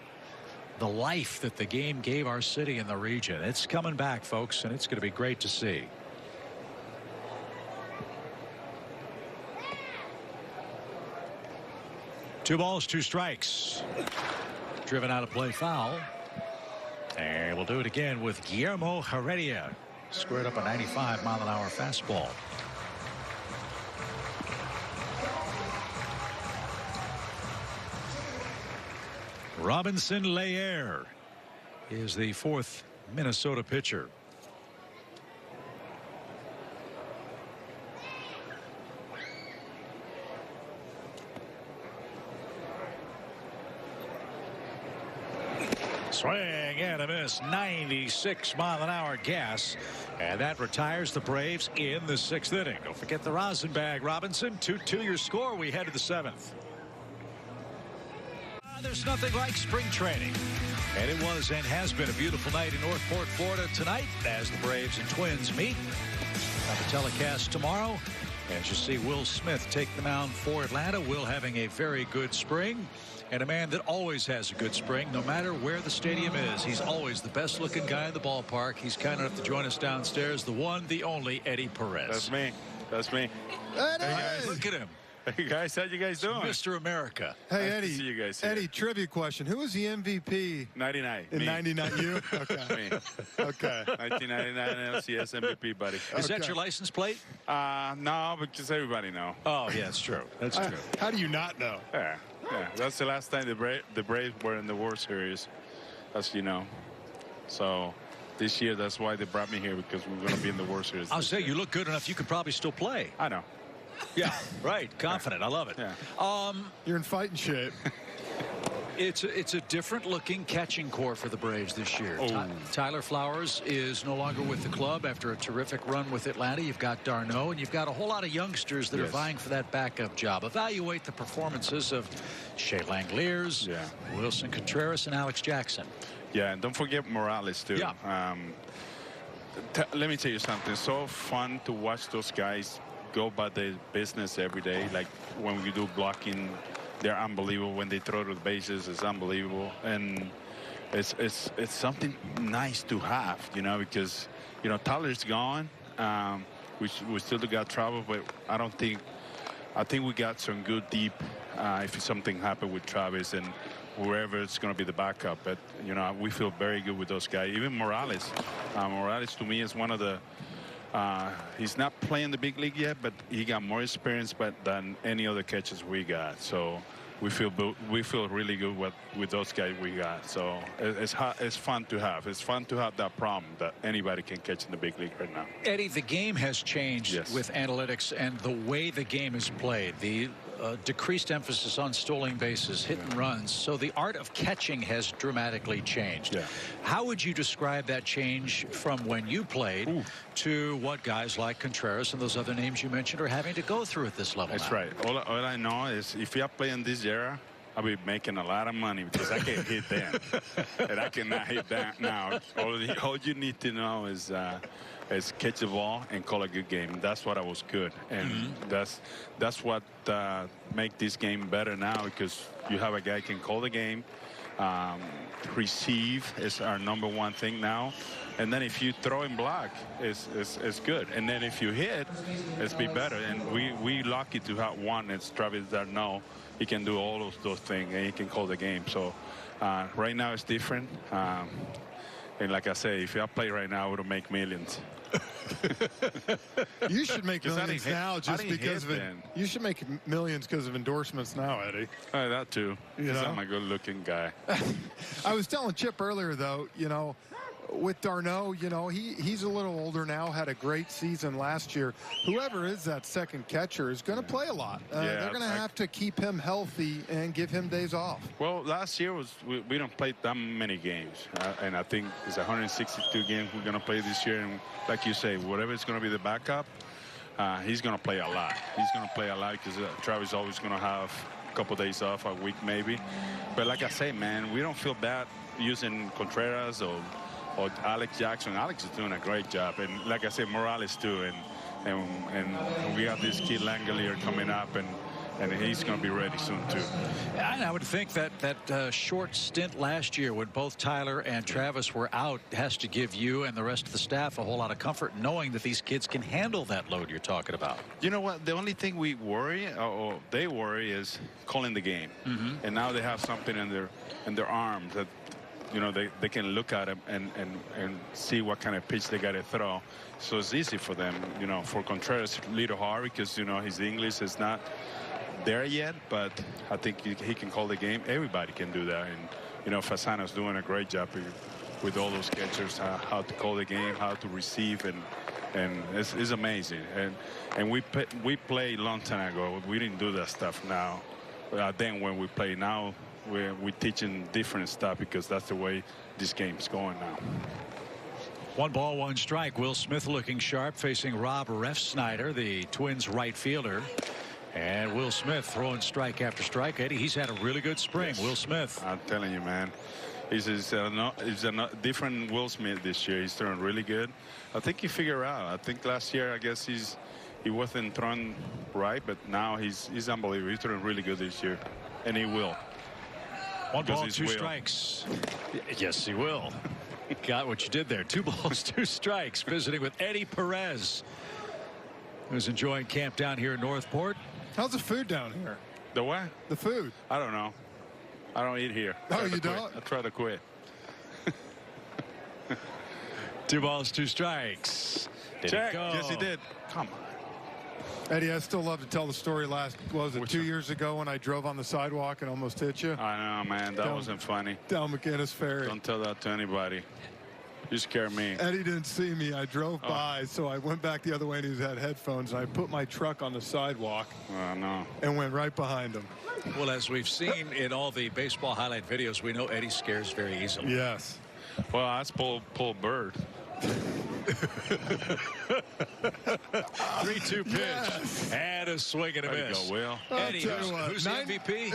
life that the game gave our city and the region. It's coming back, folks, and it's going to be great to see. Two balls, 2 strikes. Driven out of play, foul. And we'll do it again with Guillermo Heredia. Squared up a 95-mile-an-hour fastball. Robinson Leyer is the 4th Minnesota pitcher. Swing and a miss. 96-mile-an-hour gas, and that retires the Braves in the 6th inning. Don't forget the rosin bag, Robinson. 2-2 your score. We head to the 7th. There's nothing like spring training, and it was and has been a beautiful night in Northport, Florida tonight as the Braves and Twins meet. On the telecast tomorrow, as you see Will Smith take the mound for Atlanta. Will having a very good spring, and a man that always has a good spring no matter where the stadium is. He's always the best looking guy in the ballpark. He's kind enough to join us downstairs, the one, the only Eddie Perez. That's me. That's me. Hey guys, look at him. Hey guys, how you guys doing? Mr. America. Hey, Nice Eddie. to see you guys here. Eddie, trivia question. Who was the MVP? 99. In me. 99, you? Okay. Me. Okay. 1999 LCS MVP, buddy. Is that your license plate? No, because everybody know. Oh, yeah, it's true. That's true. How do you not know? Yeah. That's the last time the Braves were in the World Series, as you know. So this year, that's why they brought me here, because we're going to be in the World Series. I'll say, you look good enough. You could probably still play. I know. Yeah, right. Confident. I love it. Yeah. You're in fighting shape. It's a different looking catching core for the Braves this year. Tyler Flowers is no longer with the club after a terrific run with Atlanta. You've got d'Arnaud, and you've got a whole lot of youngsters that are vying for that backup job. Evaluate the performances of Shea Langeliers, Wilson Contreras, and Alex Jackson. Yeah, and don't forget Morales, too. Yeah. Let me tell you something. It's so fun to watch those guys go about their business every day. Like when we do blocking, they're unbelievable. When they throw to the bases, it's unbelievable. And it's something nice to have, you know, because, you know, Tyler's gone. We still got trouble, but I think we got some good deep if something happened with Travis and wherever it's going to be the backup. But, you know, we feel very good with those guys. Even Morales. Morales, to me, is one of the he's not playing the big league yet, but he got more experience than any other catchers we got. So we feel really good with those guys we got. So it's fun to have. It's fun to have that problem that anybody can catch in the big league right now. Eddie, the game has changed with analytics and the way the game is played. The decreased emphasis on stolen bases, hit and runs. So the art of catching has dramatically changed. How would you describe that change from when you played to what guys like Contreras and those other names you mentioned are having to go through at this level? That's right. All I know is if you play in this era, I'll be making a lot of money because I can hit them. And I cannot hit that now. All you need to know is catch the ball and call a good game. That's what I was good. And that's what make this game better now, because you have a guy who can call the game. Receive is our #1 thing now. And then if you throw and block, it's good. And then if you hit, it's be better. And we lucky to have one. It's Travis d'Arnaud. He can do all of those things, and he can call the game. So right now it's different. And like I say, if I play right now, I would make millions. You should make millions now just because of it. You should make millions because of endorsements now, Eddie. That too. You know? I'm a good-looking guy. I was telling Chip earlier, though, you know, with d'Arnaud, you know, he's a little older now, had a great season last year. Whoever is that second catcher is going to play a lot. They're going to have to keep him healthy and give him days off. Well, last year we don't play that many games. And I think it's 162 games we're going to play this year. And like you say, whatever is going to be the backup, he's going to play a lot. He's going to play a lot because Travis is always going to have a couple days off, a week maybe. But like I say, man, we don't feel bad using Contreras or Alex Jackson. Alex is doing a great job, and like I said, Morales too, and we have this kid Langelier coming up, and he's going to be ready soon too. And I would think that short stint last year when both Tyler and Travis were out has to give you and the rest of the staff a whole lot of comfort knowing that these kids can handle that load you're talking about. You know what? The only thing we worry, or they worry, is calling the game. And now they have something in their arms that, you know, they can look at him and see what kind of pitch they got to throw. So it's easy for them. You know, for Contreras, a little hard because, you know, his English is not there yet, but I think he can call the game. Everybody can do that. And, you know, Fasano's doing a great job with all those catchers, how to call the game, how to receive, and it's amazing. And we played a long time ago. We didn't do that stuff now. Then when we play now, we're teaching different stuff because that's the way this game's going now. 1 ball, 1 strike. Will Smith looking sharp, facing Rob Refsnyder, the Twins right fielder. And Will Smith throwing strike after strike. Eddie, he's had a really good spring. Yes. Will Smith. I'm telling you, man. He's a different Will Smith this year. He's throwing really good. I think he figured out. I think last year, I guess he wasn't throwing right, but now he's unbelievable. He's throwing really good this year, and he will. 1 ball, 2 strikes. Yes, he will. Got what you did there. 2 balls, 2 strikes. Visiting with Eddie Perez, who's enjoying camp down here in Northport. How's the food down here? The what? The food. I don't know. I don't eat here. Oh, you don't? I try to quit. 2 balls, 2 strikes. Check. Yes, he did. Come on. Eddie, I still love to tell the story what was it, 2 years ago when I drove on the sidewalk and almost hit you? I know, man. That wasn't funny. Down McInnes Ferry. Don't tell that to anybody. You scared me. Eddie didn't see me. I drove by, so I went back the other way and he had headphones, and I put my truck on the sidewalk no. and went right behind him. Well, as we've seen in all the baseball highlight videos, we know Eddie scares very easily. Yes. Well, that's pull bird. 3-2 pitch. Yes. And a swing and a There you miss. go, Will. Eddie, who's the MVP?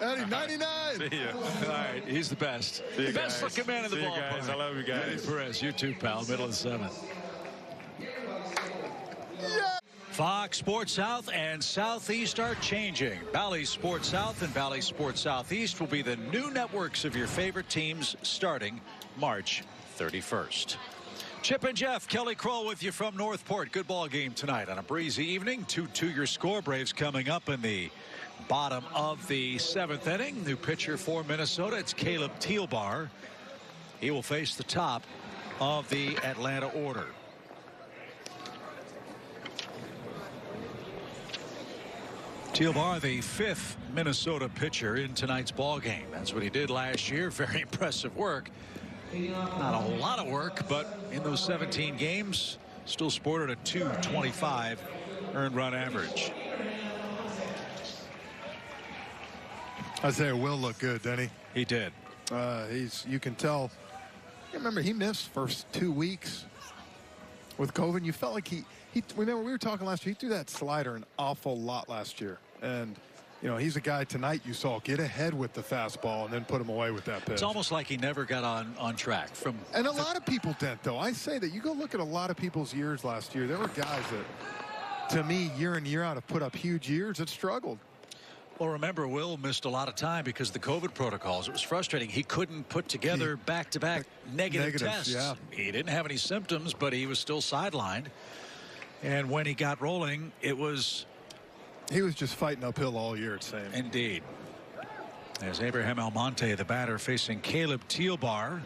Eddie, 99. See ya. All right, he's the best. See you The best guys. looking man in the See you ballpark. guys. I love you guys. Eddie Perez, you too, pal. Middle of the 7th. Fox Sports South and Southeast are changing. Bally Sports South and Bally Sports Southeast will be the new networks of your favorite teams starting March 31st. Chip and Jeff, Kelly Kroll with you from Northport. Good ball game tonight on a breezy evening. 2-2 your score. Braves coming up in the bottom of the 7th inning. New pitcher for Minnesota. It's Caleb Thielbar. He will face the top of the Atlanta order. Thielbar, the 5th Minnesota pitcher in tonight's ball game. That's what he did last year. Very impressive work. Not a whole lot of work, but in those 17 games, still sported a .225 earned run average. Isaiah Will look good, didn't he? He did. You can tell. Remember, he missed first 2 weeks with COVID. You felt like he remember we were talking last year. He threw that slider an awful lot last year, and you know he's a guy tonight you saw get ahead with the fastball and then put him away with that pitch. It's almost like he never got on track from. And a lot of people didn't, though. I say that you go look at a lot of people's years last year. There were guys that, to me, year in year out, have put up huge years that struggled. Well, remember, Will missed a lot of time because of the COVID protocols. It was frustrating. He couldn't put together back-to-back negative tests. Yeah. He didn't have any symptoms, but he was still sidelined. And when he got rolling, it was... He was just fighting uphill all year, it seemed. Indeed. There's Abraham Almonte, the batter, facing Caleb Thielbar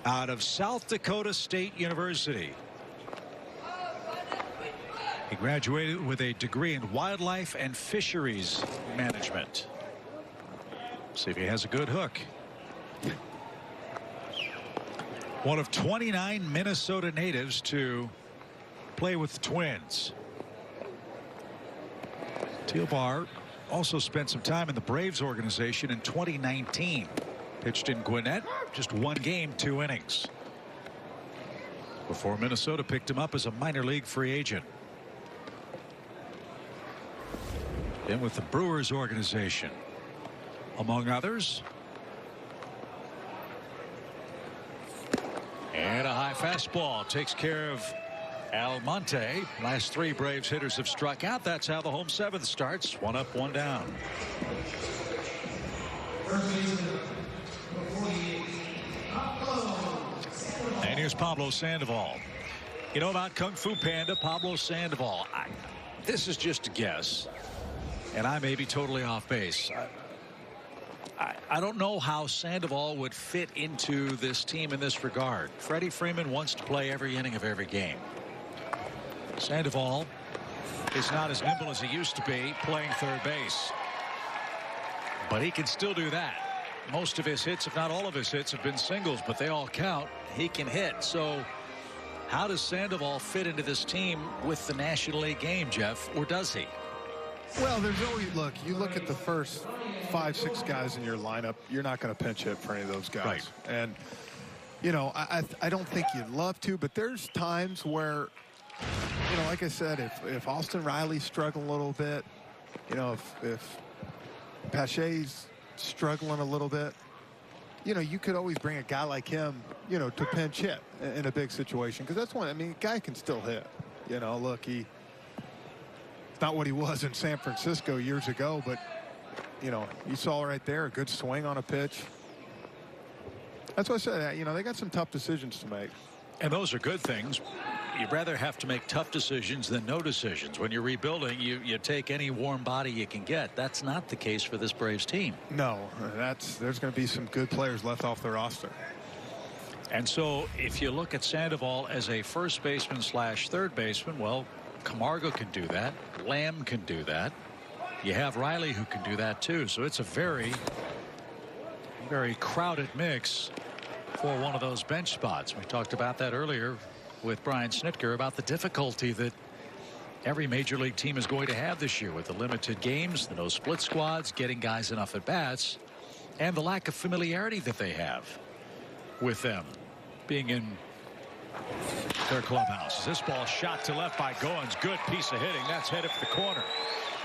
out of South Dakota State University. He graduated with a degree in wildlife and fisheries management. See if he has a good hook. One of 29 Minnesota natives to play with the Twins. Thielbar also spent some time in the Braves organization in 2019. Pitched in Gwinnett, just 1 game, 2 innings. Before Minnesota picked him up as a minor league free agent. Then with the Brewers organization, among others. And a high fastball takes care of Almonte. Last 3 Braves hitters have struck out. That's how the home 7th starts. 1 up, 1 down. And here's Pablo Sandoval. You know about Kung Fu Panda, Pablo Sandoval. This is just a guess, and I may be totally off base. I don't know how Sandoval would fit into this team in this regard. Freddie Freeman wants to play every inning of every game. Sandoval is not as nimble as he used to be playing third base, but he can still do that. Most of his hits, if not all of his hits, have been singles, but they all count. He can hit. So how does Sandoval fit into this team with the National League game, Jeff, or does he? Well, there's always, you look at the first 5-6 guys in your lineup, you're not going to pinch hit for any of those guys. Right. And, you know, I don't think you'd love to, but there's times where, you know, like I said, if Austin Riley's struggling a little bit, you know, if Pache's struggling a little bit, you know, you could always bring a guy like him, you know, to pinch hit in a big situation. Because that's one, I mean, a guy can still hit. You know, look, it's not what he was in San Francisco years ago, but, you know, you saw right there a good swing on a pitch. That's what I said. You know, they got some tough decisions to make. And those are good things. you'd rather have to make tough decisions than no decisions. When you're rebuilding, you take any warm body you can get. That's not the case for this Braves team. No, there's going to be some good players left off the roster. And so if you look at Sandoval as a first baseman / third baseman, well, Camargo can do that. Lamb can do that. You have Riley who can do that too. So it's a very, very crowded mix for one of those bench spots. We talked about that earlier with Brian Snitker about the difficulty that every major league team is going to have this year with the limited games, the no split squads, getting guys enough at bats, and the lack of familiarity that they have with them being in their clubhouse. This ball shot to left by Goins. Good piece of hitting. That's headed for the corner.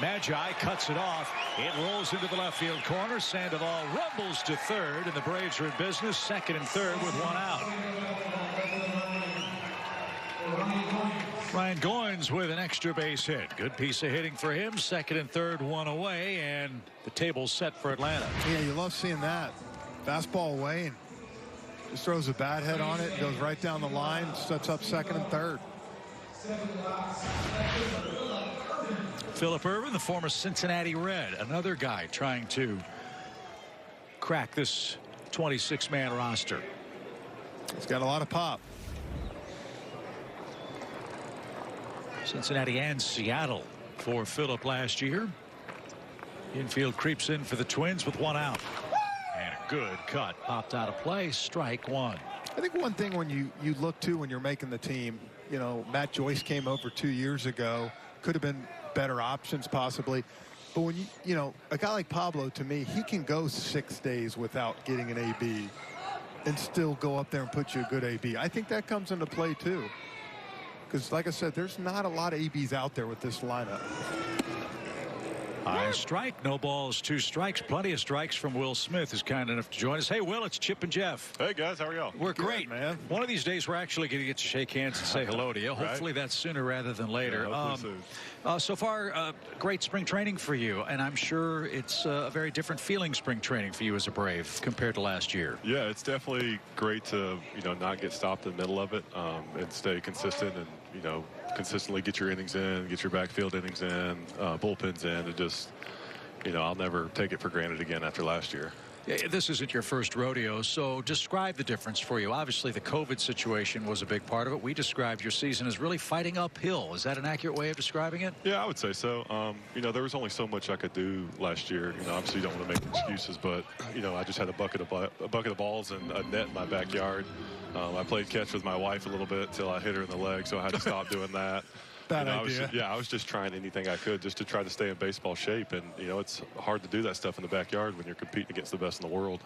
Magi cuts it off. It rolls into the left field corner. Sandoval rumbles to third, and the Braves are in business, second and third with one out. Ryan Goins with an extra base hit. Good piece of hitting for him. Second and third, one away, and the table's set for Atlanta. Yeah, you love seeing that. Fastball away and just throws a bat head on it, goes right down the line, sets up second and third. Phillip Ervin, the former Cincinnati Red, another guy trying to crack this 26-man roster. It's got a lot of pop. Cincinnati and Seattle for Phillip last year. Infield creeps in for the Twins with one out. And a good cut. Popped out of play. Strike one. I think one thing when you look to when you're making the team, you know, Matt Joyce came over 2 years ago. Could have been better options possibly. But when you know, a guy like Pablo, to me, he can go 6 days without getting an AB and still go up there and put you a good AB. I think that comes into play too. Because, like I said, there's not a lot of ABs out there with this lineup. High strike, no balls, 2 strikes. Plenty of strikes from Will Smith, who's kind enough to join us. Hey, Will, it's Chip and Jeff. Hey, guys, how are y'all? We're great, man. One of these days, we're actually going to get to shake hands and say hello to you. Right. Hopefully that's sooner rather than later. Yeah, hopefully soon. So far, great spring training for you, and I'm sure it's a very different feeling spring training for you as a Brave compared to last year. Yeah, it's definitely great to, you know, not get stopped in the middle of it and stay consistent and, you know, consistently get your innings in, get your backfield innings in, bullpens in, and just, you know, I'll never take it for granted again after last year. This isn't your first rodeo, so describe the difference for you. Obviously, the COVID situation was a big part of it. We described your season as really fighting uphill. Is that an accurate way of describing it? Yeah, I would say so. You know, there was only so much I could do last year. You know, obviously you don't want to make excuses, but, you know, I just had a bucket of balls and a net in my backyard. I played catch with my wife a little bit till I hit her in the leg, so I had to stop doing that. Bad idea. I was just trying anything I could just to try to stay in baseball shape. And, you know, it's hard to do that stuff in the backyard when you're competing against the best in the world.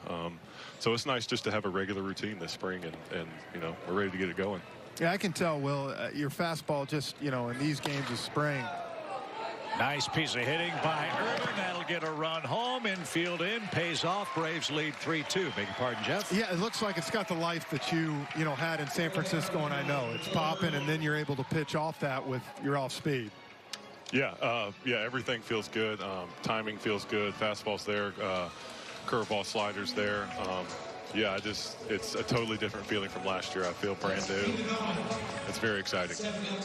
So it's nice just to have a regular routine this spring, and you know, we're ready to get it going. Yeah, I can tell, Will, your fastball just, you know, in these games of spring. Nice piece of hitting by Ervin. That'll get a run home. Infield in. Pays off. Braves lead 3-2. Beg your pardon, Jeff? Yeah, it looks like it's got the life that you know, had in San Francisco, and I know. It's popping, and then you're able to pitch off that with your off speed. Yeah, everything feels good. Timing feels good. Fastball's there. Curveball, sliders there. Yeah, it's a totally different feeling from last year. I feel brand new. It's very exciting.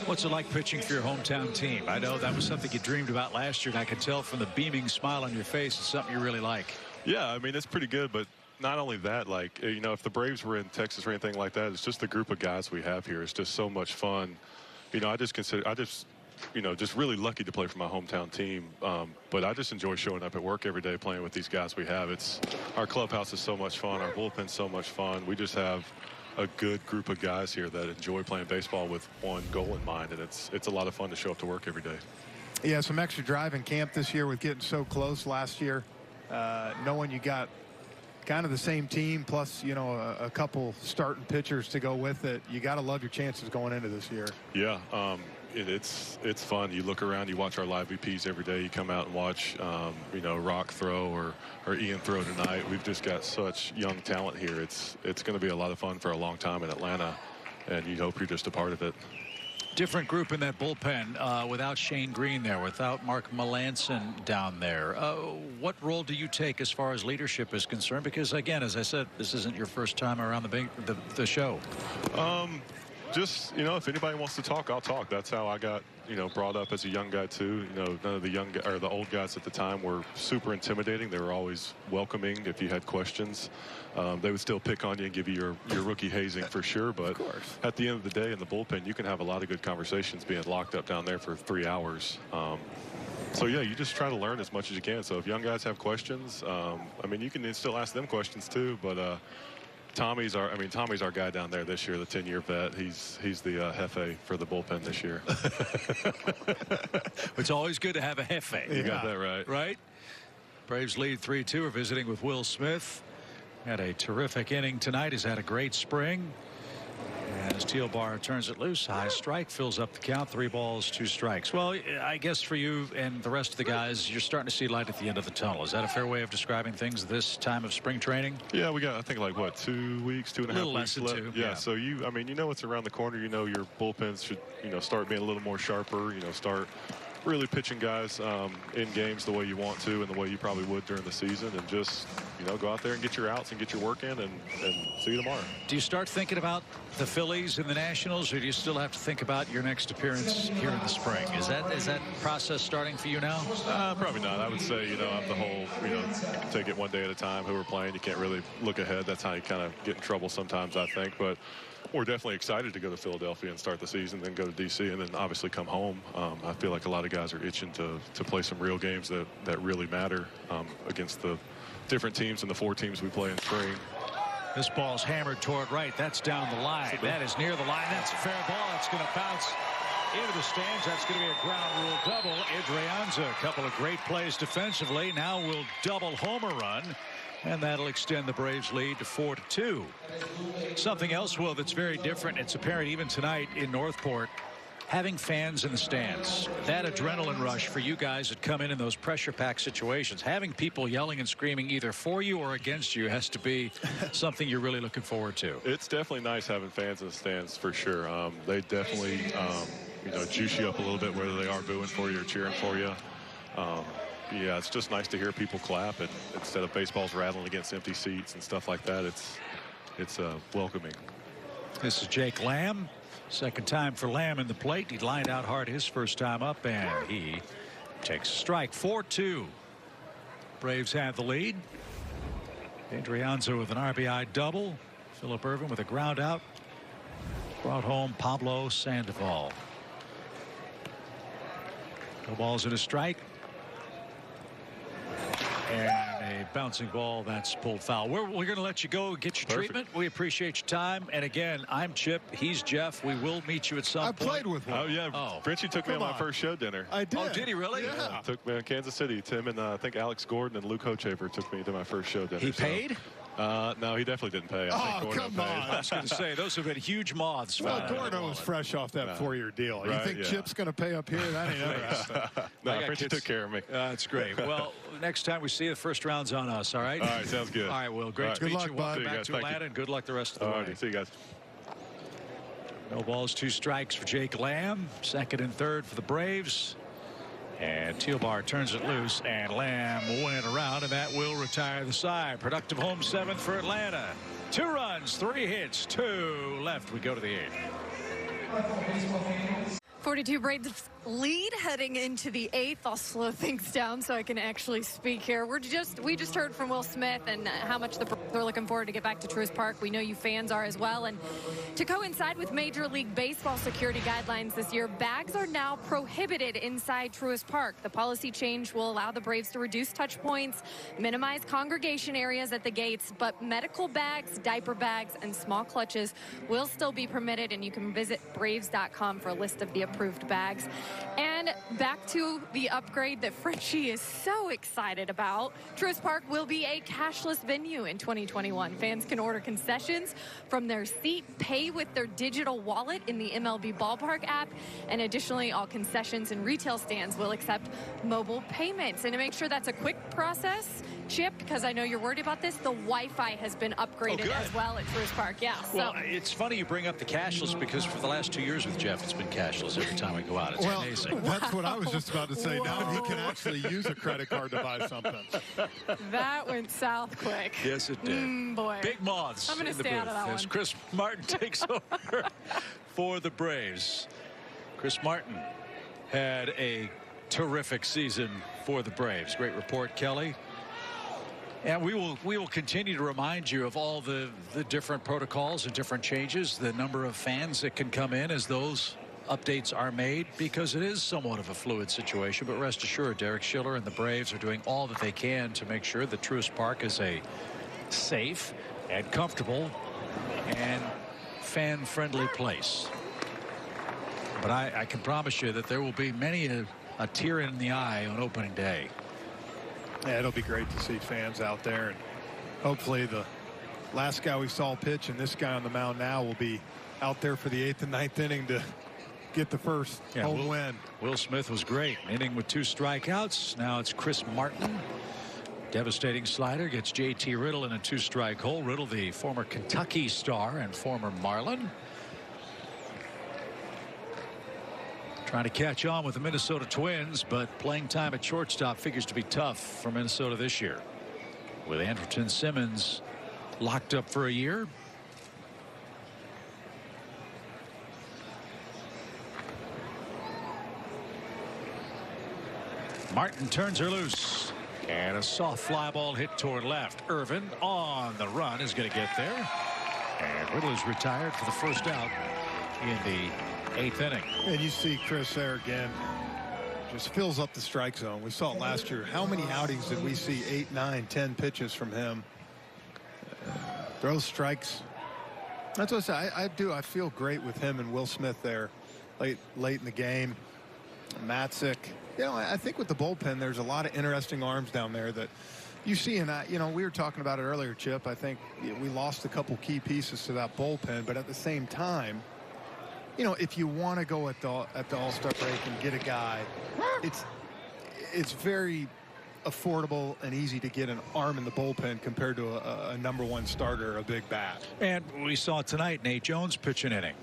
What's it like pitching for your hometown team? I know that was something you dreamed about last year, and I can tell from the beaming smile on your face it's something you really like. Yeah, I mean, it's pretty good, but not only that, like, you know, if the Braves were in Texas or anything like that, it's just the group of guys we have here. It's just so much fun. You know, you know, just really lucky to play for my hometown team. But I just enjoy showing up at work every day playing with these guys we have. Our clubhouse is so much fun. Our bullpen's so much fun. We just have a good group of guys here that enjoy playing baseball with one goal in mind. And it's a lot of fun to show up to work every day. Yeah, some extra drive in camp this year with getting so close last year. Knowing you got kind of the same team plus, you know, a couple starting pitchers to go with it. You got to love your chances going into this year. Yeah. It's fun. You look around, you watch our live VPs every day. You come out and watch, you know, Rock throw or Ian throw tonight. We've just got such young talent here. It's going to be a lot of fun for a long time in Atlanta, and you hope you're just a part of it. Different group in that bullpen without Shane Green there, without Mark Melanson down there. What role do you take as far as leadership is concerned? Because, again, as I said, this isn't your first time around the show. Just, if anybody wants to talk, I'll talk. That's how I got, brought up as a young guy too. None of the old guys at the time were super intimidating. They were always welcoming. If you had questions, they would still pick on you and give you your rookie hazing for sure. But at the end of the day in the bullpen, you can have a lot of good conversations being locked up down there for 3 hours. So yeah, you just try to learn as much as you can. So if young guys have questions, you can still ask them questions too. But Tommy's our guy down there this year, the 10-year vet. He's the Jefe for the bullpen this year. It's always good to have a Jefe. You got that right. Right? Braves lead 3-2. Are visiting with Will Smith. Had a terrific inning tonight. Has had a great spring. As Tealbar turns it loose, high strike, fills up the count. 3 balls, 2 strikes. Well, I guess for you and the rest of the guys, you're starting to see light at the end of the tunnel. Is that a fair way of describing things this time of spring training? Yeah, we got, I think, 2 weeks, 2.5 weeks left. A little less than 2. Yeah, so what's around the corner. Your bullpens should, start being a little more sharper, start really pitching guys in games the way you want to and the way you probably would during the season, and just go out there and get your outs and get your work in, and see you tomorrow. Do you start thinking about the Phillies and the Nationals, or do you still have to think about your next appearance here in the spring? Is that process starting for you now? Probably not. I would say I'm the whole take it one day at a time. Who we're playing, you can't really look ahead. That's how you kind of get in trouble sometimes, I think. But we're definitely excited to go to Philadelphia and start the season, then go to D.C. and then obviously come home. I feel like a lot of guys are itching to play some real games that really matter against the different teams and the 4 teams we play in spring. This ball's hammered toward right. That's down the line. That is near the line. That's a fair ball. It's going to bounce into the stands. That's going to be a ground rule double. Adrianza, a couple of great plays defensively. Now will double homer run. And that'll extend the Braves lead to 4-2. Something else, Will, that's very different. It's apparent even tonight in Northport, having fans in the stands. That adrenaline rush for you guys that come in those pressure-packed situations. Having people yelling and screaming either for you or against you has to be something you're really looking forward to. It's definitely nice having fans in the stands for sure. They definitely, juice you up a little bit, whether they are booing for you or cheering for you. Yeah, it's just nice to hear people clap, and instead of baseballs rattling against empty seats and stuff like that, it's welcoming. This is Jake Lamb. Second time for Lamb in the plate. He lined out hard his first time up, and he takes a strike. 4-2. Braves have the lead. Adrianza with an RBI double. Phillip Ervin with a ground out. Brought home Pablo Sandoval. No balls and a strike. And a bouncing ball that's pulled foul. We're going to let you go get your treatment. We appreciate your time. And again, I'm Chip. He's Jeff. We will meet you at some point. I played with him. Oh, yeah. Frenchie took me on my first show dinner. I did. Oh, did he really? Yeah. Took me in Kansas City. Tim and I think Alex Gordon and Luke Hochafer took me to my first show dinner. He paid? No, he definitely didn't pay. I think come on. I was going to say, those have been huge moths. Well, Gordon was fresh off that 4-year deal. Right, you think Chip's going to pay up here? That ain't ever happened. No, Frenchie took care of me. That's great. Well, next time we see you, the first round's on us, all right? All right, sounds good. All right, Will, great to meet you. Welcome back to Atlanta, you. and good luck the rest of the way. All right, see you guys. No balls, 2 strikes for Jake Lamb. Second and third for the Braves. And Tealbar turns it loose, and Lamb went around, and that will retire the side. Productive home 7th for Atlanta. 2 runs, 3 hits, 2 left. We go to the 8th. 42 Braves lead heading into the 8th. I'll slow things down so I can actually speak here. We just heard from Will Smith and how much the Braves are looking forward to get back to Truist Park. We know you fans are as well. And to coincide with Major League Baseball security guidelines this year, bags are now prohibited inside Truist Park. The policy change will allow the Braves to reduce touch points, minimize congregation areas at the gates, but medical bags, diaper bags, and small clutches will still be permitted, and you can visit Braves.com for a list of the approved bags. And back to the upgrade that Frenchie is so excited about. Truist Park will be a cashless venue in 2021. Fans can order concessions from their seat, pay with their digital wallet in the MLB Ballpark app, and additionally, all concessions and retail stands will accept mobile payments. And to make sure that's a quick process, Chip, because I know you're worried about this, the Wi-Fi has been upgraded as well at Truist Park. Yeah. Well, it's funny you bring up the cashless, because for the last 2 years with Jeff, it's been cashless every time we go out. It's amazing. That's what I was just about to say. Now he can actually use a credit card to buy something. That went south quick. Yes, it did. Boy. Big moths I'm going to in the stay booth out of that as one. Chris Martin takes over for the Braves. Chris Martin had a terrific season for the Braves. Great report, Kelly. And we will continue to remind you of all the different protocols and different changes, the number of fans that can come in as those updates are made, because it is somewhat of a fluid situation. But rest assured, Derek Schiller and the Braves are doing all that they can to make sure that Truist Park is a safe and comfortable and fan-friendly place. But I can promise you that there will be many a tear in the eye on opening day. Yeah, it'll be great to see fans out there, and hopefully the last guy we saw pitch and this guy on the mound now will be out there for the 8th and 9th inning to get the first home win. Will Smith was great, inning with 2 strikeouts. Now it's Chris Martin. Devastating slider gets JT Riddle in a 2-strike hole. Riddle, the former Kentucky star and former Marlin, trying to catch on with the Minnesota Twins, but playing time at shortstop figures to be tough for Minnesota this year, with Andrelton Simmons locked up for a year. Martin turns her loose, and a soft fly ball hit toward left. Irvin on the run is going to get there, and Riddle is retired for the first out in the 8th inning. And you see Chris there again, just fills up the strike zone. We saw it last year. How many outings did we see? 8, 9, 10 pitches from him? Throws strikes. That's what I say. I feel great with him and Will Smith there late in the game. Matzik. You know, I think with the bullpen, there's a lot of interesting arms down there that you see. And you know, we were talking about it earlier, Chip. I think we lost a couple key pieces to that bullpen, but at the same time, you know, if you want to go at the All-Star break and get a guy, it's very affordable and easy to get an arm in the bullpen compared to a #1 starter, a big bat. And we saw tonight Nate Jones pitch an inning.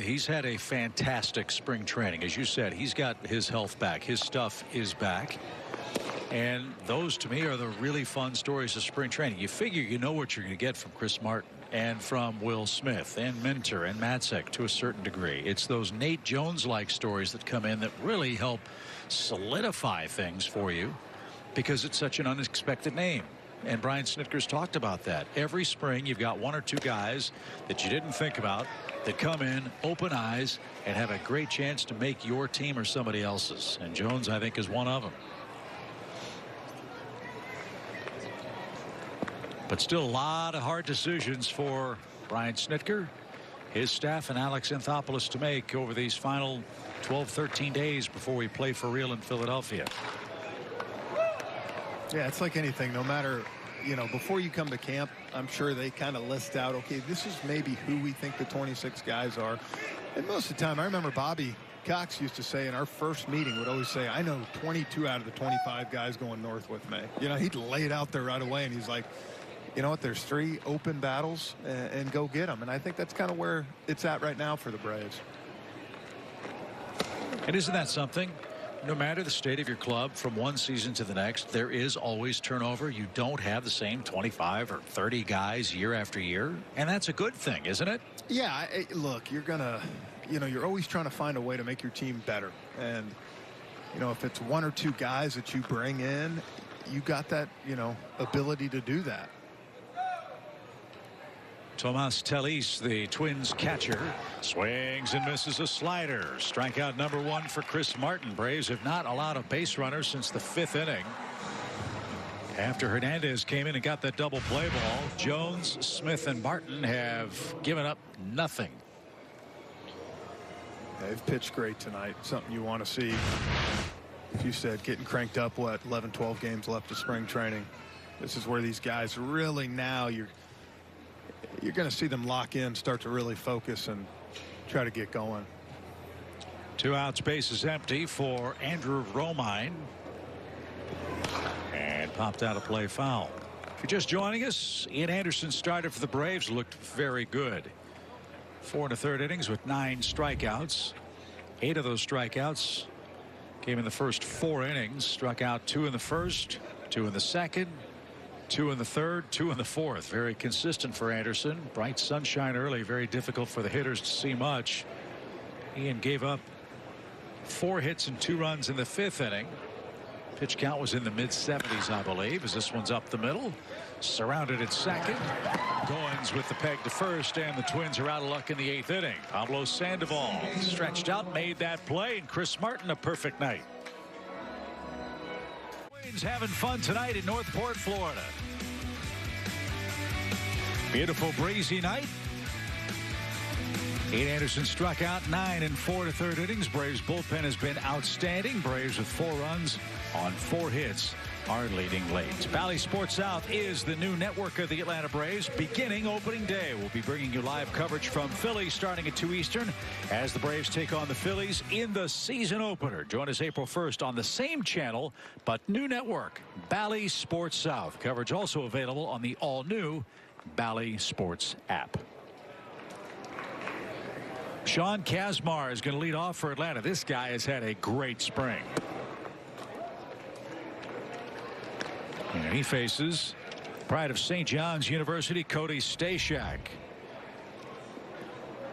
He's had a fantastic spring training. As you said, he's got his health back. His stuff is back. And those, to me, are the really fun stories of spring training. You figure you know what you're going to get from Chris Martin and from Will Smith and Minter and Matzik to a certain degree. It's those Nate Jones-like stories that come in that really help solidify things for you, because it's such an unexpected name. And Brian Snitker's talked about that. Every spring, you've got 1 or 2 guys that you didn't think about that come in, open eyes, and have a great chance to make your team or somebody else's. And Jones, I think, is one of them. But still a lot of hard decisions for Brian Snitker, his staff, and Alex Anthopoulos to make over these final 12-13 days before we play for real in Philadelphia. Yeah, it's like anything. No matter, you know, before you come to camp, I'm sure they kind of list out, okay, this is maybe who we think the 26 guys are. And most of the time, I remember Bobby Cox used to say in our first meeting, would always say, I know 22 out of the 25 guys going north with me. You know, he'd lay it out there right away, and he's like, you know what, there's 3 open battles, and go get them. And I think that's kind of where it's at right now for the Braves. And isn't that something? No matter the state of your club from one season to the next, there is always turnover. You don't have the same 25 or 30 guys year after year. And that's a good thing, isn't it? Yeah, look, you're going to, you know, you're always trying to find a way to make your team better. And, you know, if it's 1 or 2 guys that you bring in, you got that, you know, ability to do that. Tomas Telis, the Twins catcher, swings and misses a slider. Strikeout #1 for Chris Martin. Braves have not allowed a base runner since the 5th inning. After Hernandez came in and got that double play ball, Jones, Smith, and Martin have given up nothing. They've pitched great tonight. Something you want to see. If you said getting cranked up, what, 11, 12 games left of spring training. This is where these guys really now you're going to see them lock in, start to really focus and try to get going. 2 outs, base is empty for Andrew Romine. And popped out of play foul. If you're just joining us, Ian Anderson started for the Braves, looked very good. 4 1/3 innings with 9 strikeouts. 8 of those strikeouts came in the first 4 innings. Struck out 2 in the first, 2 in the second, 2 in the third, 2 in the fourth. Very consistent for Anderson. Bright sunshine early, very difficult for the hitters to see much. Ian gave up 4 hits and 2 runs in the 5th inning. Pitch count was in the mid-70s, I believe, as this one's up the middle. Surrounded at second. Goins with the peg to first, and the Twins are out of luck in the 8th inning. Pablo Sandoval stretched out, made that play, and Chris Martin a perfect night. Twins having fun tonight in Northport, Florida. Beautiful breezy night. Ian Anderson struck out 9 in 4 1/3 innings. Braves bullpen has been outstanding. Braves with 4 runs on 4 hits are leading late. Bally Sports South is the new network of the Atlanta Braves. Beginning opening day, we'll be bringing you live coverage from Philly starting at 2 Eastern as the Braves take on the Phillies in the season opener. Join us April 1st on the same channel, but new network, Bally Sports South. Coverage also available on the all-new Bally Sports app. Sean Kazmar is going to lead off for Atlanta. This guy has had a great spring. And he faces pride of St. John's University, Cody Stashak,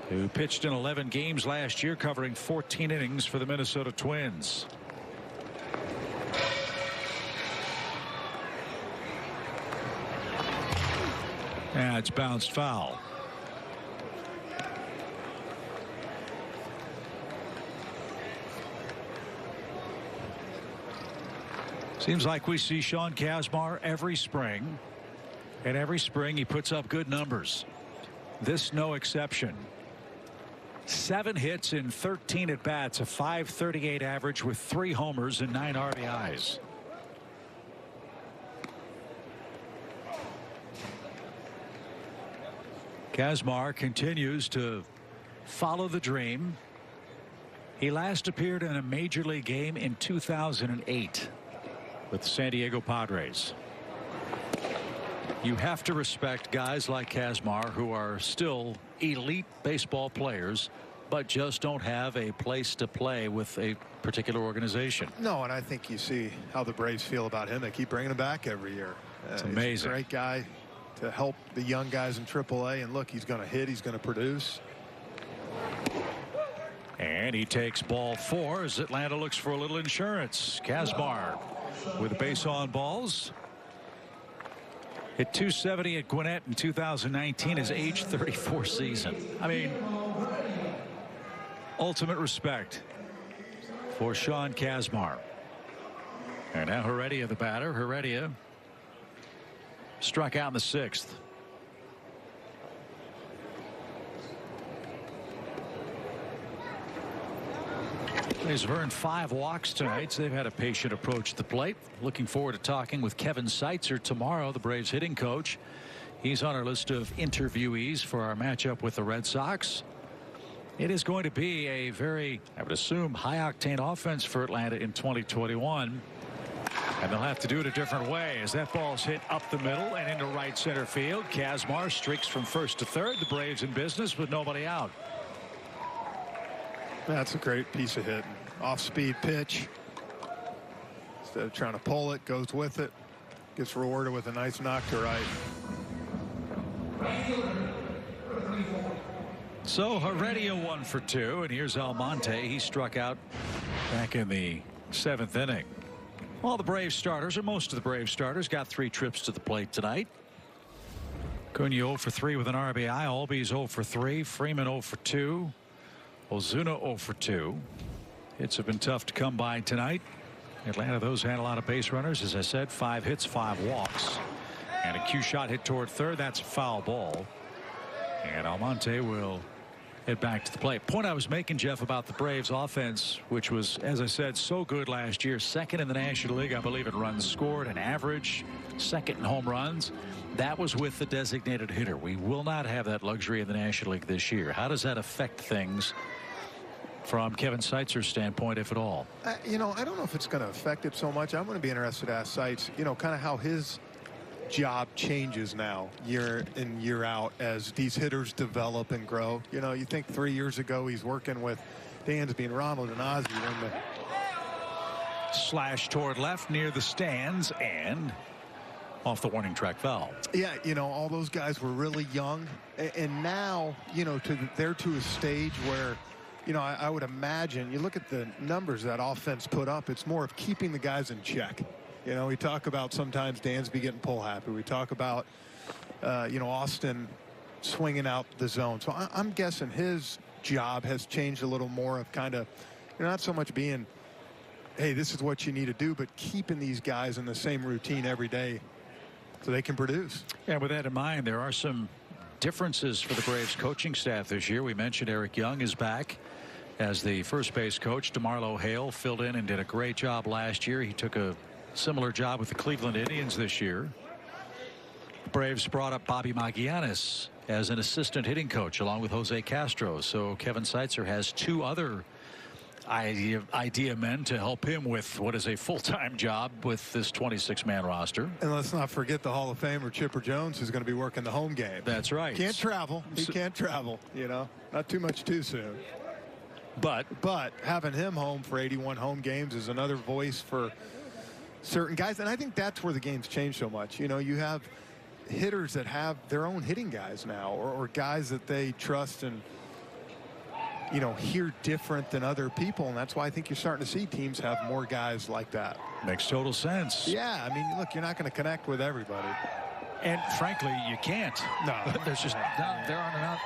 who pitched in 11 games last year, covering 14 innings for the Minnesota Twins. And it's bounced foul. Seems like we see Sean Kazmar every spring, and every spring he puts up good numbers. This no exception. 7 hits in 13 at bats, a .538 average with 3 homers and 9 RBIs. Kazmar continues to follow the dream. He last appeared in a major league game in 2008. With the San Diego Padres. You have to respect guys like Kazmar who are still elite baseball players, but just don't have a place to play with a particular organization. No, and I think you see how the Braves feel about him. They keep bringing him back every year. It's amazing. He's a great guy to help the young guys in AAA, and look, he's going to hit, he's going to produce. And he takes ball 4 as Atlanta looks for a little insurance. Kazmar with a base on balls. Hit .270 at Gwinnett in 2019, his age 34 season. I mean, ultimate respect for Sean Kazmar. And now Heredia, the batter. Heredia struck out in the 6th. Braves have earned 5 walks tonight, so they've had a patient approach to the plate. Looking forward to talking with Kevin Seitzer tomorrow, the Braves hitting coach. He's on our list of interviewees for our matchup with the Red Sox. It is going to be a very, I would assume, high-octane offense for Atlanta in 2021. And they'll have to do it a different way as that ball's hit up the middle and into right center field. Kazmar streaks from first to third. The Braves in business with nobody out. That's a great piece of hit. Off-speed pitch. Instead of trying to pull it, goes with it. Gets rewarded with a nice knock to right. So Heredia 1 for 2, and here's Almonte. He struck out back in the 7th inning. All the Braves starters, or most of the Braves starters, got 3 trips to the plate tonight. Cunha 0 for 3 with an RBI. Albies 0 for 3. Freeman 0 for 2. Ozuna 0 for 2. Hits have been tough to come by tonight. Atlanta, those had a lot of base runners. As I said, 5 hits, 5 walks. And a cue shot hit toward third. That's a foul ball. And Almonte will head back to the plate. Point I was making, Jeff, about the Braves offense, which was, as I said, so good last year. 2nd in the National League, I believe, in runs scored, an average. 2nd in home runs. That was with the designated hitter. We will not have that luxury in the National League this year. How does that affect things from Kevin Seitzer's standpoint, if at all? You know, I don't know if it's going to affect it so much. I'm going to be interested to ask Seitz, you know, kind of how his job changes now year in, year out as these hitters develop and grow. You know, you think 3 years ago he's working with Dansby and Ronald and Ozzie. Slash toward left near the stands and off the warning track foul. Yeah, you know, all those guys were really young. And now, you know, they're to a stage where, you know, I would imagine, you look at the numbers that offense put up, it's more of keeping the guys in check. You know, we talk about sometimes Dansby getting pull happy. We talk about, you know, Austin swinging out the zone. So I'm guessing his job has changed a little more of kind of, you know, not so much being, hey, this is what you need to do, but keeping these guys in the same routine every day so they can produce. Yeah, with that in mind, there are some differences for the Braves coaching staff this year. We mentioned Eric Young is back as the first base coach. DeMarlo Hale filled in and did a great job last year. He took a similar job with the Cleveland Indians this year. The Braves brought up Bobby Magianis as an assistant hitting coach along with Jose Castro. So Kevin Seitzer has two other idea men to help him with what is a full-time job with this 26-man roster. And let's not forget the Hall of Famer Chipper Jones, who's going to be working the home game. That's right. Can't travel. He can't travel, you know. Not too much too soon. But having him home for 81 home games is another voice for certain guys. And I think that's where the game's changed so much. You know, you have hitters that have their own hitting guys now, or guys that they trust and, you know, hear different than other people. And that's why I think you're starting to see teams have more guys like that. Makes total sense. Yeah, I mean, look, you're not going to connect with everybody. And frankly, you can't. No. There's just there aren't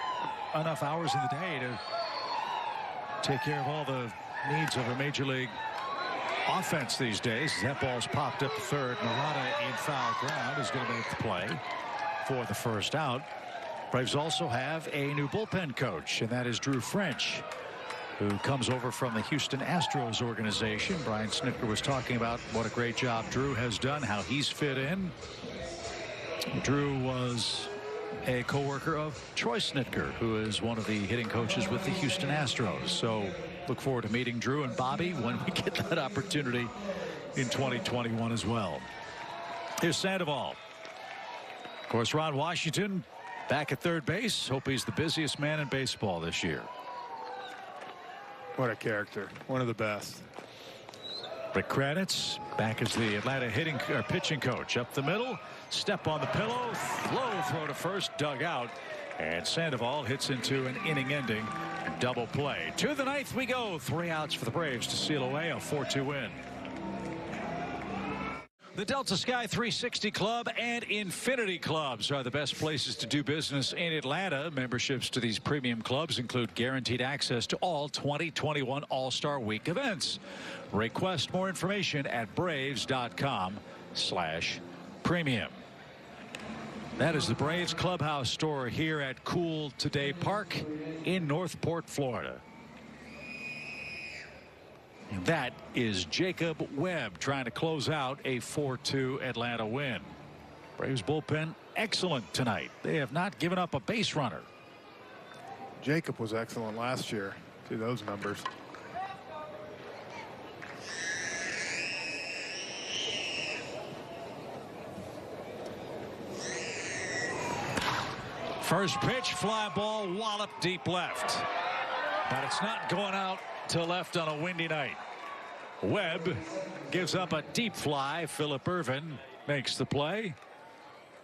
enough hours in the day to take care of all the needs of a major league offense these days. That ball's popped up to third. Murata in foul ground is going to make the play for the first out. Braves also have a new bullpen coach, and that is Drew French, who comes over from the Houston Astros organization. Brian Snitker was talking about what a great job Drew has done, how he's fit in. Drew was a co-worker of Troy Snitker, who is one of the hitting coaches with the Houston Astros. So look forward to meeting Drew and Bobby when we get that opportunity in 2021 as well. Here's Sandoval. Of course, Ron Washington back at third base. Hope he's the busiest man in baseball this year. What a character. One of the best. Rick Kranitz back as the Atlanta pitching coach. Up the middle, step on the pillow, low throw to first, dug out, and Sandoval hits into an inning-ending double play. To the ninth we go. 3 outs for the Braves to seal away a 4-2 win. The Delta Sky 360 Club and Infinity Clubs are the best places to do business in Atlanta. Memberships to these premium clubs include guaranteed access to all 2021 All-Star Week events. Request more information at braves.com/premium. That is the Braves Clubhouse store here at Cool Today Park in Northport, Florida. And that is Jacob Webb trying to close out a 4-2 Atlanta win. Braves bullpen excellent tonight. They have not given up a base runner. Jacob was excellent last year. See those numbers. First pitch, fly ball, wallop deep left. But it's not going out to left on a windy night. Webb gives up a deep fly. Phillip Ervin makes the play.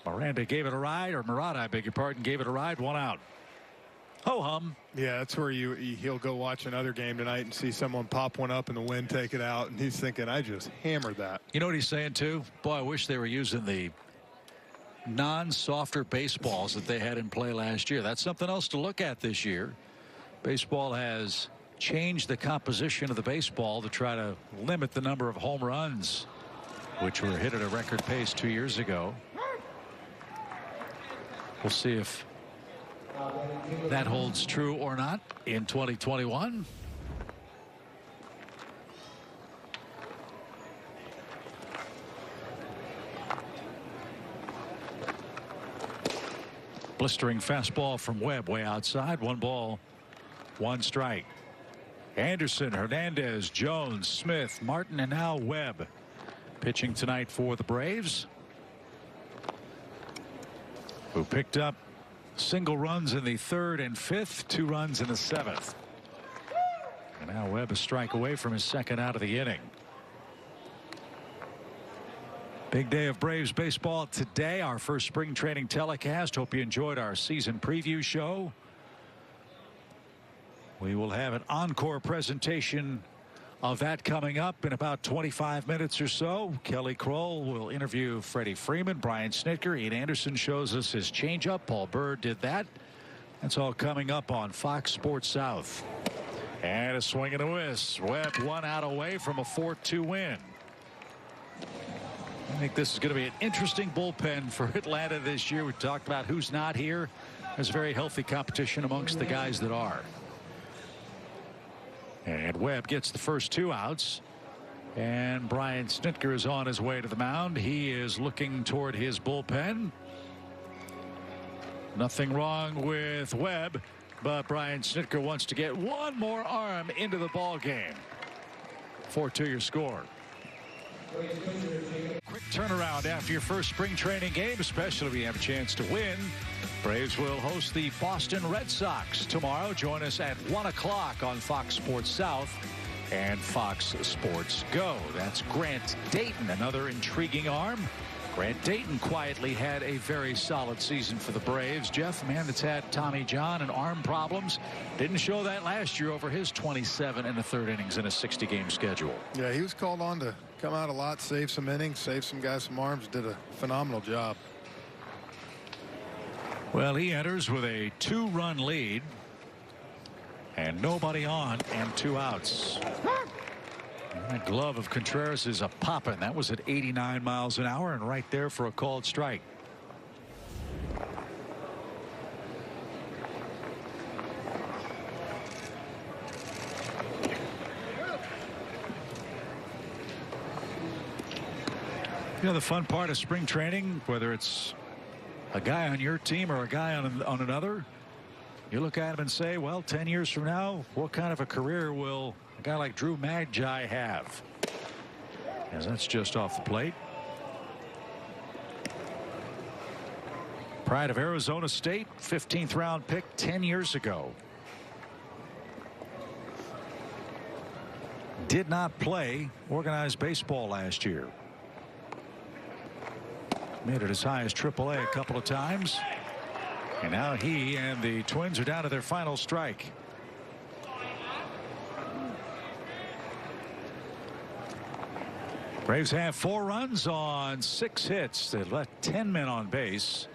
Miranda gave it a ride, or Murata, I beg your pardon, gave it a ride. 1 out. Ho-hum. Yeah, that's where he'll go watch another game tonight and see someone pop one up in the wind, take it out, and he's thinking, I just hammered that. You know what he's saying, too? Boy, I wish they were using the non-softer baseballs that they had in play last year. That's something else to look at this year. Baseball has changed the composition of the baseball to try to limit the number of home runs, which were hit at a record pace 2 years ago. We'll see if that holds true or not in 2021. Blistering fastball from Webb way outside. 1 ball, 1 strike. Anderson, Hernandez, Jones, Smith, Martin, and now Webb pitching tonight for the Braves, who picked up single runs in the 3rd and 5th, 2 runs in the 7th. And now Webb a strike away from his 2nd out of the inning. Big day of Braves baseball today. Our first spring training telecast. Hope you enjoyed our season preview show. We will have an encore presentation of that coming up in about 25 minutes or so. Kelly Kroll will interview Freddie Freeman, Brian Snitker. Ian Anderson shows us his changeup. Paul Byrd did that. That's all coming up on Fox Sports South. And a swing and a miss. Webb 1 out away from a 4-2 win. I think this is going to be an interesting bullpen for Atlanta this year. We talked about who's not here. There's very healthy competition amongst the guys that are. And Webb gets the first 2 outs. And Brian Snitker is on his way to the mound. He is looking toward his bullpen. Nothing wrong with Webb, but Brian Snitker wants to get one more arm into the ball game. 4-2 your score. Quick turnaround after your first spring training game, especially if you have a chance to win. Braves will host the Boston Red Sox tomorrow. Join us at 1 o'clock on Fox Sports South and Fox Sports Go. That's Grant Dayton, another intriguing arm. Grant Dayton quietly had a very solid season for the Braves. Jeff, a man that's had Tommy John and arm problems, didn't show that last year over his 27 1/3 innings in a 60-game schedule. Yeah, he was called on to come out a lot, save some innings, save some guys some arms, did a phenomenal job. Well, he enters with a 2-run lead and nobody on and 2 outs. That glove of Contreras is a poppin'. That was at 89 miles an hour and right there for a called strike. You know, the fun part of spring training, whether it's a guy on your team or a guy on another, you look at him and say, well, 10 years from now, what kind of a career will a guy like Drew Maggi have? As that's just off the plate. Pride of Arizona State, 15th round pick 10 years ago. Did not play organized baseball last year. Made it as high as AAA a couple of times. And now he and the Twins are down to their final strike. Braves have 4 runs on 6 hits. They left 10 men on base.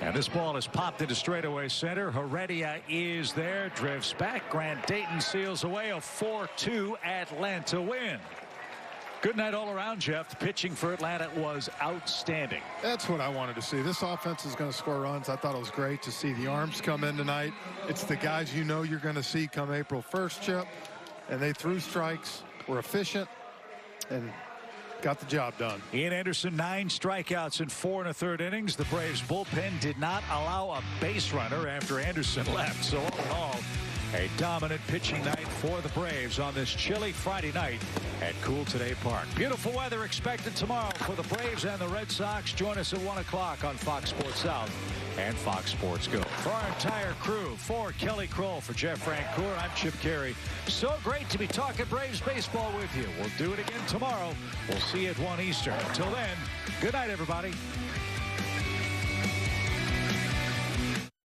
And this ball is popped into straightaway center. Heredia is there, drifts back. Grant Dayton seals away a 4-2 Atlanta win. Good night all around, Jeff. The pitching for Atlanta was outstanding. That's what I wanted to see. This offense is going to score runs. I thought it was great to see the arms come in tonight. It's the guys you know you're going to see come April 1st, Chip. And they threw strikes, were efficient, and got the job done. Ian Anderson, 9 strikeouts in 4 1/3 innings. The Braves bullpen did not allow a base runner after Anderson left. So all in all, a dominant pitching night for the Braves on this chilly Friday night at Cool Today Park. Beautiful weather expected tomorrow for the Braves and the Red Sox. Join us at 1 o'clock on Fox Sports South and Fox Sports Go. For our entire crew, for Kelly Kroll, for Jeff Francoeur, I'm Chip Carey. So great to be talking Braves baseball with you. We'll do it again tomorrow. We'll see you at 1 Eastern. Until then, good night, everybody.